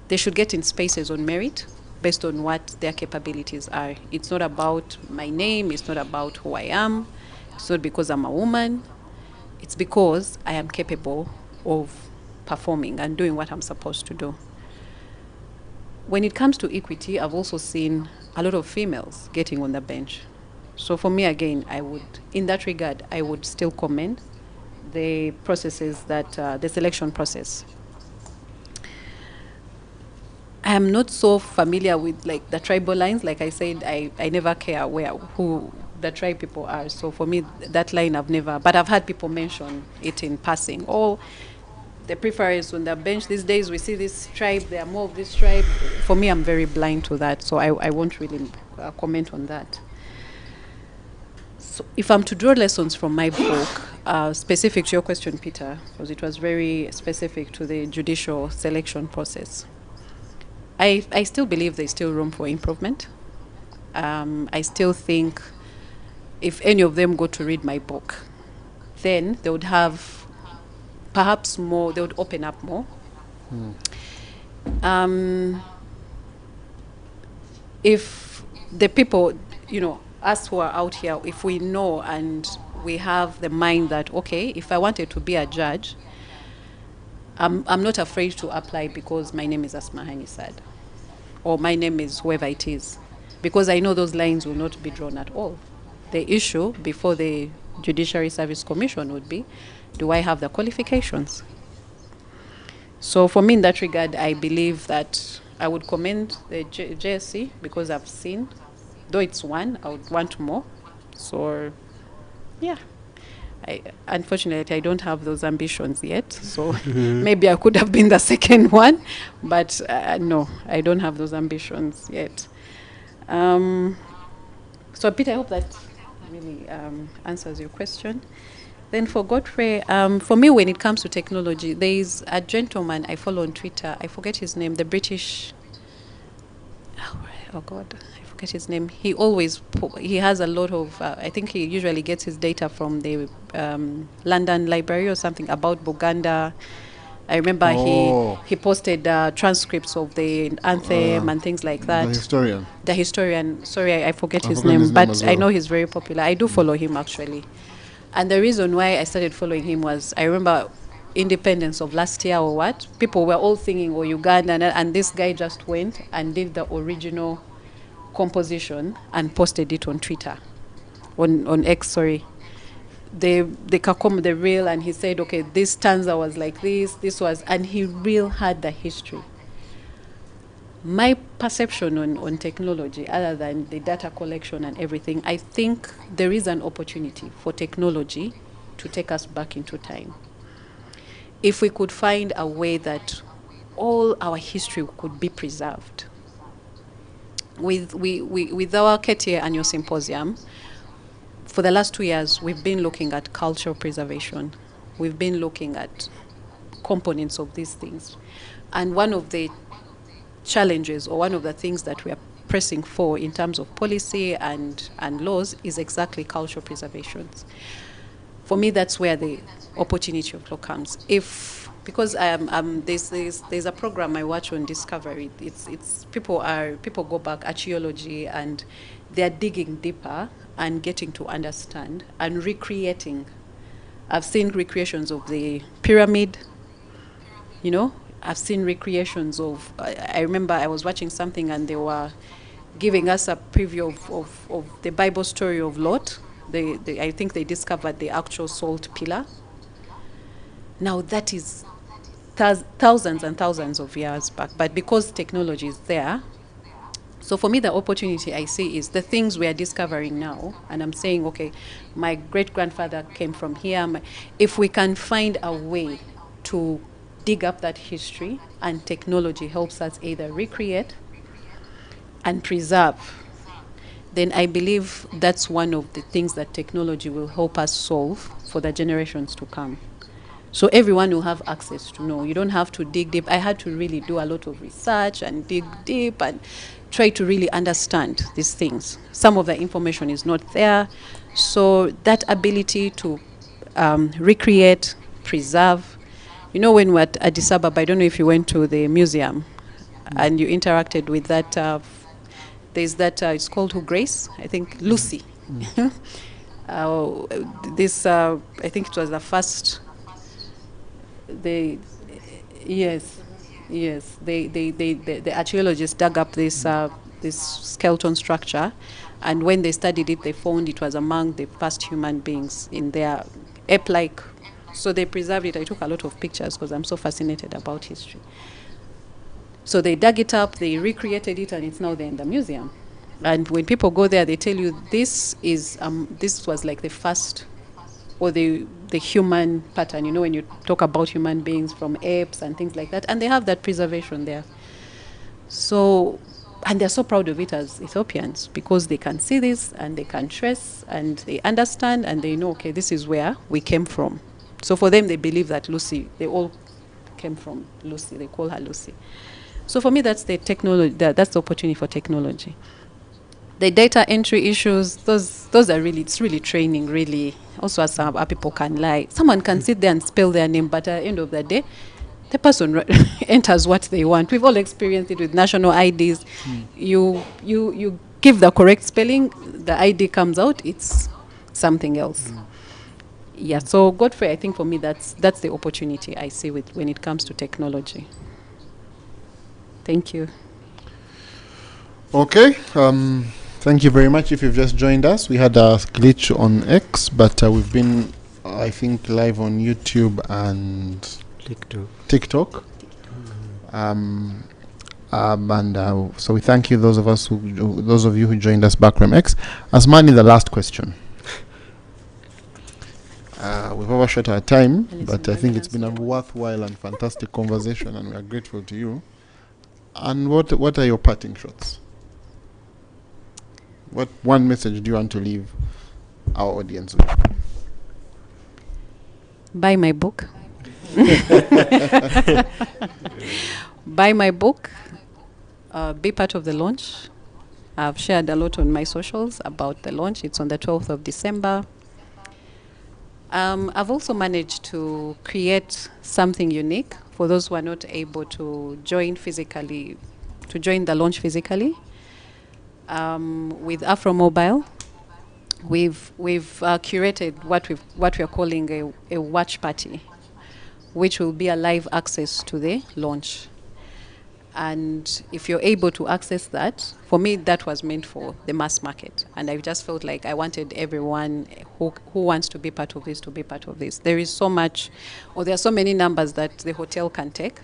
they should get in spaces on merit based on what their capabilities are. It's not about my name, it's not about who I am, it's not because I'm a woman, it's because I am capable of performing and doing what I'm supposed to do. When it comes to equity, I've also seen a lot of females getting on the bench. So for me, again, I would, in that regard, I would still commend the processes that, the selection process. I am not so familiar with like the tribal lines. Like I said, I never care who the tribe people are. So for me, that line I've never, but I've had people mention it in passing. Oh, the preference on the bench these days, we see this tribe, they are more of this tribe. For me, I'm very blind to that, so I won't really comment on that. So if I'm to draw lessons from my book, specific to your question, Peter, because it was very specific to the judicial selection process, I still believe there's still room for improvement. I still think if any of them go to read my book, then they would have perhaps more, they would open up more. If the people, you know, us who are out here, if we know and we have the mind that, okay, if I wanted to be a judge, I'm not afraid to apply because my name is Asmahani Saad, or my name is whoever it is, because I know those lines will not be drawn at all. The issue before the Judiciary Service Commission would be, do I have the qualifications? So for me, in that regard, I believe that I would commend the JSC because I've seen, though it's one, I would want more. So, yeah. Unfortunately, I don't have those ambitions yet, so maybe I could have been the second one, but no, I don't have those ambitions yet. So, Peter, I hope that really answers your question. Then for Godfrey, for me, when it comes to technology, there is a gentleman I follow on Twitter, I forget his name, the British, oh God, I forget his name. He always, he has a lot of, I think he usually gets his data from the London Library or something about Buganda. I remember he posted transcripts of the anthem and things like that. The historian. Sorry, I forget his name, but well. I know he's very popular. I do follow him actually. And the reason why I started following him was, I remember independence of last year or what, people were all singing, oh, Uganda, and this guy just went and did the original composition and posted it on Twitter, on X, sorry. The Kakom, the real, and he said, okay, this stanza was like this was, and he real had the history. My perception on technology, other than the data collection and everything, I think there is an opportunity for technology to take us back into time. If we could find a way that all our history could be preserved. With our KTA annual symposium, for the last 2 years, we've been looking at cultural preservation. We've been looking at components of these things. And one of the challenges, or one of the things that we are pressing for in terms of policy and laws, is exactly cultural preservation. For me, that's where the opportunity of law comes. Because there's a program I watch on Discovery. It's people go back, archaeology, and they're digging deeper and getting to understand and recreating. I've seen recreations of the pyramid, you know. I've seen recreations of, I remember I was watching something and they were giving us a preview of the Bible story of Lot. I think they discovered the actual salt pillar. Now that is thousands and thousands of years back, but because technology is there, so for me the opportunity I see is the things we are discovering now, and I'm saying, okay, my great-grandfather came from here. If we can find a way to dig up that history, and technology helps us either recreate and preserve, then I believe that's one of the things that technology will help us solve for the generations to come. So everyone will have access to know. You don't have to dig deep. I had to really do a lot of research and dig deep and try to really understand these things. Some of the information is not there. So that ability to recreate, preserve, You know, when we're at Addis Ababa, I don't know if you went to the museum and you interacted with that. There's that, it's called Who Grace? I think Lucy. This, I think it was the first, yes, the archaeologists dug up this skeleton structure, and when they studied it, they found it was among the first human beings in their ape-like. So they preserved it. I took a lot of pictures because I'm so fascinated about history. So they dug it up, they recreated it, and it's now there in the museum. And when people go there, they tell you this was like the first, or the human pattern. You know, when you talk about human beings from apes and things like that, and they have that preservation there. So, and they're so proud of it as Ethiopians because they can see this and they can trace and they understand and they know, okay, this is where we came from. So for them, they believe that Lucy, they all came from Lucy. They call her Lucy. So for me, that's the technology. That's the opportunity for technology. The data entry issues, those are really, it's really training, really. Also, as our people can lie. Someone can sit there and spell their name, but at the end of the day, the person enters what they want. We've all experienced it with national IDs. You give the correct spelling, the ID comes out, it's something else. Yeah, so Godfrey, I think for me, that's the opportunity I see with when it comes to technology. Thank you. Okay. Thank you very much. If you've just joined us, we had a glitch on X, but we've been, I think, live on YouTube and TikTok. So we thank you, those of you who joined us back from X. Asmani, the last question. We've overshot our time, but I think it's been a worthwhile and fantastic conversation, and we are grateful to you. And what are your parting shots? What one message do you want to leave our audience with? Buy my book. Buy my book. Be part of the launch. I've shared a lot on my socials about the launch. It's on the 12th of December. I've also managed to create something unique for those who are not able to join physically, to join the launch physically. With Afro Mobile, we've curated what we are calling a watch party, which will be a live access to the launch. And if you're able to access that, for me, that was meant for the mass market. And I just felt like I wanted everyone who wants to be part of this to be part of this. There is so much, or there are so many numbers that the hotel can take.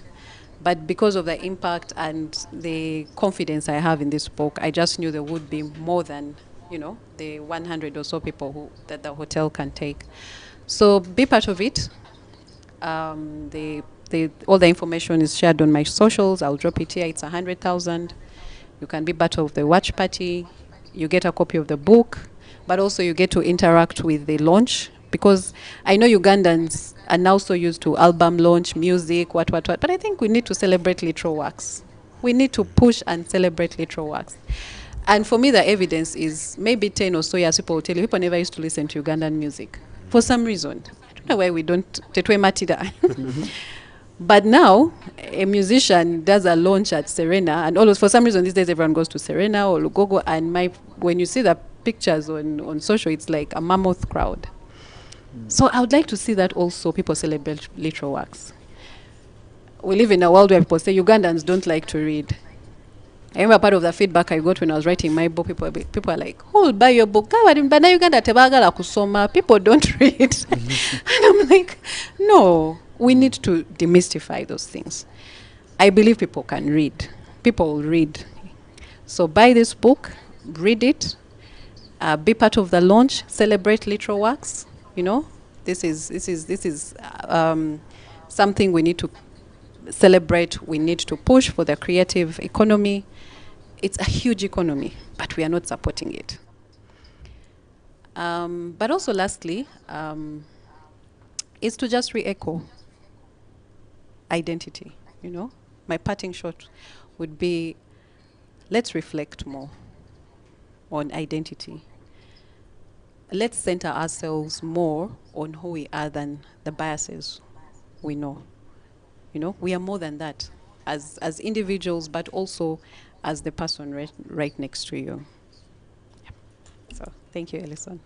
But because of the impact and the confidence I have in this book, I just knew there would be more than, the 100 or so people that the hotel can take. So be part of it. All the information is shared on my socials. I'll drop it here. It's 100,000. You can be part of the watch party. You get a copy of the book, but also you get to interact with the launch, because I know Ugandans are now so used to album launch, music, what. But I think we need to celebrate literal works. We need to push and celebrate literal works. And for me, the evidence is maybe 10 or so years, people will tell you, people never used to listen to Ugandan music for some reason. I don't know why we don't. Tetwe Matida. But now, a musician does a launch at Serena, and always, for some reason these days everyone goes to Serena or Lugogo, and when you see the pictures on social, it's like a mammoth crowd. So I would like to see that also people celebrate literal works. We live in a world where people say Ugandans don't like to read. I remember part of the feedback I got when I was writing my book, people are like, who will buy your book? People don't read. And I'm like, no, we need to demystify those things. I believe people can read. People will read. So buy this book, read it, be part of the launch, celebrate literal works. This is something we need to celebrate. We need to push for the creative economy. It's a huge economy, but we are not supporting it. But also, lastly, is to just re-echo identity. My parting shot would be, let's reflect more on identity. Let's center ourselves more on who we are than the biases we know. we are more than that as individuals, but also as the person right next to you. Yep. So thank you, Elison.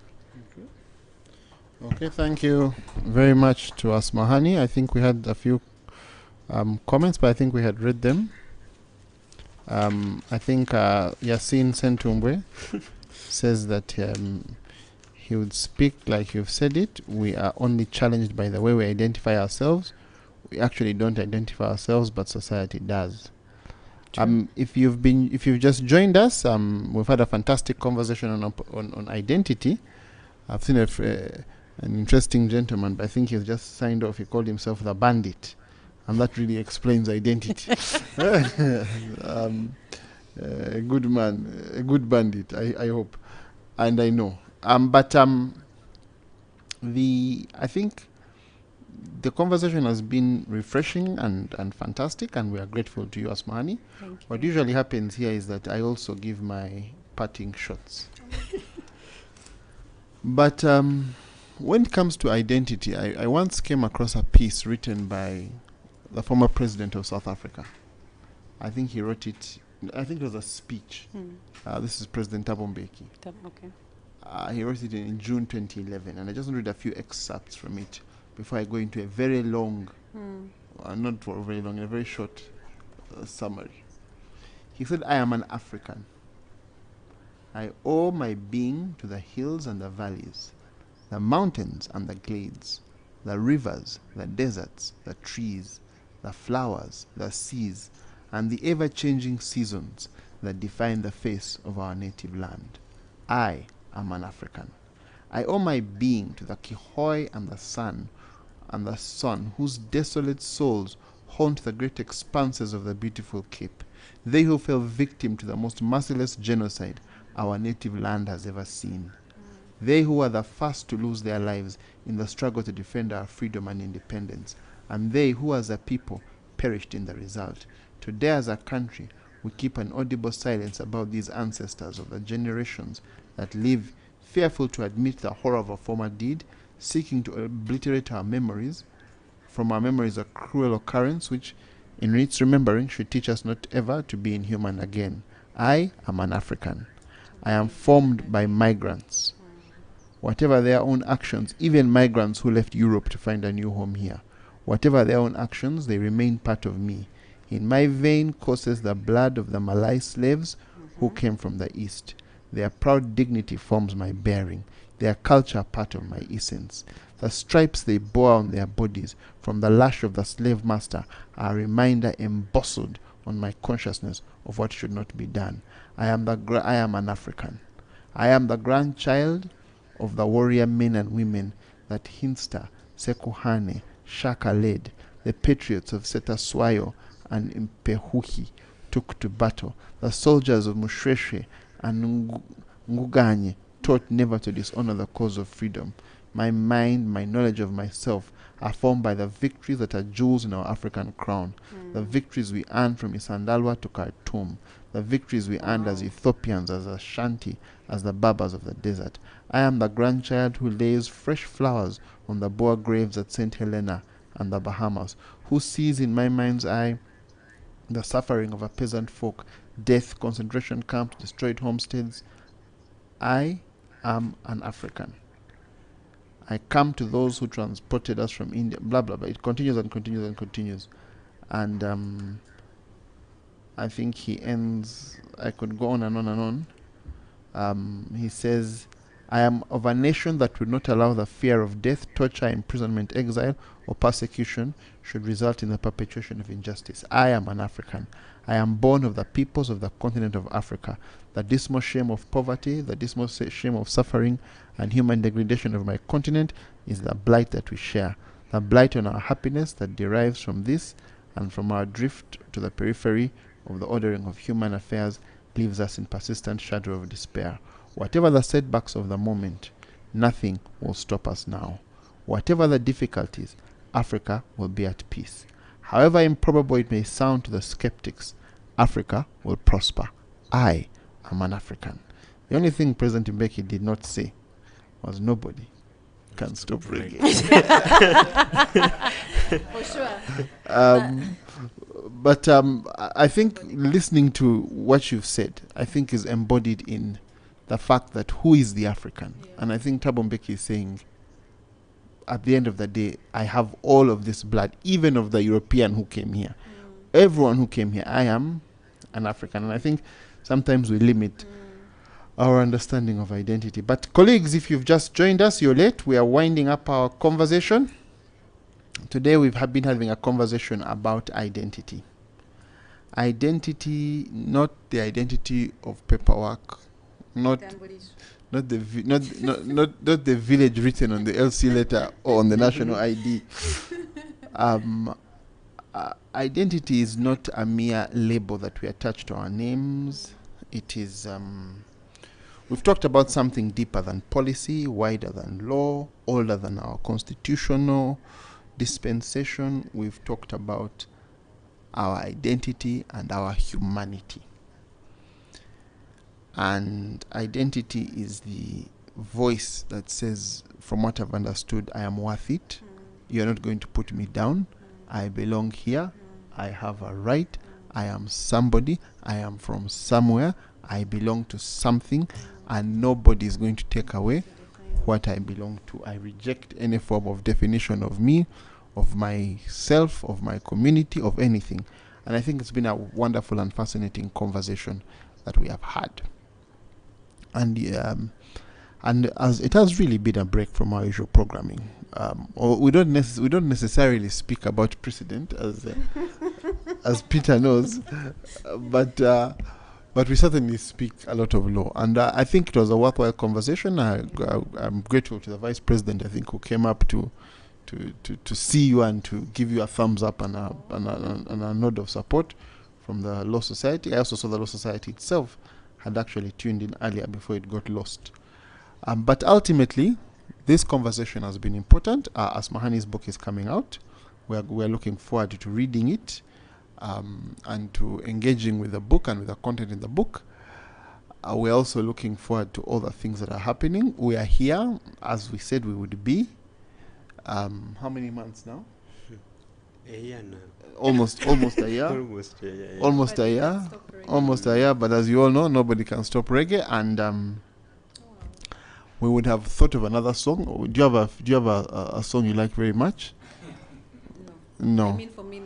Okay, thank you very much to Asmahani. I think we had a few comments, but I think we had read them. I think Yasin Sentumbwe says that he would speak like you've said it. We are only challenged by the way we identify ourselves. We actually don't identify ourselves, but society does. If you've just joined us, we've had a fantastic conversation on identity. I've seen an interesting gentleman, but I think he's just signed off. He called himself the bandit, and that really explains identity. A good man, a good bandit, I hope, and I know. I think the conversation has been refreshing and fantastic, and we are grateful to you, Asmahani. What usually happens here is that I also give my parting shots. But when it comes to identity, I once came across a piece written by the former president of South Africa. I think he wrote it, I think it was a speech. This is President Thabo Mbeki. Okay. He wrote it in June 2011, and I just want to read a few excerpts from it before I go into a very long, not very long, a very short summary. He said, I am an African. I owe my being to the hills and the valleys, the mountains and the glades, the rivers, the deserts, the trees, the flowers, the seas, and the ever-changing seasons that define the face of our native land. I am an African. I owe my being to the Kihoi and the sun, whose desolate souls haunt the great expanses of the beautiful Cape, they who fell victim to the most merciless genocide our native land has ever seen. They who were the first to lose their lives in the struggle to defend our freedom and independence, and they who as a people perished in the result. Today as a country, we keep an audible silence about these ancestors of the generations that live, fearful to admit the horror of a former deed, seeking to obliterate our memories, from our memories a cruel occurrence which, in its remembering, should teach us not ever to be inhuman again. I am an African. I am formed by migrants. Whatever their own actions, even migrants who left Europe to find a new home here, whatever their own actions, they remain part of me. In my vein courses the blood of the Malay slaves who came from the East. Their proud dignity forms my bearing, their culture part of my essence. The stripes they bore on their bodies from the lash of the slave master are a reminder embossed on my consciousness of what should not be done. I am an African. I am the grandchild of the warrior men and women that Hinsta, Sekuhane, Shaka led, the patriots of Setaswayo and Impehuhi took to battle. The soldiers of Mushweshwe and Nguganye taught never to dishonor the cause of freedom. My mind, my knowledge of myself are formed by the victories that are jewels in our African crown. The victories we earned from Isandalwa to Khartoum. The victories we earned as Ethiopians, as Ashanti, as the Babas of the desert. I am the grandchild who lays fresh flowers on the Boer graves at St. Helena and the Bahamas, who sees in my mind's eye the suffering of a peasant folk, death, concentration camps, destroyed homesteads. I am an African. I come to those who transported us from India, blah, blah, blah. It continues and continues and continues. And I think he ends, I could go on and on and on. He says, I am of a nation that would not allow the fear of death, torture, imprisonment, exile, or persecution should result in the perpetuation of injustice. I am an African. I am born of the peoples of the continent of Africa. The dismal shame of poverty, the dismal shame of suffering, and human degradation of my continent is the blight that we share. The blight on our happiness that derives from this and from our drift to the periphery of the ordering of human affairs leaves us in persistent shadow of despair. Whatever the setbacks of the moment, nothing will stop us now. Whatever the difficulties, Africa will be at peace. However improbable it may sound to the skeptics, Africa will prosper. I am an African. The only thing President Mbeki did not say was nobody. can stop reggae. For sure. But I think listening to what you've said, I think is embodied in the fact that who is the African? Yeah. And I think Thabo Mbeki is saying, at the end of the day, I have all of this blood, even of the European who came here. Everyone who came here, I am an African. And I think sometimes we limit our understanding of identity. But colleagues, if you've just joined us, you're late. We are winding up our conversation. Today we've been having a conversation about identity. Identity, not the identity of paperwork, not the village written on the LC letter or on the national ID. Identity is not a mere label that we attach to our names. It is, we've talked about something deeper than policy, wider than law, older than our constitutional dispensation. We've talked about our identity and our humanity. And identity is the voice that says, from what I've understood, I am worth it. You're not going to put me down. I belong here. I have a right. I am somebody. I am from somewhere. I belong to something, and nobody is going to take away what I belong to. I reject any form of definition of me, of myself, of my community, of anything. And I think it's been a wonderful and fascinating conversation that we have had. And as it has really been a break from our usual programming. We don't necessarily speak about precedent, as Peter knows, but we certainly speak a lot of law. And I think it was a worthwhile conversation. I'm grateful to the Vice President, I think, who came up to see you and to give you a thumbs up and a nod of support from the Law Society. I also saw the Law Society itself had actually tuned in earlier before it got lost. But ultimately, this conversation has been important. Asmahani's book is coming out. We're looking forward to reading it and to engaging with the book and with the content in the book. We're also looking forward to all the things that are happening. We are here, as we said we would be. How many months now? A year now. Almost a year. Almost a year. Almost a year. But as you all know, nobody can stop reggae. And we would have thought of another song. Do you have a song you like very much? No. I mean, for me,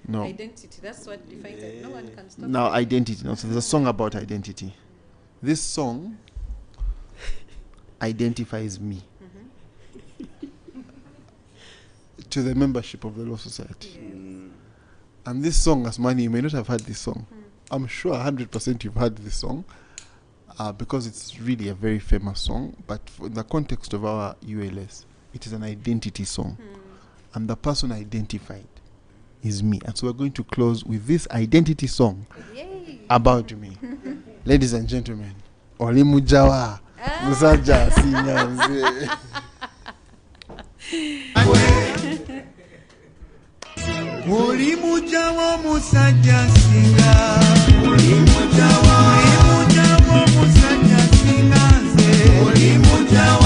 no. Identity. That's what defines it. No one can stop. Now, identity. No, so there's a song about identity. This song identifies me to the membership of the Law Society. Yes. And this song, Asmani, you may not have heard this song. I'm sure 100% you've heard this song because it's really a very famous song. But in the context of our ULS, it is an identity song. And the person identified is me. And so we're going to close with this identity song about me. Ladies and gentlemen, Olimujawa Musaja Sinyanze. Olimujawa Musaja Singa. Olimujawa Musaja Singanze. Olimujawa